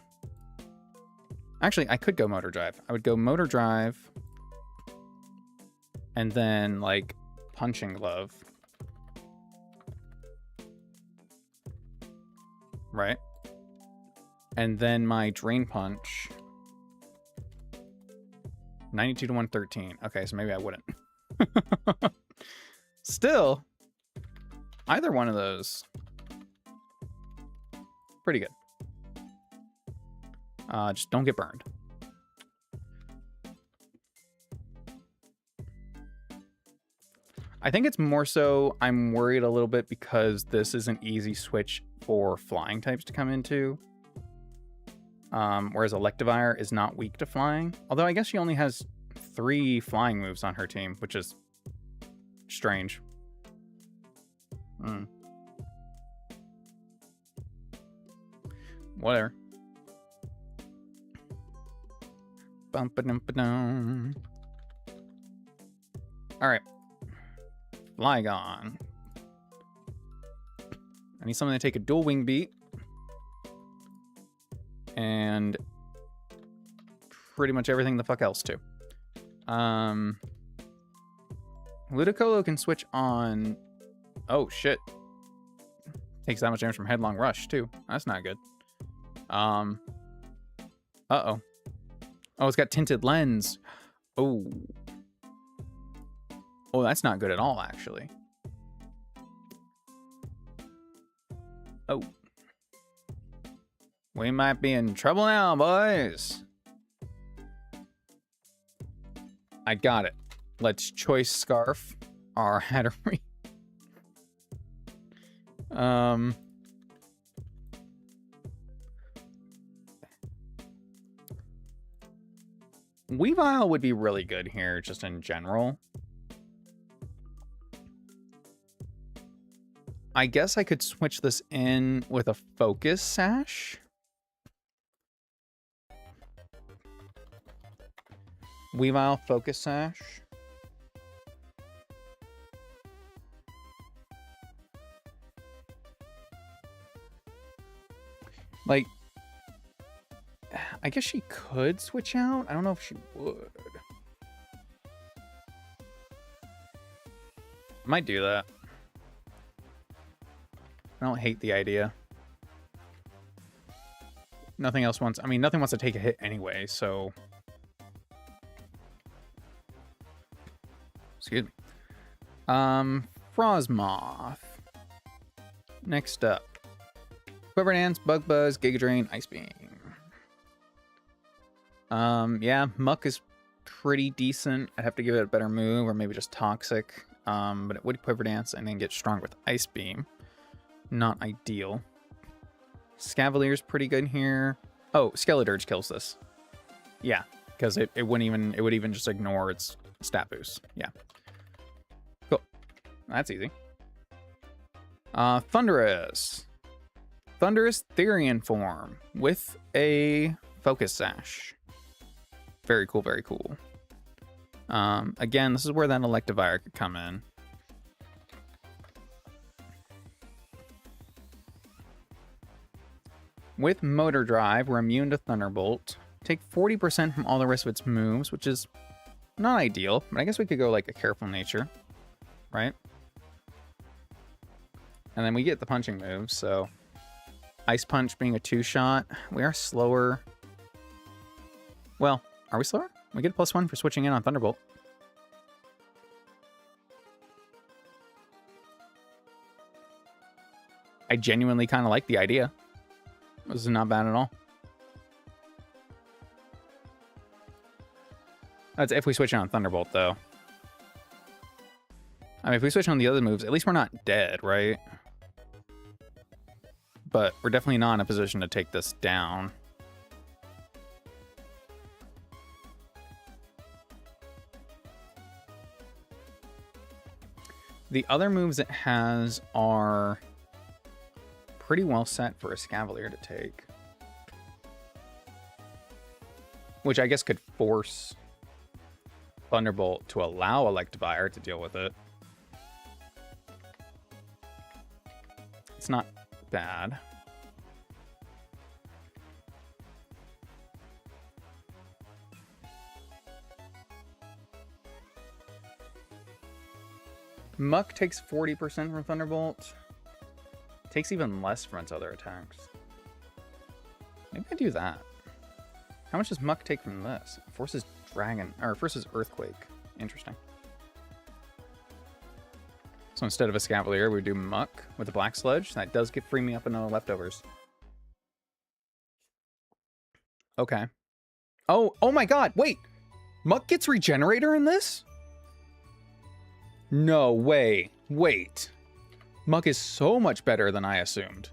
Actually, I could go Motor Drive. I would go Motor Drive and then, like, Punching Glove. Right? And then my Drain Punch. 92 to 113. Okay, so maybe I wouldn't. Still, either one of those. Pretty good. Just don't get burned. I think it's more so I'm worried a little bit because this is an easy switch for flying types to come into. Whereas Electivire is not weak to flying. Although I guess she only has 3 flying moves on her team, which is strange. Whatever. Bum-ba-dum-ba-dum. Alright. Flygon. I need something to take a dual wing beat. And pretty much everything the fuck else too. Ludicolo can switch on... Oh, shit. Takes that much damage from Headlong Rush, too. That's not good. Uh-oh. Oh, it's got Tinted Lens. Oh. Oh, that's not good at all, actually. Oh. We might be in trouble now, boys. I got it. Let's Choice Scarf our Hattery. Weavile would be really good here, just in general. I guess I could switch this in with a Focus Sash. Weavile Focus Sash. Like, I guess she could switch out. I don't know if she would. I might do that. I don't hate the idea. Nothing else wants... I mean, nothing wants to take a hit anyway, so... Excuse me. Frosmoth. Next up. Quiver Dance, Bug Buzz, Giga Drain, Ice Beam. Yeah, Muck is pretty decent. I'd have to give it a better move or maybe just Toxic. But it would Quiver Dance and then get strong with Ice Beam. Not ideal. Scavalier's pretty good here. Oh, Skeledirge kills this. Yeah, because it would even just ignore its stat boost. Yeah. Cool. That's easy. Thundurus. Thundurus Therian form with a Focus Sash. Very cool, very cool. Again, this is where that Electivire could come in. With Motor Drive, we're immune to Thunderbolt. Take 40% from all the rest of its moves, which is not ideal, but I guess we could go like a Careful Nature, right? And then we get the punching moves, so Ice Punch being a 2-shot. We are slower. Well, are we slower? We get a +1 for switching in on Thunderbolt. I genuinely kind of like the idea. This is not bad at all. That's if we switch in on Thunderbolt, though. I mean, if we switch on the other moves, at least we're not dead, right? But we're definitely not in a position to take this down. The other moves it has are pretty well set for a Scavalier to take. Which I guess could force Thunderbolt to allow Electivire to deal with it. It's not bad. Muck takes 40% from Thunderbolt. Takes even less from its other attacks. Maybe I do that. How much does Muck take from this? Forces Dragon, or forces Earthquake. Interesting. So instead of a Scavalier, we do Muck with a Black Sludge. That does free me up another Leftovers. Okay. Oh my god, wait! Muck gets Regenerator in this? No way. Wait. Muck is so much better than I assumed.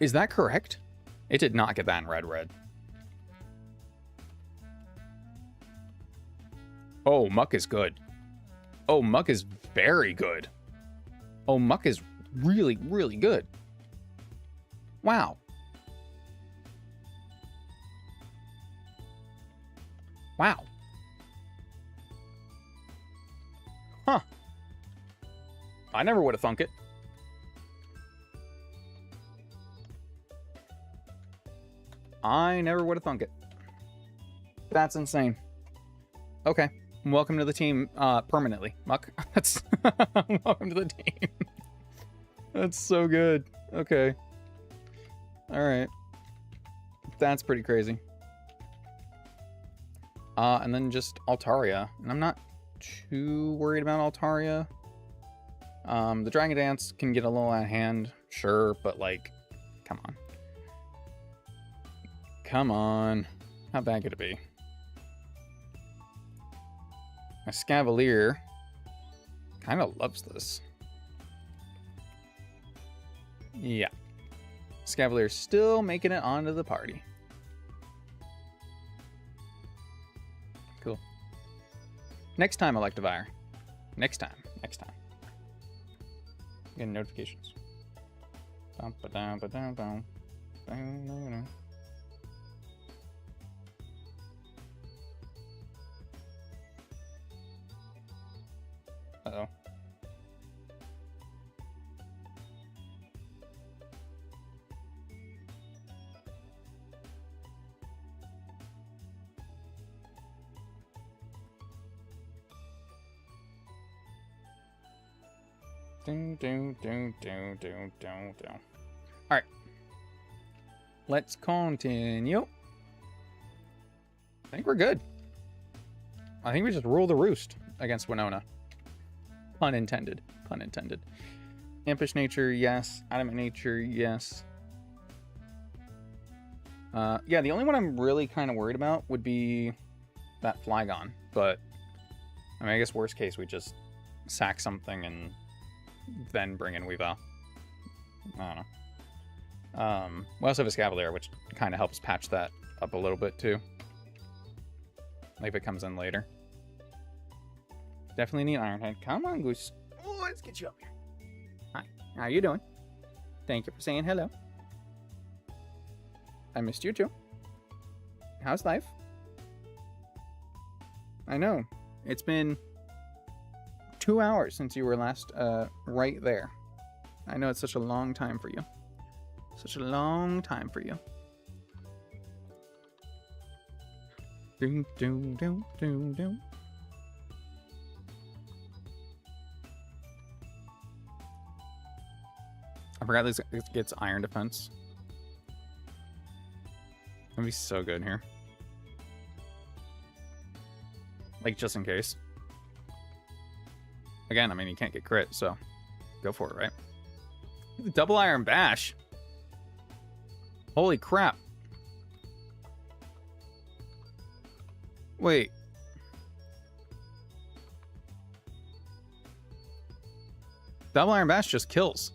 Is that correct? It did not get that in red. Oh, Muck is good. Oh, Muck is very good. Oh, Muck is really, really good. Wow. Wow. Huh. I never would have thunk it. I never would have thunk it. That's insane. Okay. Welcome to the team permanently, Muck. That's welcome to the team. That's so good. Okay. All right. That's pretty crazy. And then just Altaria. And I'm not too worried about Altaria. The Dragon Dance can get a little out of hand, sure, but like, come on. Come on. How bad could it be? My Scavalier kind of loves this. Yeah. Scavalier still making it onto the party. Cool. Next time, Electivire. Next time. Getting notifications. Uh-oh. Alright. Let's continue. I think we're good. I think we just rule the roost against Winona. Pun intended. Pun intended. Impish Nature, yes. Adamant Nature, yes. Yeah, the only one I'm really kind of worried about would be that Flygon. But, I mean, I guess worst case, we just sack something and then bring in Weavile. I don't know. We also have a Scavalier, which kind of helps patch that up a little bit, too. Like if it comes in later. Definitely need Ironhead. Come on, Goose. Oh, let's get you up here. Hi. How you doing? Thank you for saying hello. I missed you too. How's life? I know. It's been 2 hours since you were last right there. I know it's such a long time for you. Such a long time for you. Doom, doom, doom, doom, doom. I forgot this gets Iron Defense. That'd be so good here. Like, just in case. Again, I mean, you can't get crit, so go for it, right? Double Iron Bash. Holy crap. Wait. Double Iron Bash just kills.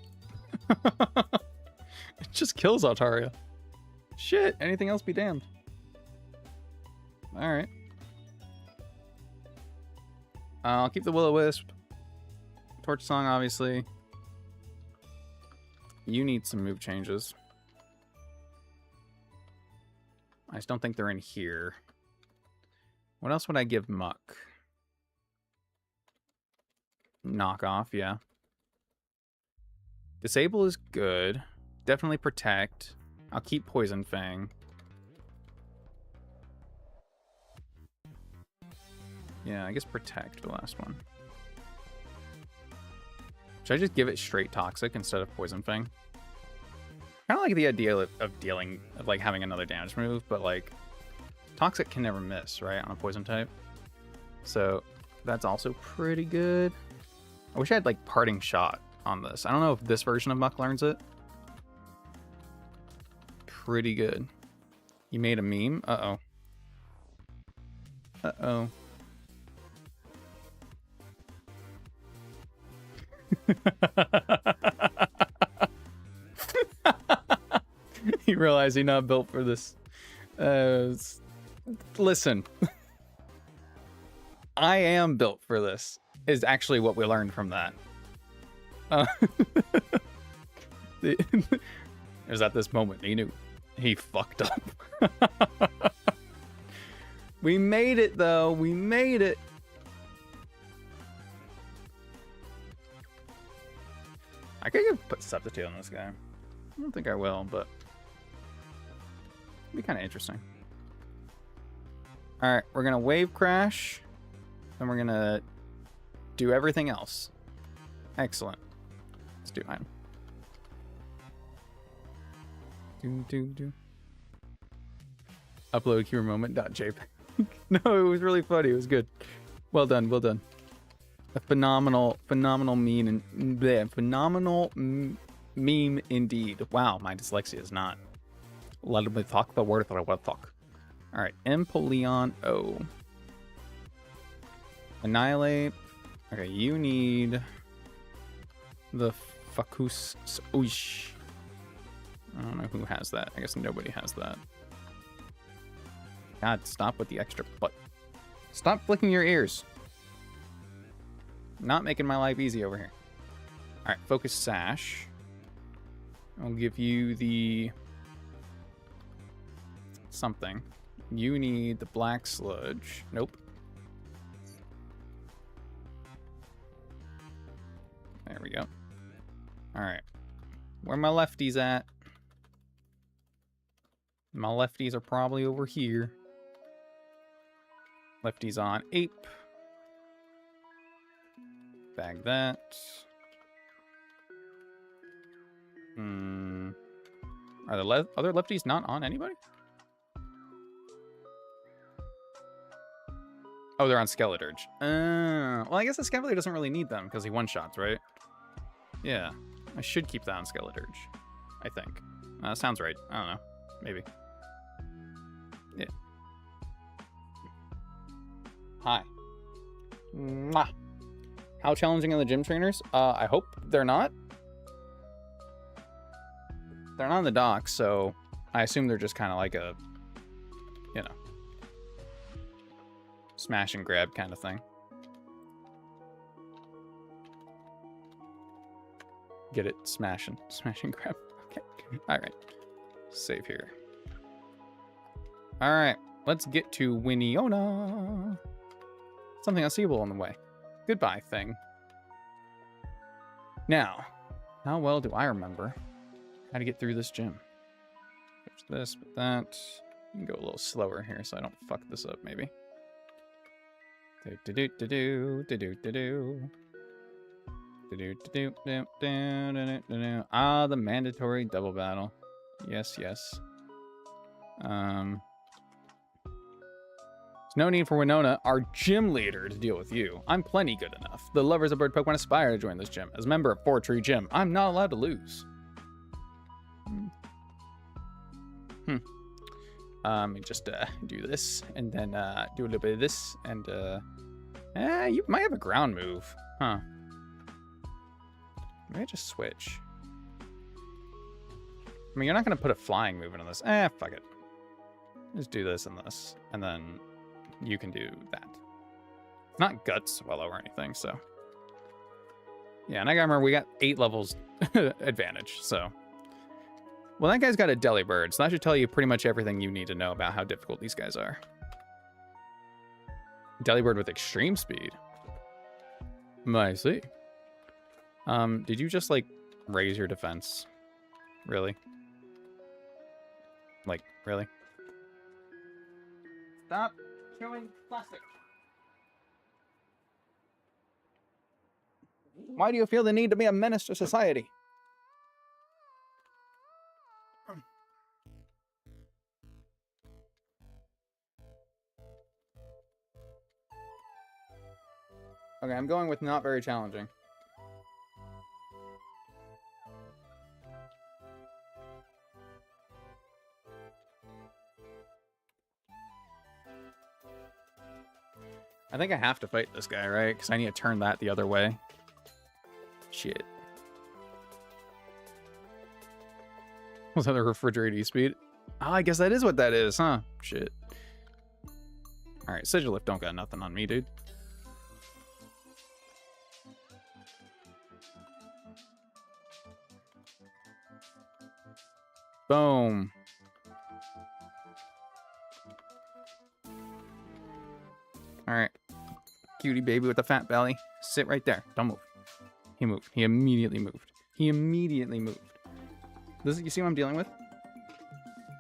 It just kills Altaria. Shit, anything else be damned. Alright. I'll keep the Will-O-Wisp. Torch Song, obviously. You need some move changes. I just don't think they're in here. What else would I give Muck? Knock off, yeah. Disable is good. Definitely Protect. I'll keep Poison Fang. Yeah, I guess Protect, the last one. Should I just give it straight Toxic instead of Poison Fang? Kind of like the idea of like having another damage move, but like Toxic can never miss, right, on a Poison type. So that's also pretty good. I wish I had like Parting Shot on this. I don't know if this version of Muck learns it. Pretty good. You made a meme? Uh-oh. Uh-oh. You realize you're not built for this. Listen. I am built for this, is actually what we learned from that. It was at this moment he knew he fucked up. We made it, though. We made it. I could put Substitute on this guy. I don't think I will, but it'd be kind of interesting. All right, we're gonna Wave Crash, then we're gonna do everything else. Excellent. Let's do item. Do. Upload keyword moment.jpg. No, it was really funny. It was good. Well done. Well done. A phenomenal meme and bleh, phenomenal meme indeed. Wow, my dyslexia is not. Let me talk the word that I want to talk. All right, Empoleon O. Annihilate. Okay, you need the Focus. Oosh. I don't know who has that. I guess nobody has that. God, stop with the extra butt. Stop flicking your ears. Not making my life easy over here. All right, Focus Sash. I'll give you the something. You need the Black Sludge. Nope. There we go. All right. Where my lefties at? My lefties are probably over here. Lefties on Ape. Bag that. Are the other lefties not on anybody? Oh, they're on Skeledirge. Well, I guess the Skeledirge doesn't really need them because he one-shots, right? Yeah. I should keep that on Skeledirge. I think. That sounds right. I don't know. Maybe. Hi. Mwah. How challenging are the gym trainers? I hope they're not. They're not on the dock, so I assume they're just kind of like a, you know, smash and grab kind of thing. Get it? Smash and grab. Okay. All right. Save here. All right. Let's get to Winona. Something unseeable on the way. Goodbye, thing. Now, how well do I remember how to get through this gym? There's this, but that. You can go a little slower here so I don't fuck this up, maybe. Ah, the mandatory double battle. Yes, yes. There's no need for Winona, our gym leader, to deal with you. I'm plenty good enough. The lovers of bird Pokemon aspire to join this gym. As a member of Fortree Gym, I'm not allowed to lose. Let me just do this, and then do a little bit of this, and you might have a ground move. Huh. Maybe I just switch. I mean, you're not going to put a flying move into this. Fuck it. Just do this and this, and then you can do that. It's not Guts Swallow or anything, so. Yeah, and I gotta remember we got 8 levels advantage, so. Well, that guy's got a Delibird, so that should tell you pretty much everything you need to know about how difficult these guys are. Delibird with extreme speed. I see. Did you just, like, raise your defense? Really? Like, really? Stop chewing plastic. Why do you feel the need to be a menace to society? Okay, I'm going with not very challenging. I think I have to fight this guy, right? Because I need to turn that the other way. Shit. Was that the refrigerator speed? Oh, I guess that is what that is, huh? Shit. Alright, Sigilift don't got nothing on me, dude. Boom. Alright. Cutie baby with the fat belly. Sit right there. Don't move. He moved. He immediately moved. He immediately moved. This, you see what I'm dealing with?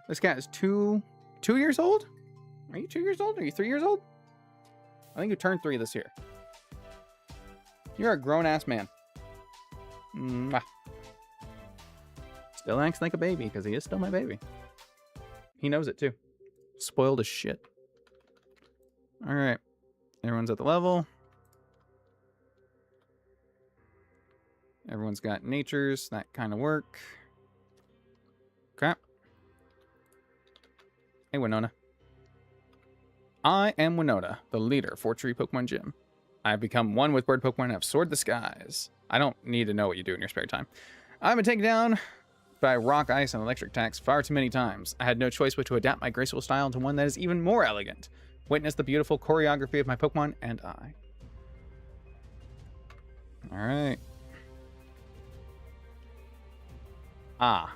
This cat is two years old? Are you 2 years old? Are you 3 years old? I think you turned 3 this year. You're a grown-ass man. Mwah. Still acts like a baby, because he is still my baby. He knows it, too. Spoiled as shit. Alright. Everyone's at the level. Everyone's got natures. That kind of work. Crap. Hey, Winona. I am Winona, the leader of Fortree Pokemon Gym. I have become one with bird Pokemon and have soared the skies. I don't need to know what you do in your spare time. I've been taken down by rock, ice, and electric attacks far too many times. I had no choice but to adapt my graceful style into one that is even more elegant. Witness the beautiful choreography of my Pokemon and I. Alright. Ah.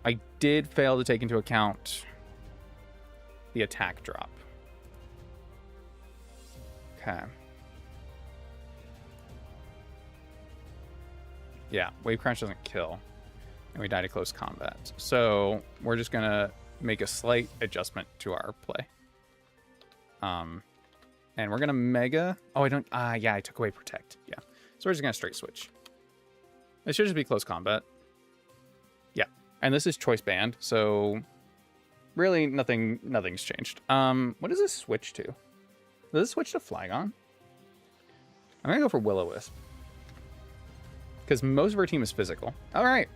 I did fail to take into account the attack drop. Okay. Yeah, Wave Crash doesn't kill. And we die to close combat. So we're just going to make a slight adjustment to our play. And we're going to Mega... Oh, I don't... yeah, I took away Protect. Yeah. So we're just going to straight switch. It should just be close combat. Yeah. And this is Choice Band, so... Really, nothing's changed. What does this switch to? Does this switch to Flygon? I'm going to go for Will-O-Wisp. Because most of our team is physical. Alright.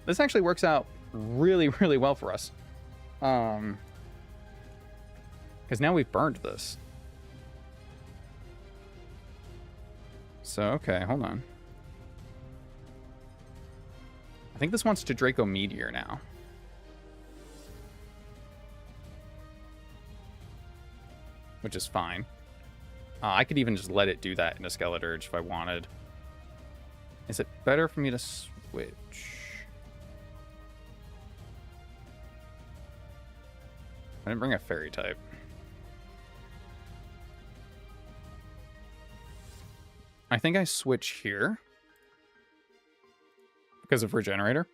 This actually works out really, really well for us. Because now we've burned this. So, okay, hold on. I think this wants to Draco Meteor now. Which is fine. I could even just let it do that in a Skeleturge if I wanted. Is it better for me to switch? I didn't bring a fairy type. I think I switch here. Because of Regenerator.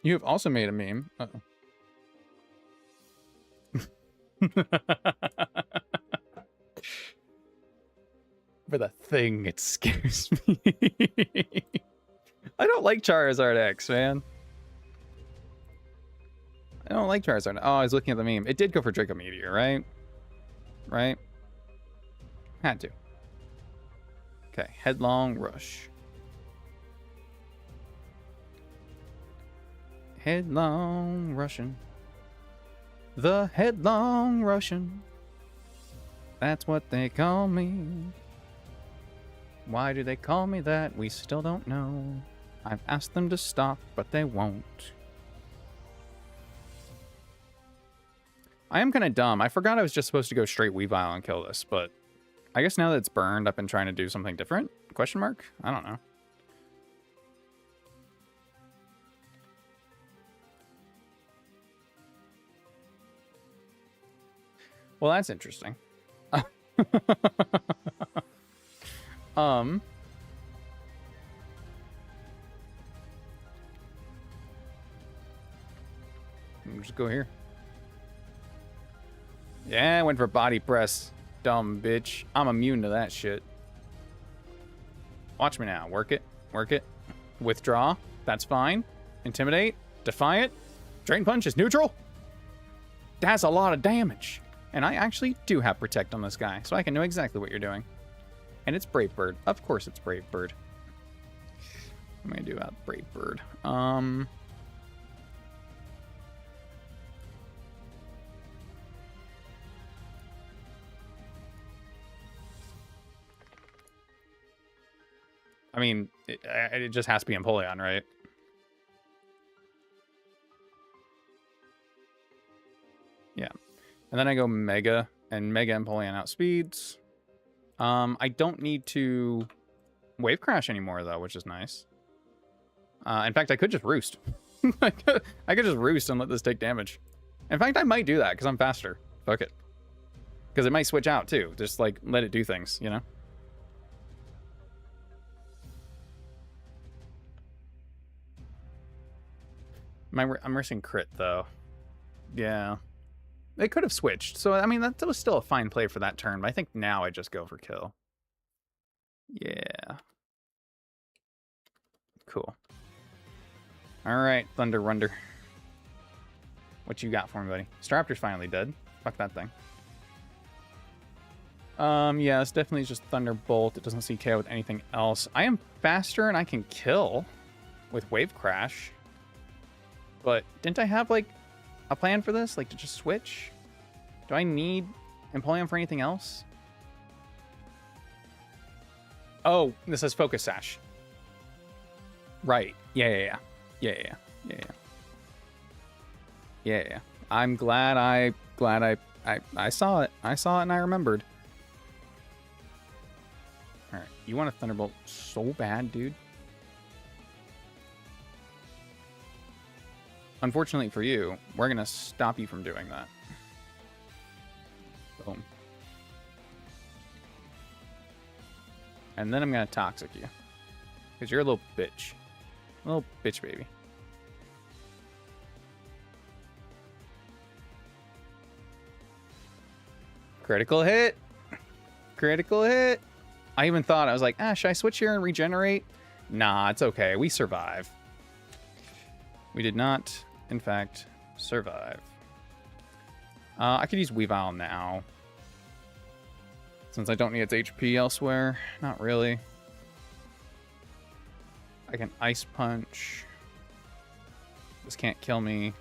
You have also made a meme. Uh-oh. For the thing, it scares me. I don't like Charizard X, man. I don't like Charizard. Oh, I was looking at the meme. It did go for Draco Meteor, right? Right? Had to. Okay, Headlong Rush. Headlong Russian. The Headlong Russian. That's what they call me. Why do they call me that? We still don't know. I've asked them to stop, but they won't. I am kind of dumb. I forgot I was just supposed to go straight Weavile and kill this, but I guess now that it's burned, I've been trying to do something different? Question mark? I don't know. Well, that's interesting. Just go here. Yeah, I went for body press. Dumb bitch. I'm immune to that shit. Watch me now. Work it. Work it. Withdraw. That's fine. Intimidate. Defiant. Drain Punch is neutral. That's a lot of damage. And I actually do have Protect on this guy, so I can know exactly what you're doing. And it's Brave Bird. Of course it's Brave Bird. What am I going to do about Brave Bird? I mean, it just has to be Empoleon, right? Yeah. And then I go Mega, and Mega Empoleon outspeeds. I don't need to Wave Crash anymore, though, which is nice. In fact, I could just Roost. I could just Roost and let this take damage. In fact, I might do that, because I'm faster. Fuck it. Because it might switch out, too. Just, like, let it do things, you know? I'm risking crit, though. Yeah. They could have switched. So, I mean, that was still a fine play for that turn. But I think now I just go for kill. Yeah. Cool. All right, Thunder Runder. What you got for me, buddy? Staraptor's finally dead. Fuck that thing. Yeah, it's definitely just Thunderbolt. It doesn't CK with anything else. I am faster and I can kill with Wave Crash. But didn't I have, like, a plan for this? Like, to just switch? Do I need Empoleon for anything else? Oh, this says Focus Sash. Right. Yeah. I'm glad I saw it. I saw it and I remembered. Alright, you want a Thunderbolt so bad, dude. Unfortunately for you, we're going to stop you from doing that. Boom. And then I'm going to Toxic you. Because you're a little bitch. A little bitch baby. Critical hit. Critical hit. I even thought, I was like, should I switch here and regenerate? Nah, it's okay. We survive. We did not, in fact, survive. I could use Weavile now. Since I don't need its HP elsewhere. Not really. I can Ice Punch. This can't kill me.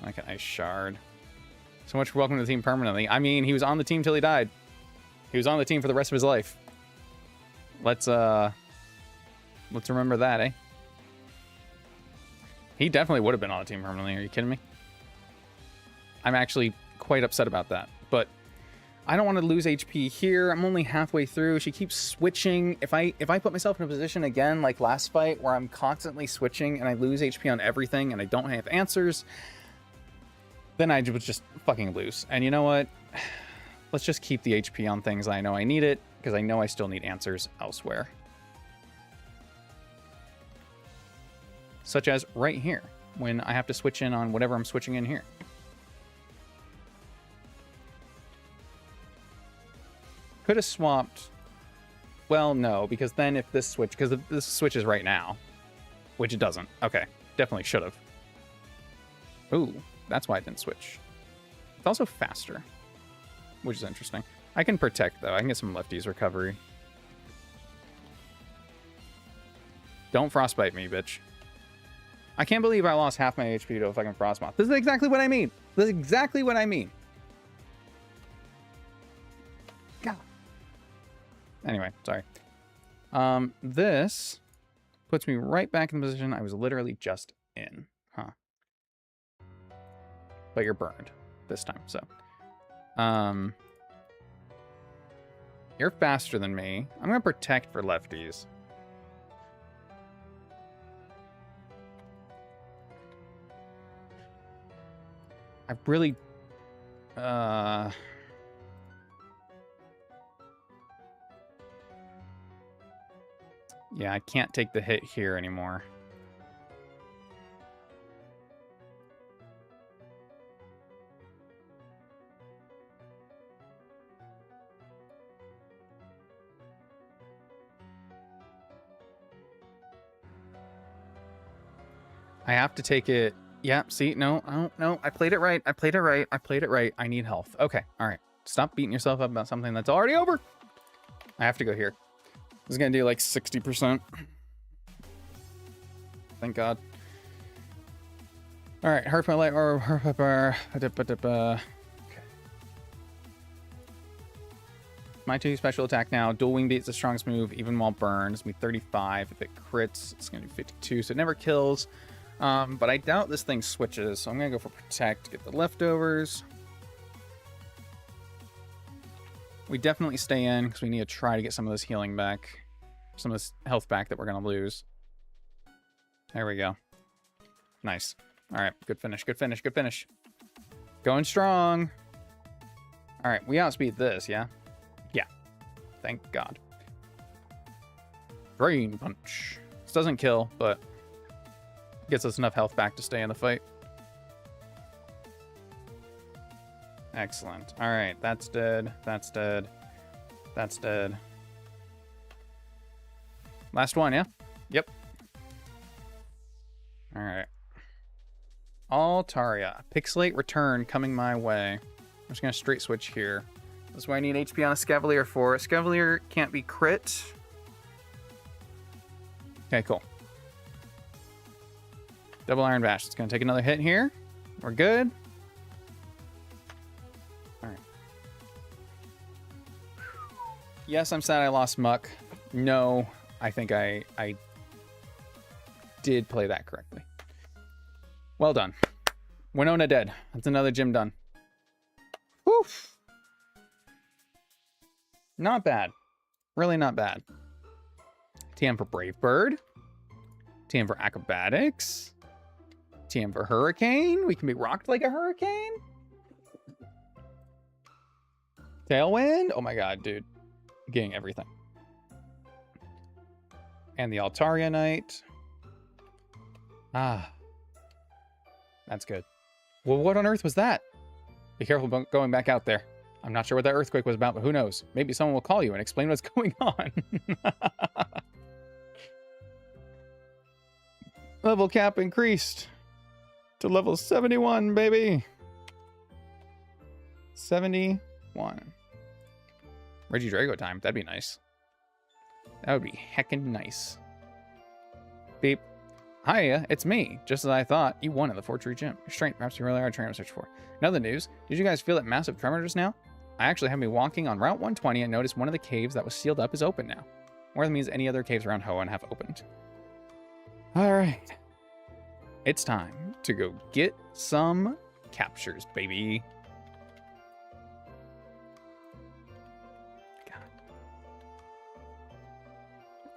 I can Ice Shard. So much for welcome to the team permanently. I mean, he was on the team till he died. He was on the team for the rest of his life. Let's remember that, eh? He definitely would have been on the team permanently. Are you kidding me? I'm actually quite upset about that. But I don't want to lose HP here. I'm only halfway through. She keeps switching. If I put myself in a position again like last fight where I'm constantly switching and I lose HP on everything and I don't have answers, then I would just fucking lose. And you know what? Let's just keep the HP on things I know I need it, because I know I still need answers elsewhere. Such as right here, when I have to switch in on whatever I'm switching in here. Could have swapped. Well, no, because then if this switch, because if this switches right now, which it doesn't. Okay, definitely should have. Ooh, that's why it didn't switch. It's also faster, which is interesting. I can protect, though. I can get some lefties recovery. Don't frostbite me, bitch. I can't believe I lost half my HP to a fucking frostmoth. This is exactly what I mean. This is exactly what I mean. God. Anyway, sorry. This puts me right back in the position I was literally just in. Huh. But you're burned this time, so. You're faster than me. I'm going to protect for lefties. I really... Yeah, I can't take the hit here anymore. I have to take it. Yeah, see, no, I played it right. I played it right. I need health. Okay, all right. Stop beating yourself up about something that's already over. I have to go here. This is going to do like 60%. Thank God. All right, Hearth by Light or Hearth Pepper. Okay. My 2 special attack now. Dual Wing Beat's the strongest move, even while burned. It's going to be 35. If it crits, it's going to be 52, so it never kills. But I doubt this thing switches, so I'm going to go for Protect, get the leftovers. We definitely stay in, because we need to try to get some of this healing back. Some of this health back that we're going to lose. There we go. Nice. All right, good finish, good finish, good finish. Going strong. All right, we outspeed this, yeah? Yeah. Thank God. Drain Punch. This doesn't kill, but gets us enough health back to stay in the fight. Excellent. All right, that's dead. That's dead. That's dead. Last one, yeah? Yep. All right. Altaria. Pixelate return coming my way. I'm just going to straight switch here. That's why I need HP on a Scavalier for. Scavalier can't be crit. Okay, cool. Double Iron Bash. It's going to take another hit here. We're good. All right. Yes, I'm sad I lost Muck. No, I think I did play that correctly. Well done. Winona dead. That's another gym done. Woof. Not bad. Really not bad. TM for Brave Bird. TM for Acrobatics. TM for Hurricane. We can be rocked like a hurricane. Tailwind. Oh my God, dude. Getting everything. And the Altaria Knight. Ah. That's good. Well, what on earth was that? Be careful about going back out there. I'm not sure what that earthquake was about, but who knows? Maybe someone will call you and explain what's going on. Level cap increased to level 71, baby. 71. Regidrago time. That'd be nice. That would be heckin' nice. Beep. Hiya, it's me. Just as I thought, you won at the Fortree gym. Your strength, perhaps you really are trying to search for. In other news, did you guys feel that massive tremor just now? I actually have me walking on Route 120 and noticed one of the caves that was sealed up is open now. More than means any other caves around Hoenn have opened. Alright. It's time to go get some captures, baby. God.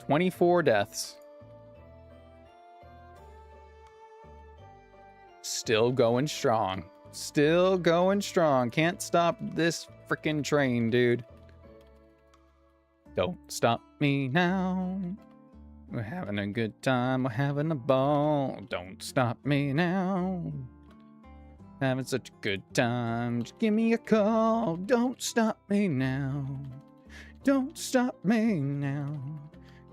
24 deaths. Still going strong. Still going strong. Can't stop this freaking train, dude. Don't stop me now. We're having a good time. We're having a ball. Don't stop me now. Having such a good time. Just give me a call. Don't stop me now. Don't stop me now.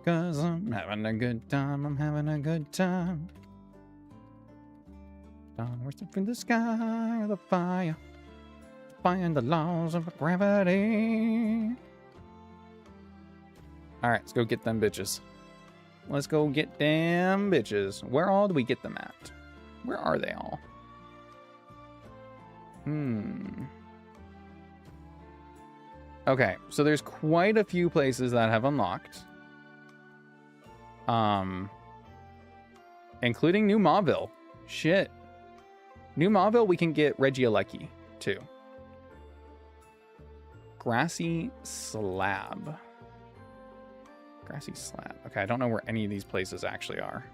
'Cause I'm having a good time. I'm having a good time. Downwards from the sky or the fire, defying the laws of gravity. Alright, let's go get them bitches. Let's go get them bitches. Where all do we get them at? Where are they all? Okay, so there's quite a few places that have unlocked. Including New Mauville. Shit. New Mauville, we can get Regieleki, too. Grassy Slab. Grassy Slab. Okay, I don't know where any of these places actually are.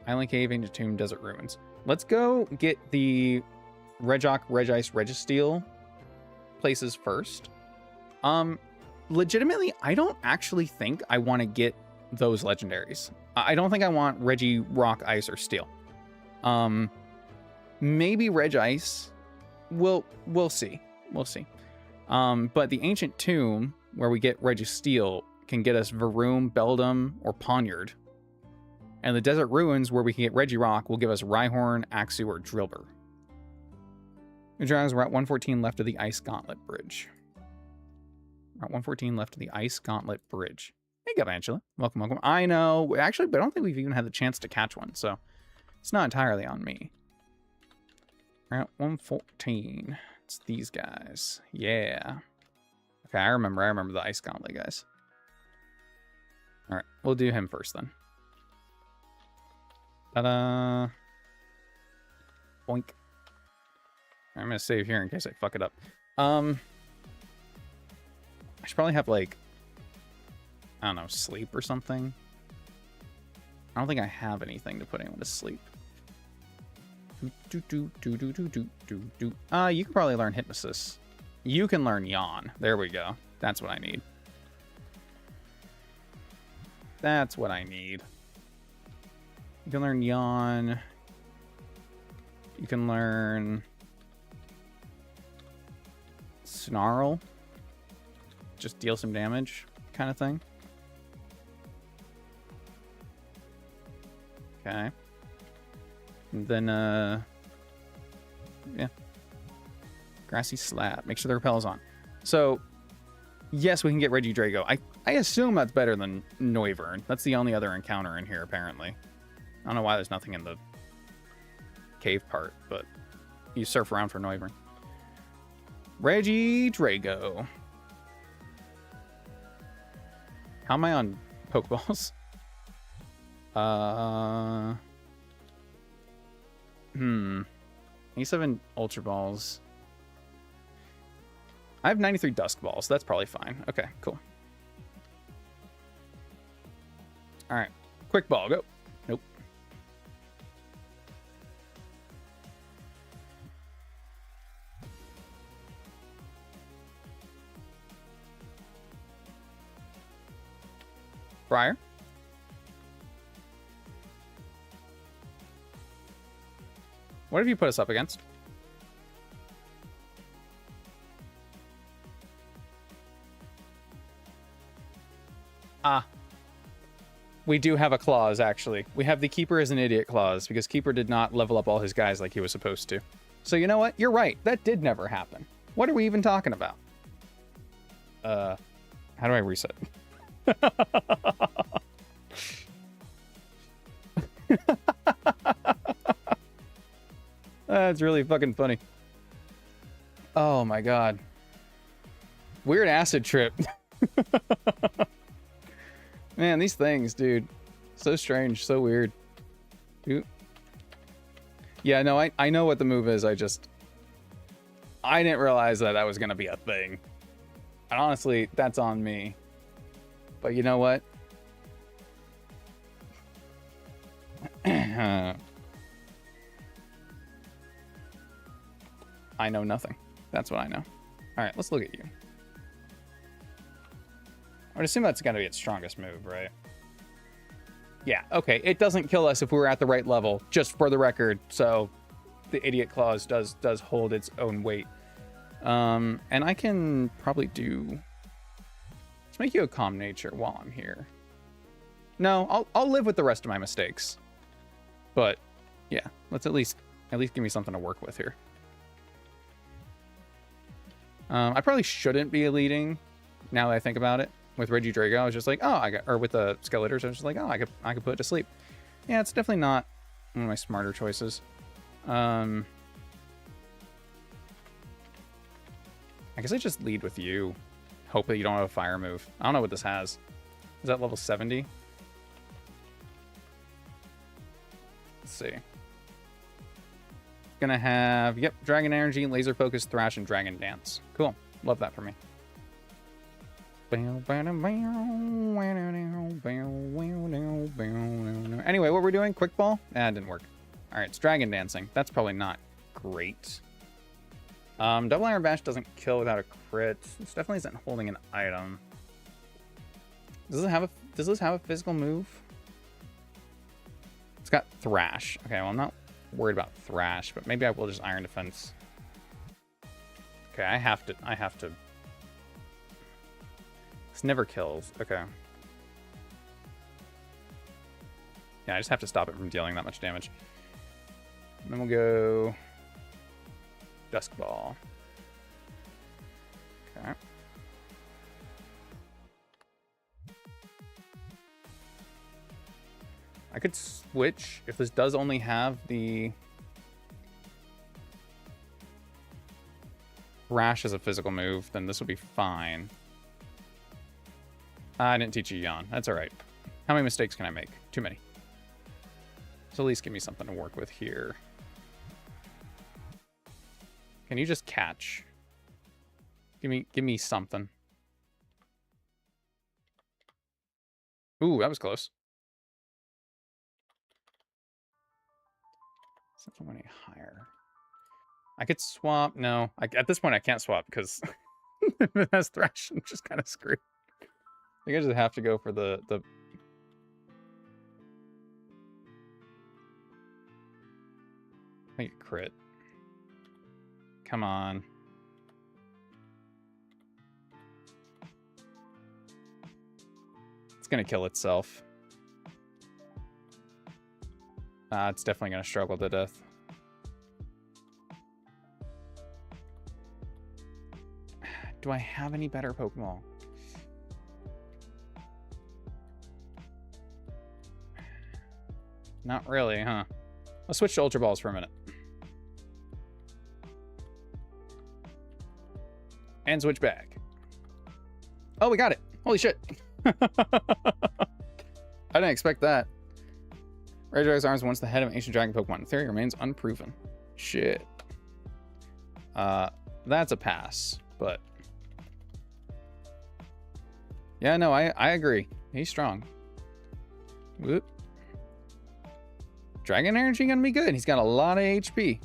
Island Cave, Ancient Tomb, Desert Ruins. Let's go get the Regiok, Regice, Registeel places first. Legitimately, I don't actually think I want to get those legendaries. I don't think I want Regi, Rock, Ice, or Steel. Maybe Regice. We'll see. We'll see. But the Ancient Tomb, where we get Registeel, can get us Varoom, Beldum, or Poniard. And the Desert Ruins, where we can get Regirock, will give us Rhyhorn, Axew, or Drilbur. New Dragons, we're at 114 left of the Ice Gauntlet Bridge. We're at 114 left of the Ice Gauntlet Bridge. Hey, Gavantula. Welcome, welcome. I know. Actually, but I don't think we've even had the chance to catch one, so it's not entirely on me. We're at 114. It's these guys. Yeah. Okay, I remember the Ice Gauntlet guys. Alright, we'll do him first then. Ta-da! Boink. I'm gonna save here in case I fuck it up. I should probably have, like, I don't know, sleep or something. I don't think I have anything to put anyone to sleep. You can probably learn Hypnosis. You can learn Yawn. There we go. That's what I need. That's what I need. You can learn Yawn. You can learn Snarl. Just deal some damage kind of thing. Okay. And then, yeah. Grassy Slab. Make sure the repel is on. So, yes, we can get Regidrago. I assume that's better than Noivern. That's the only other encounter in here, apparently. I don't know why there's nothing in the cave part, but you surf around for Noivern. Regidrago. How am I on Pokeballs? 87 Ultra Balls. I have 93 Dusk Balls. So that's probably fine. Okay, cool. Alright. Quick Ball, go. Nope. Briar. What have you put us up against? We do have a clause, actually. We have the Keeper is an idiot clause, because Keeper did not level up all his guys like he was supposed to. So you know what? You're right. That did never happen. What are we even talking about? How do I reset? That's really fucking funny. Oh my god. Weird acid trip. Man, these things, dude. So strange, so weird. Ooh. Yeah, no, I know what the move is. I didn't realize that was going to be a thing. And honestly, that's on me. But you know what? I know nothing. That's what I know. All right, let's look at you. I would assume that's got to be its strongest move, right? Yeah, okay. It doesn't kill us if we're at the right level, just for the record. So the Idiot Claws does hold its own weight. And I can probably do... Let's make you a calm nature while I'm here. No, I'll live with the rest of my mistakes. But yeah, let's at least give me something to work with here. I probably shouldn't be leading now that I think about it. With Regidrago, I was just like, oh, or with the Skeletors, I was just like, oh, I could put it to sleep. Yeah, it's definitely not one of my smarter choices. I guess I just lead with you. Hope that you don't have a fire move. I don't know what this has. Is that level 70? Let's see. Gonna have, yep, Dragon Energy, Laser Focus, Thrash, and Dragon Dance. Cool. Love that for me. Anyway, what we're doing? Quick Ball? It didn't work. All right, it's Dragon Dancing. That's probably not great. Double Iron Bash doesn't kill without a crit. This definitely isn't holding an item. Does this have a physical move? It's got Thrash. Okay, well, I'm not worried about Thrash, but maybe I will just Iron Defense. Okay, I have to. This never kills. Okay. Yeah, I just have to stop it from dealing that much damage. And then we'll go Dusk Ball. Okay. I could switch if this does only have the Rash as a physical move, then this would be fine. I didn't teach you Yawn. That's all right. How many mistakes can I make? Too many. So at least give me something to work with here. Can you just catch? Give me something. Ooh, that was close. Something any higher. I could swap. No, at this point I can't swap because if it has Thrash, I'm just kind of screwed. I think I just have to go for the make it crit. Come on. It's gonna kill itself. It's definitely gonna struggle to death. Do I have any better Pokemon? Not really, huh? Let's switch to Ultra Balls for a minute. And switch back. Oh, we got it. Holy shit. I didn't expect that. Regidrago's arms once the head of an ancient dragon Pokemon. The theory remains unproven. Shit. That's a pass, but... Yeah, no, I agree. He's strong. Whoop. Dragon Energy gonna be good. He's got a lot of HP.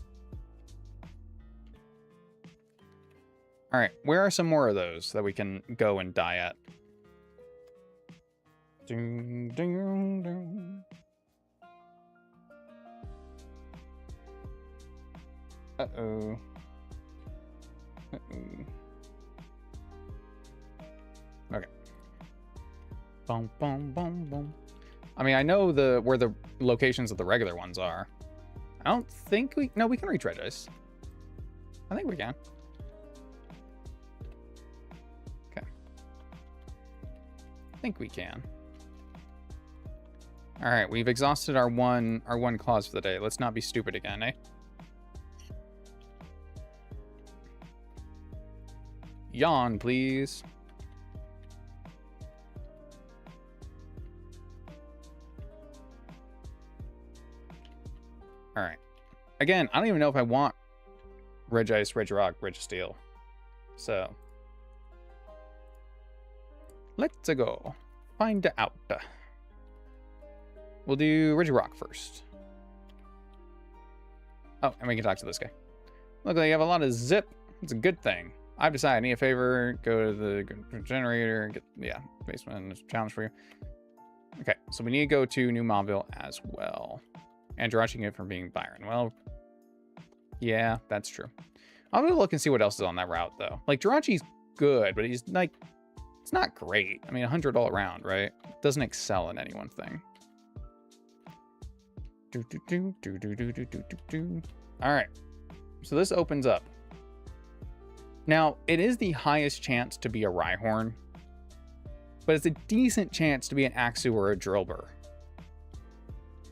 All right, where are some more of those that we can go and die at? Ding, ding, ding. Uh-oh. Uh-oh. Okay. Boom, boom, boom, boom. I mean, I know where the locations of the regular ones are. I don't think we... No, we can reach Regis. I think we can. Okay. I think we can. All right, we've exhausted our one clause for the day. Let's not be stupid again, eh? Yawn, please. All right. Again, I don't even know if I want Regice, Regirock, Registeel. So, let's go. Find out. We'll do Regirock first. Oh, and we can talk to this guy. Look like you have a lot of zip. It's a good thing. I've decided I need a favor. Go to the generator. Get, yeah, basement. There's a challenge for you. Okay, so we need to go to New Mauville as well. And Jirachi it from being Byron. Well, yeah, that's true. I'm gonna look and see what else is on that route, though. Like, Jirachi's good, but he's, like, it's not great. I mean, 100 all around, right? Doesn't excel in any one thing. All right. So this opens up. Now, it is the highest chance to be a Rhyhorn, but it's a decent chance to be an Axew or a Drillbur.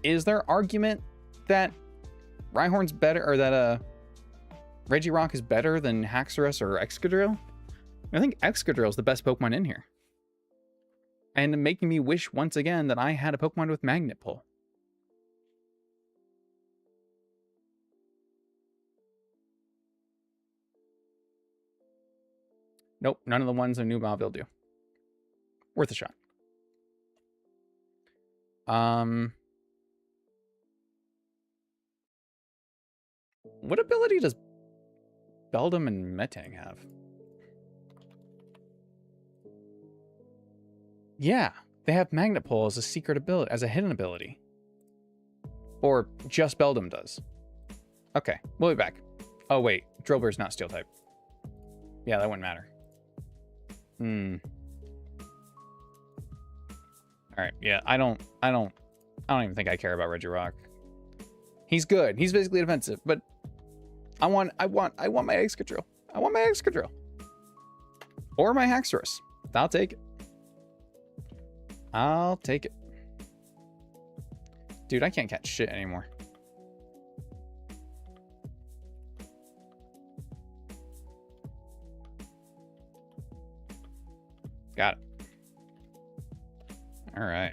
Is there argument that Rhyhorn's better, or that Regirock is better than Haxorus or Excadrill? I think Excadrill is the best Pokemon in here. And making me wish once again that I had a Pokemon with Magnet Pull. Nope, none of the ones in New Mauville do. Worth a shot. What ability does Beldum and Metang have? Yeah, they have Magnet Pull as a secret ability, as a hidden ability. Or just Beldum does. Okay, we'll be back. Oh wait, Drillbur's not Steel type. Yeah, that wouldn't matter. Alright, yeah, I don't even think I care about Regirock. He's good. He's basically defensive, but I want my Excadrill. I want my Excadrill. Or my Haxorus. I'll take it. I'll take it. Dude, I can't catch shit anymore. Got it. All right.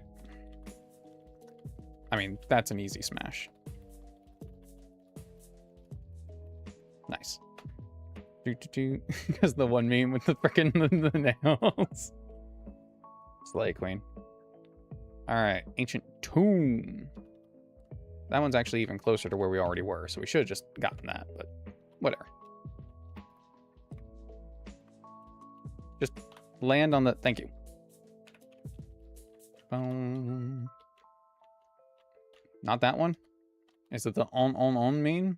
I mean, that's an easy smash. Nice. Because the one meme with the frickin' the nails. Slay Queen. Alright, Ancient Tomb. That one's actually even closer to where we already were, so we should have just gotten that, but whatever. Just land on the... Thank you. Boom. Not that one? Is it the on meme?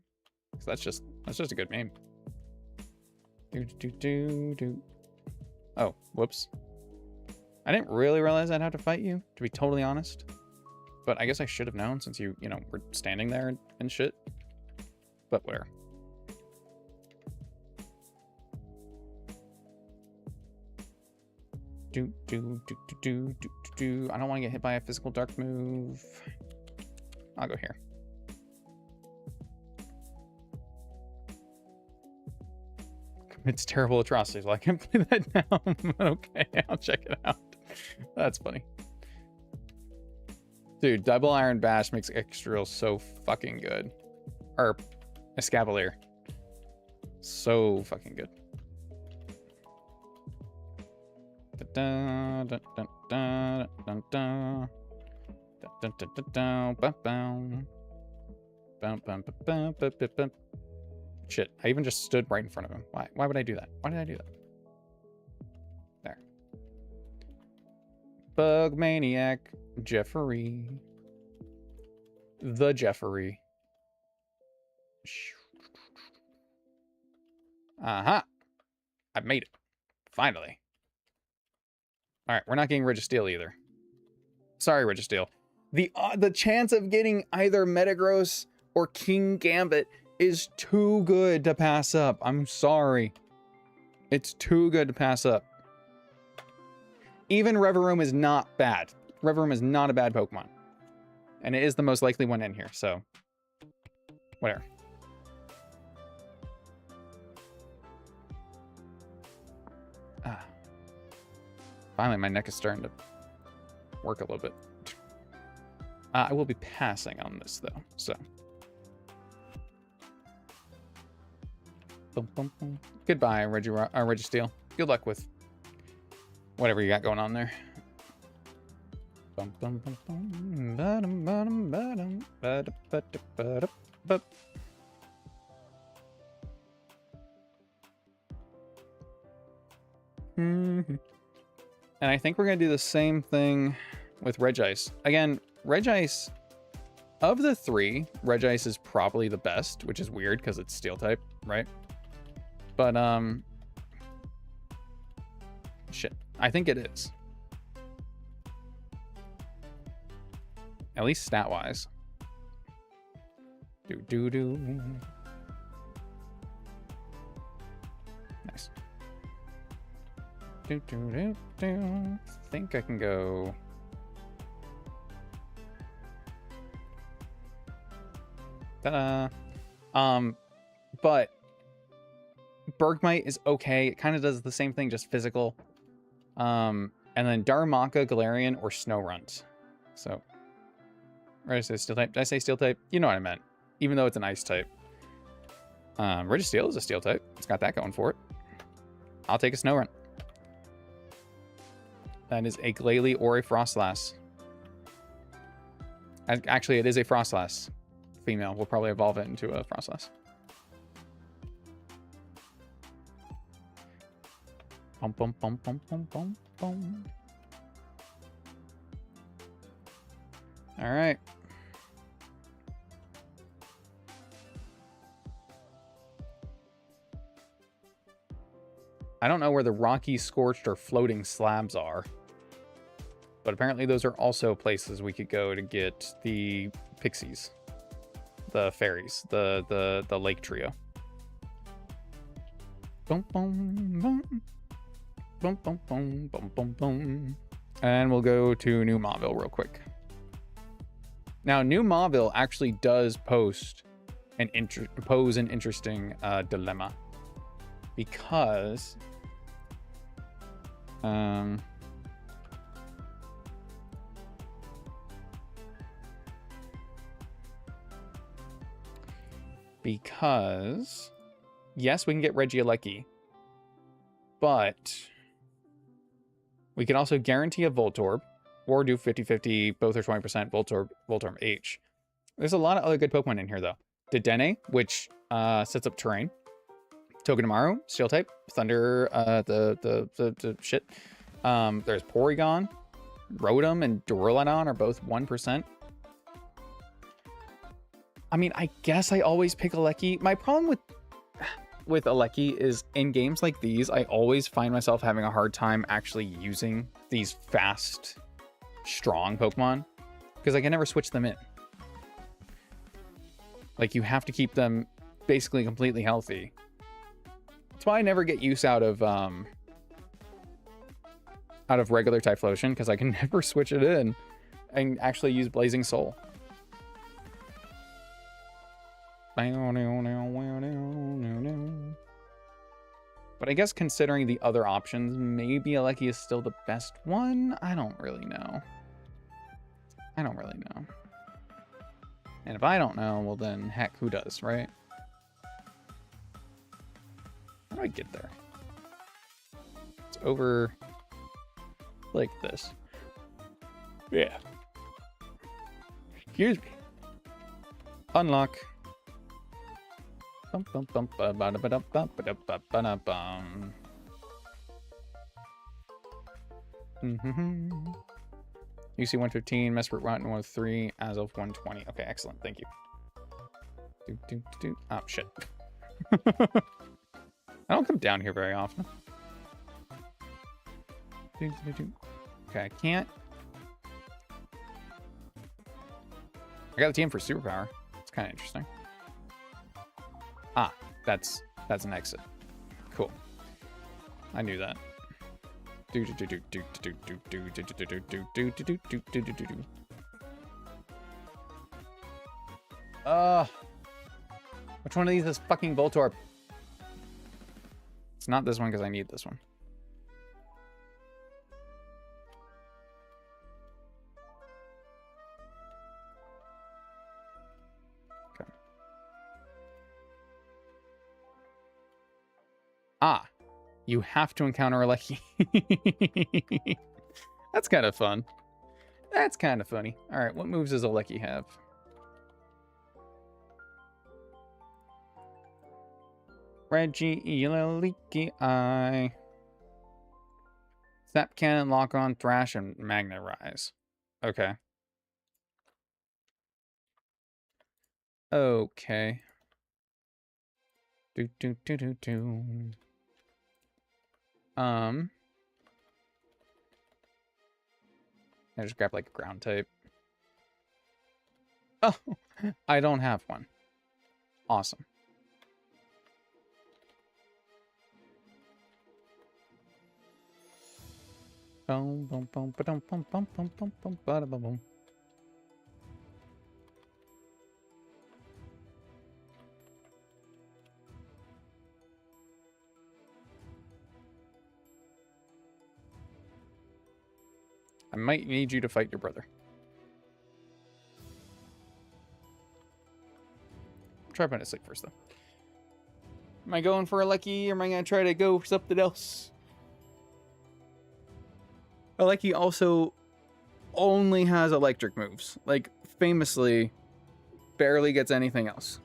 Because that's just a good meme. Oh, whoops. I didn't really realize I'd have to fight you, to be totally honest. But I guess I should have known since you know, were standing there and shit. But whatever. I don't want to get hit by a physical dark move. I'll go here. It's terrible atrocities. Well, I can't play that now. But okay, I'll check it out. That's funny. Dude, Double Iron Bash makes Excadrill so fucking good. Or Escavalier. So fucking good. Shit, I even just stood right in front of him. Why would I do that? Why did I do that? There. Bug Maniac. Jeffrey. The Jeffrey. Uh-huh. I've made it. Finally. Alright, we're not getting Registeel either. Sorry, Registeel. The chance of getting either Metagross or King Gambit is too good to pass up. I'm sorry. It's too good to pass up. Even Reverum is not bad. Reverum is not a bad Pokemon. And it is the most likely one in here, so whatever. Ah. Finally, my neck is starting to work a little bit. I will be passing on this, though, so. Boom, boom, boom. Goodbye, Registeel. Good luck with whatever you got going on there. Bum, bum, bum, bum. Ba-dum, ba-dum, ba-dum. Ba-da, ba-da, ba-da, ba. And I think we're going to do the same thing with Regice. Again, Regice, of the three, Regice is probably the best, which is weird because it's steel type, right? But, shit. I think it is. At least stat-wise. Do-do-do. Nice. Do-do-do-do. I think I can go... Ta-da! But Bergmite is okay. It kind of does the same thing, just physical. And then Darumaka, Galarian, or Snorunt. So, or did I say steel type? Did I say steel type? You know what I meant. Even though it's an ice type. Registeel is a steel type. It's got that going for it. I'll take a Snorunt. That is a Glalie or a Frostlass. Actually, it is a Frostlass. Female. We'll probably evolve it into a Frostlass. Bum, bum, bum, bum, bum, bum, bum. All right. I don't know where the rocky, scorched, or floating slabs are, but apparently those are also places we could go to get the pixies, the fairies, the lake trio. Boom, boom, boom. Boom, boom, boom, boom, boom, boom. And we'll go to New Mauville real quick. Now, New Mauville actually does pose an interesting dilemma. Because... Because... Yes, we can get Regieleki. But... We can also guarantee a Voltorb, or do 50-50, both are 20% Voltorb H. There's a lot of other good Pokemon in here, though. Dedenne, which sets up terrain. Togedemaru, Steel type. Thunder, the shit. There's Porygon. Rotom and Duraludon are both 1%. I mean, I guess I always pick Alecki. My problem with Alecki is in games like these, I always find myself having a hard time actually using these fast, strong Pokemon because I can never switch them in. Like, you have to keep them basically completely healthy. That's why I never get use out of regular Typhlosion, because I can never switch it in and actually use Blazing Soul. But I guess considering the other options, maybe Alecki is still the best one? I don't really know. I don't really know. And if I don't know, well then, heck, who does, right? How do I get there? It's over like this. Yeah. Excuse me. Unlock. Bum, bum, bum, ba, ba, da, ba, da, ba, ba, da, ba, ba, da, bum. UC 115, Mesprit Rotten 103, as of 120. Okay, excellent. Thank you. Oh, shit. I don't come down here very often. Okay, I can't. I got the TM for Superpower. It's kind of interesting. Ah, that's an exit. Cool. I knew that. Which one of these is fucking Voltorb? It's not this one because I need this one. Okay. Ah, you have to encounter a Lucky. That's kind of fun. That's kind of funny. All right, what moves does Aleki have? Reggie, Leaky Eye. Snap Cannon, Lock On, Thrash, and Magnet Rise. Okay. Okay. I just grab like a ground type. Oh, I don't have one. Awesome. Boom, boom, boom, boom, boom, boom, boom, boom, boom, boom, boom. I might need you to fight your brother. Try putting it sick first, though. Am I going for a Lucky, or am I going to try to go for something else? A Lucky also only has electric moves. Like, famously, barely gets anything else.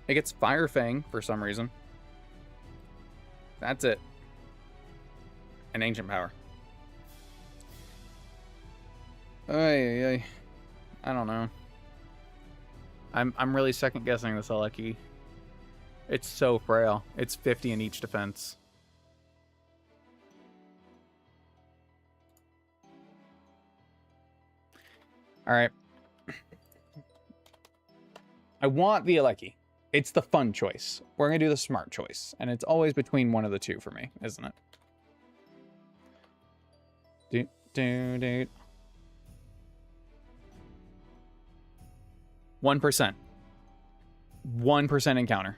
It gets Fire Fang for some reason. That's it. And Ancient Power. I don't know. I'm really second guessing this Aleki. It's so frail. It's 50 in each defense. All right. I want the Aleki. It's the fun choice. We're gonna do the smart choice, and it's always between one of the two for me, isn't it? 1%. 1% encounter.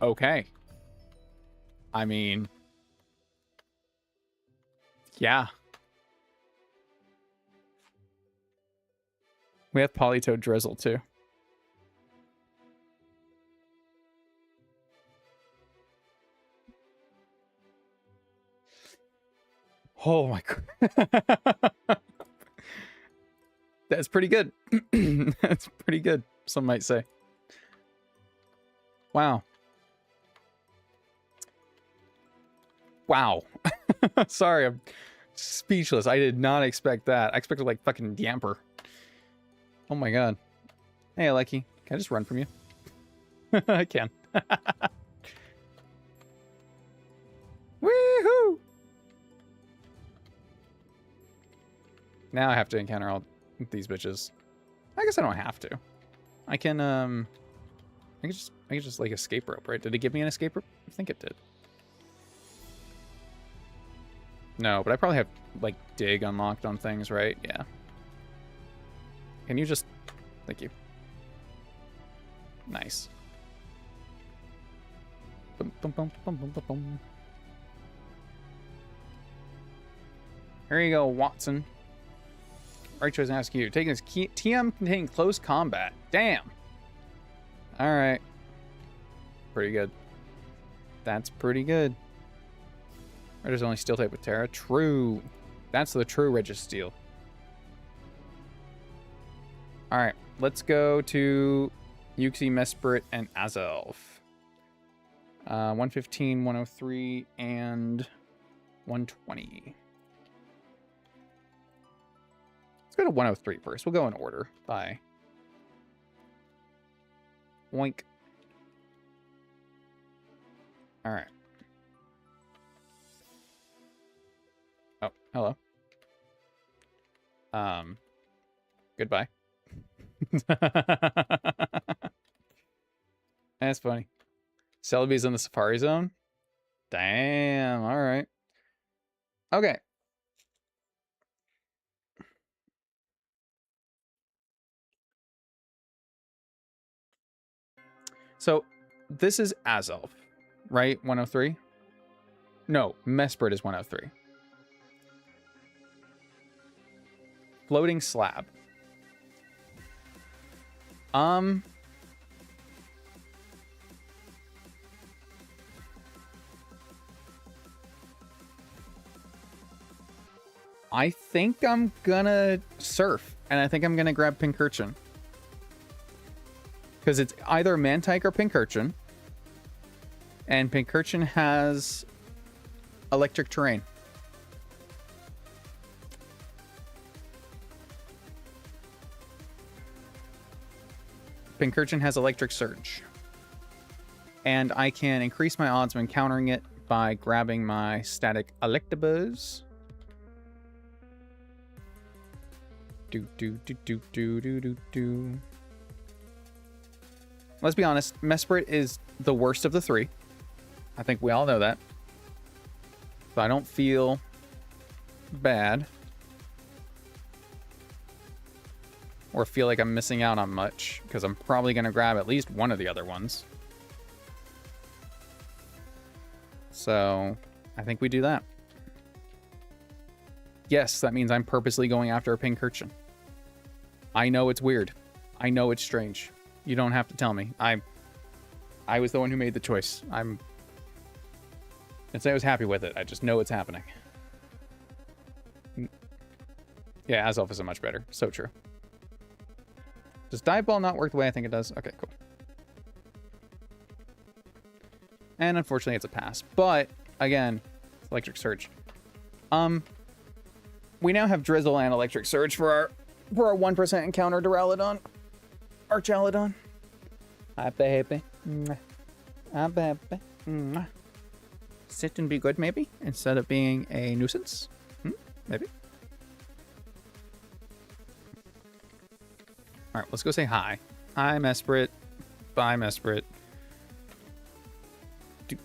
Okay. I mean, yeah. We have Politoed Drizzle too. Oh my god. That's pretty good. That's pretty good, some might say. Wow. Wow. Sorry, I'm speechless. I did not expect that. I expected like fucking Yamper. Oh my god. Hey, Aleki. Can I just run from you? I can. Woohoo! Now I have to encounter all these bitches. I guess I don't have to. I can I can just like escape rope, right? Did it give me an escape rope? I think it did. No, but I probably have like dig unlocked on things, right? Yeah. Can you just... Thank you. Nice. Boom, boom, boom, boom, boom, boom, boom. Here you go, Watson. Right choice and ask you. Taking this TM containing close combat. Damn. Alright. Pretty good. That's pretty good. Or there's only steel type with Terra. True. That's the true Registeel. Alright. Let's go to Yuxi, Mesprit, and Azelf. 115, 103, and 120. Let's go to 103 first. We'll go in order. Bye. Oink. Alright. Oh, hello. Goodbye. That's funny. Celebi's in the Safari Zone? Damn, alright. Okay. So, this is Azelf, right? 103? No, Mesprit is 103. Floating slab. I think I'm gonna surf, and I think I'm gonna grab Pincurchin. Because it's either Mantike or Pincurchin. And Pincurchin has electric terrain. Pincurchin has electric surge. And I can increase my odds of encountering it by grabbing my static Electabuzz. Let's be honest, Mesprit is the worst of the three. I think we all know that. But I don't feel bad. Or feel like I'm missing out on much, because I'm probably going to grab at least one of the other ones. So, I think we do that. Yes, that means I'm purposely going after a Pincurchin. I know it's weird. I know it's strange. You don't have to tell me. I was the one who made the choice. And say I was happy with it. I just know it's happening. Yeah, Azelf is much better. So true. Does Dive Ball not work the way I think it does? Okay, cool. And unfortunately, it's a pass. But, again, Electric Surge. We now have Drizzle and Electric Surge for our 1% encounter Duraludon. Archaludon. Hi, baby. Hi, baby. Sit and be good, maybe? Instead of being a nuisance? Maybe? Alright, let's go say hi. Hi, Mesprit. Bye, Mesprit. Do.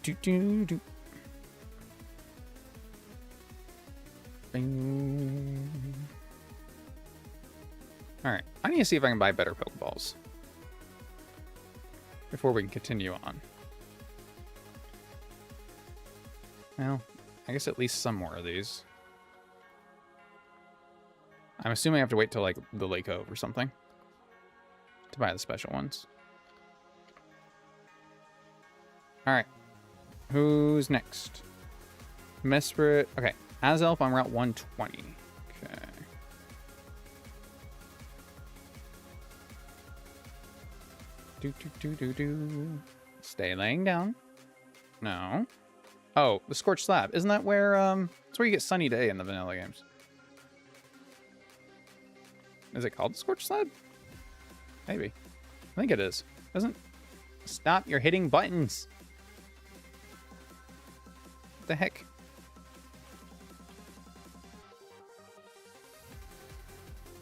Alright, I need to see if I can buy better Pokeballs before we can continue on. Well, I guess at least some more of these. I'm assuming I have to wait till, like, the Lake Cove or something to buy the special ones. Alright. Who's next? Mesprit. Okay. Azelf on Route 120. Okay. Do. Stay laying down. No. Oh, the Scorched Slab. Isn't that where, that's where you get Sunny Day in the vanilla games? Is it called the Scorched Slab? Maybe. I think it is. Doesn't... Stop, you're hitting buttons. What the heck?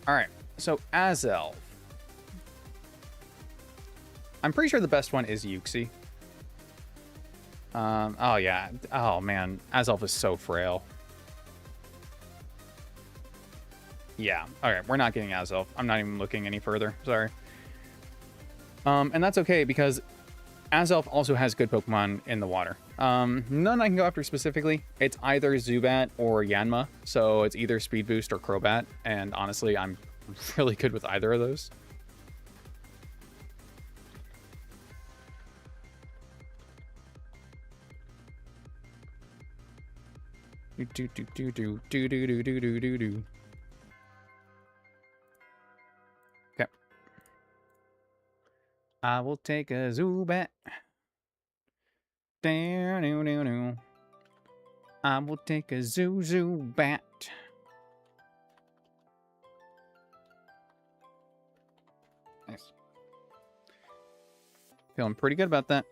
Alright, so Azelf. I'm pretty sure the best one is Uxie. Oh yeah. Oh man, Azelf is so frail. Yeah, alright, we're not getting Azelf. I'm not even looking any further, sorry. And that's okay, because Azelf also has good Pokemon in the water. None I can go after specifically. It's either Zubat or Yanma, so it's either Speed Boost or Crobat, and honestly, I'm really good with either of those. Do. Okay. I will take a Zubat. I will take a Zubat. Nice. Feeling pretty good about that.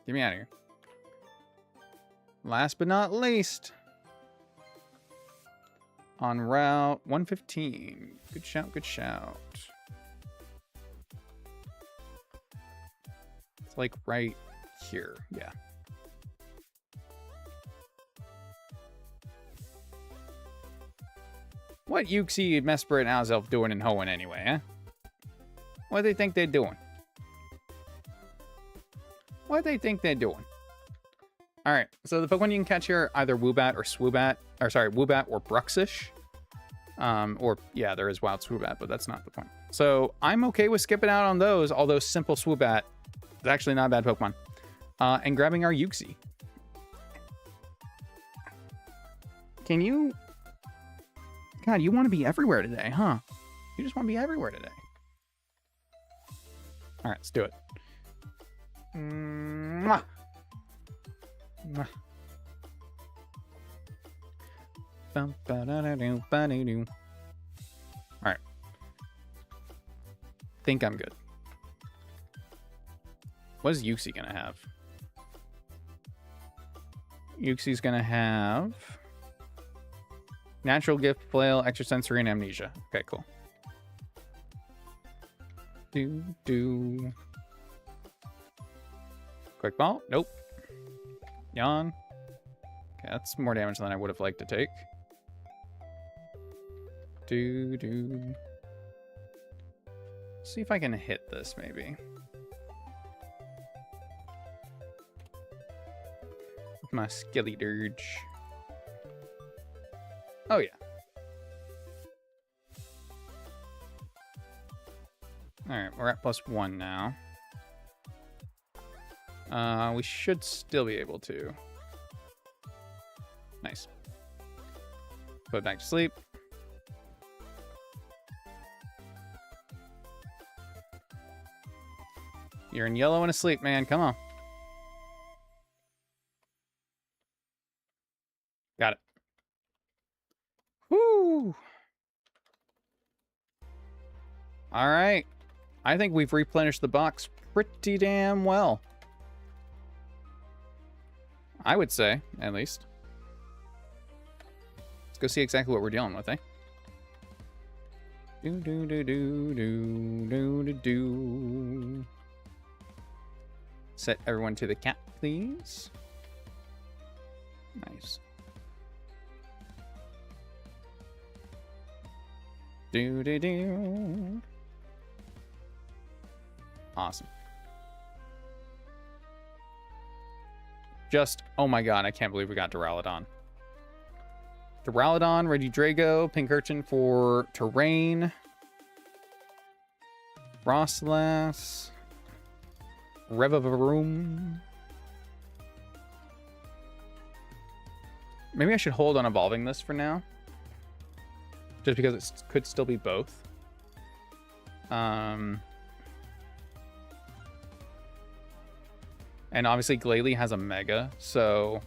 Get me out of here. Last but not least, on Route 115. Good shout, good shout. It's like right here. Yeah. What Yuxi, Mesprit, and Azelf doing in Hoenn anyway, eh? What do they think they're doing? What do they think they're doing? Alright, so the Pokemon you can catch here are either Woobat or Swoobat. Or sorry, Woobat or Bruxish. Or, yeah, there is Wild Swoobat, but that's not the point. So, I'm okay with skipping out on those, although Simple Swoobat is actually not a bad Pokemon. And grabbing our Yuxi. Can you... God, you want to be everywhere today, huh? You just want to be everywhere today. Alright, let's do it. Mwah. Mwah. Alright. Think I'm good. What is Yuxi gonna have? Yuxi's gonna have... Natural Gift, Flail, Extrasensory, and Amnesia. Okay, cool. Do. Quick Ball? Nope. Yawn. Okay, that's more damage than I would have liked to take. Do. See if I can hit this, maybe. With my Skilly Dirge. Oh, yeah. Alright, we're at +1 now. We should still be able to. Nice. Put it back to sleep. You're in yellow and asleep, man. Come on. Got it. Woo! All right. I think we've replenished the box pretty damn well. I would say, at least. Let's go see exactly what we're dealing with, eh? Do. Set everyone to the cat, please. Nice. Do. Awesome. Just, oh my god, I can't believe we got Duraludon. Duraludon, Regidrago, Pincurchin for Terrain. Rosslas. Revavaroom. Maybe I should hold on evolving this for now. Just because it could still be both. And obviously Glalie has a Mega, so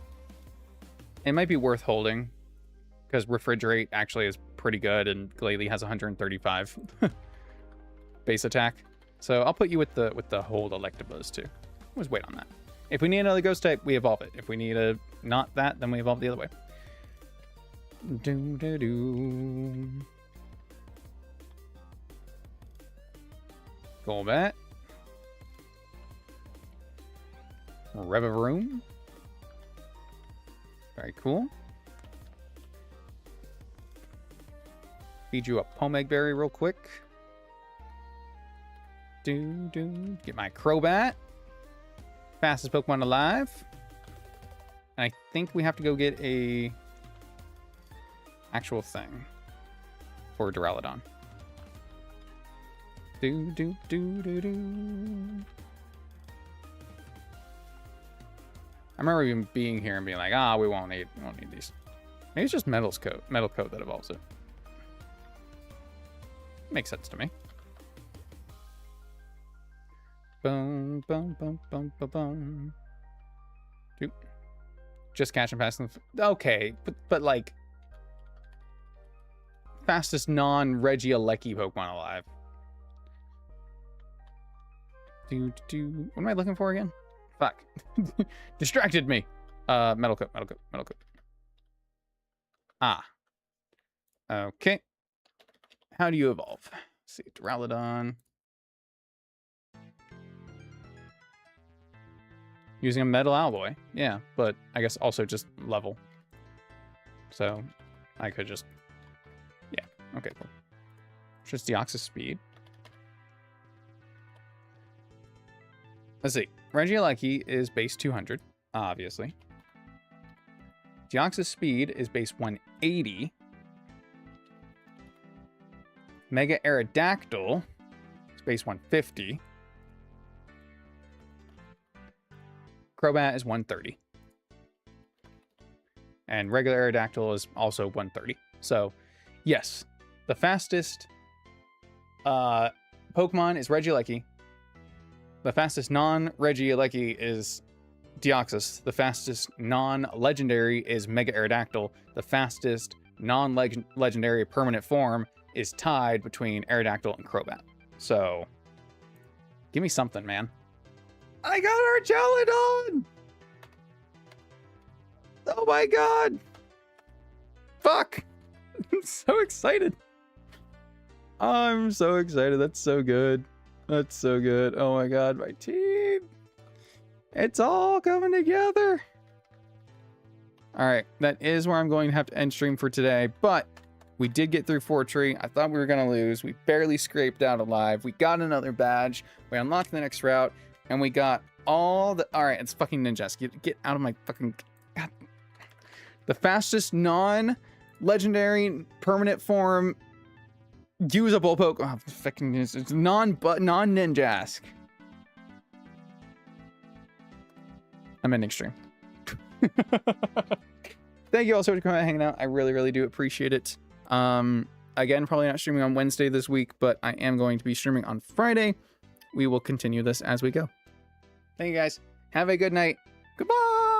it might be worth holding. Because Refrigerate actually is pretty good, and Glalie has 135 base attack. So I'll put you with the hold Electabuzz too. Let's wait on that. If we need another Ghost type, we evolve it. If we need a not that, then we evolve the other way. Do. Golbat. Revavaroom. Very cool. Feed you a Pomegberry real quick. Get my Crobat. Fastest Pokemon alive. And I think we have to go get a actual thing for Duraludon. Do. I remember even being here and being like, we won't need these. Maybe it's just Metal Coat that evolves it. Makes sense to me. Boom. Doop. Just catch and pass them. Okay, but like fastest non-Regieleki Pokemon alive. What am I looking for again? Fuck. Distracted me. Metal Coat. Ah. Okay. How do you evolve? Let's see, Duraludon. Using a metal alloy. Yeah, but I guess also just level. So I could just... Yeah, okay, cool. Just Deoxys speed. Let's see. Regieleki is base 200, obviously. Deoxys speed is base 180. Mega Aerodactyl is base 150. Crobat is 130. And regular Aerodactyl is also 130. So, yes, the fastest Pokemon is Regieleki. The fastest non-Regieleki is Deoxys. The fastest non-legendary is Mega Aerodactyl. The fastest non-legendary permanent form is tied between Aerodactyl and Crobat. So, give me something, man. I got our Archelodon! Oh my god! Fuck! I'm so excited. I'm so excited. That's so good. That's so good. Oh my god, my team. It's all coming together. Alright, that is where I'm going to have to end stream for today, but we did get through Fortree. I thought we were going to lose. We barely scraped out alive. We got another badge. We unlocked the next route, and we got all the... Alright, it's fucking Ninjask. Get out of my fucking... God. The fastest non-legendary permanent form usable Pokemon. Oh, fucking... It's non-Ninjask. I'm ending stream. Thank you all so much for coming out and hanging out. I really, really do appreciate it. Again, probably not streaming on Wednesday this week, but I am going to be streaming on Friday. We will continue this as we go. Thank you guys. Have a good night. Goodbye.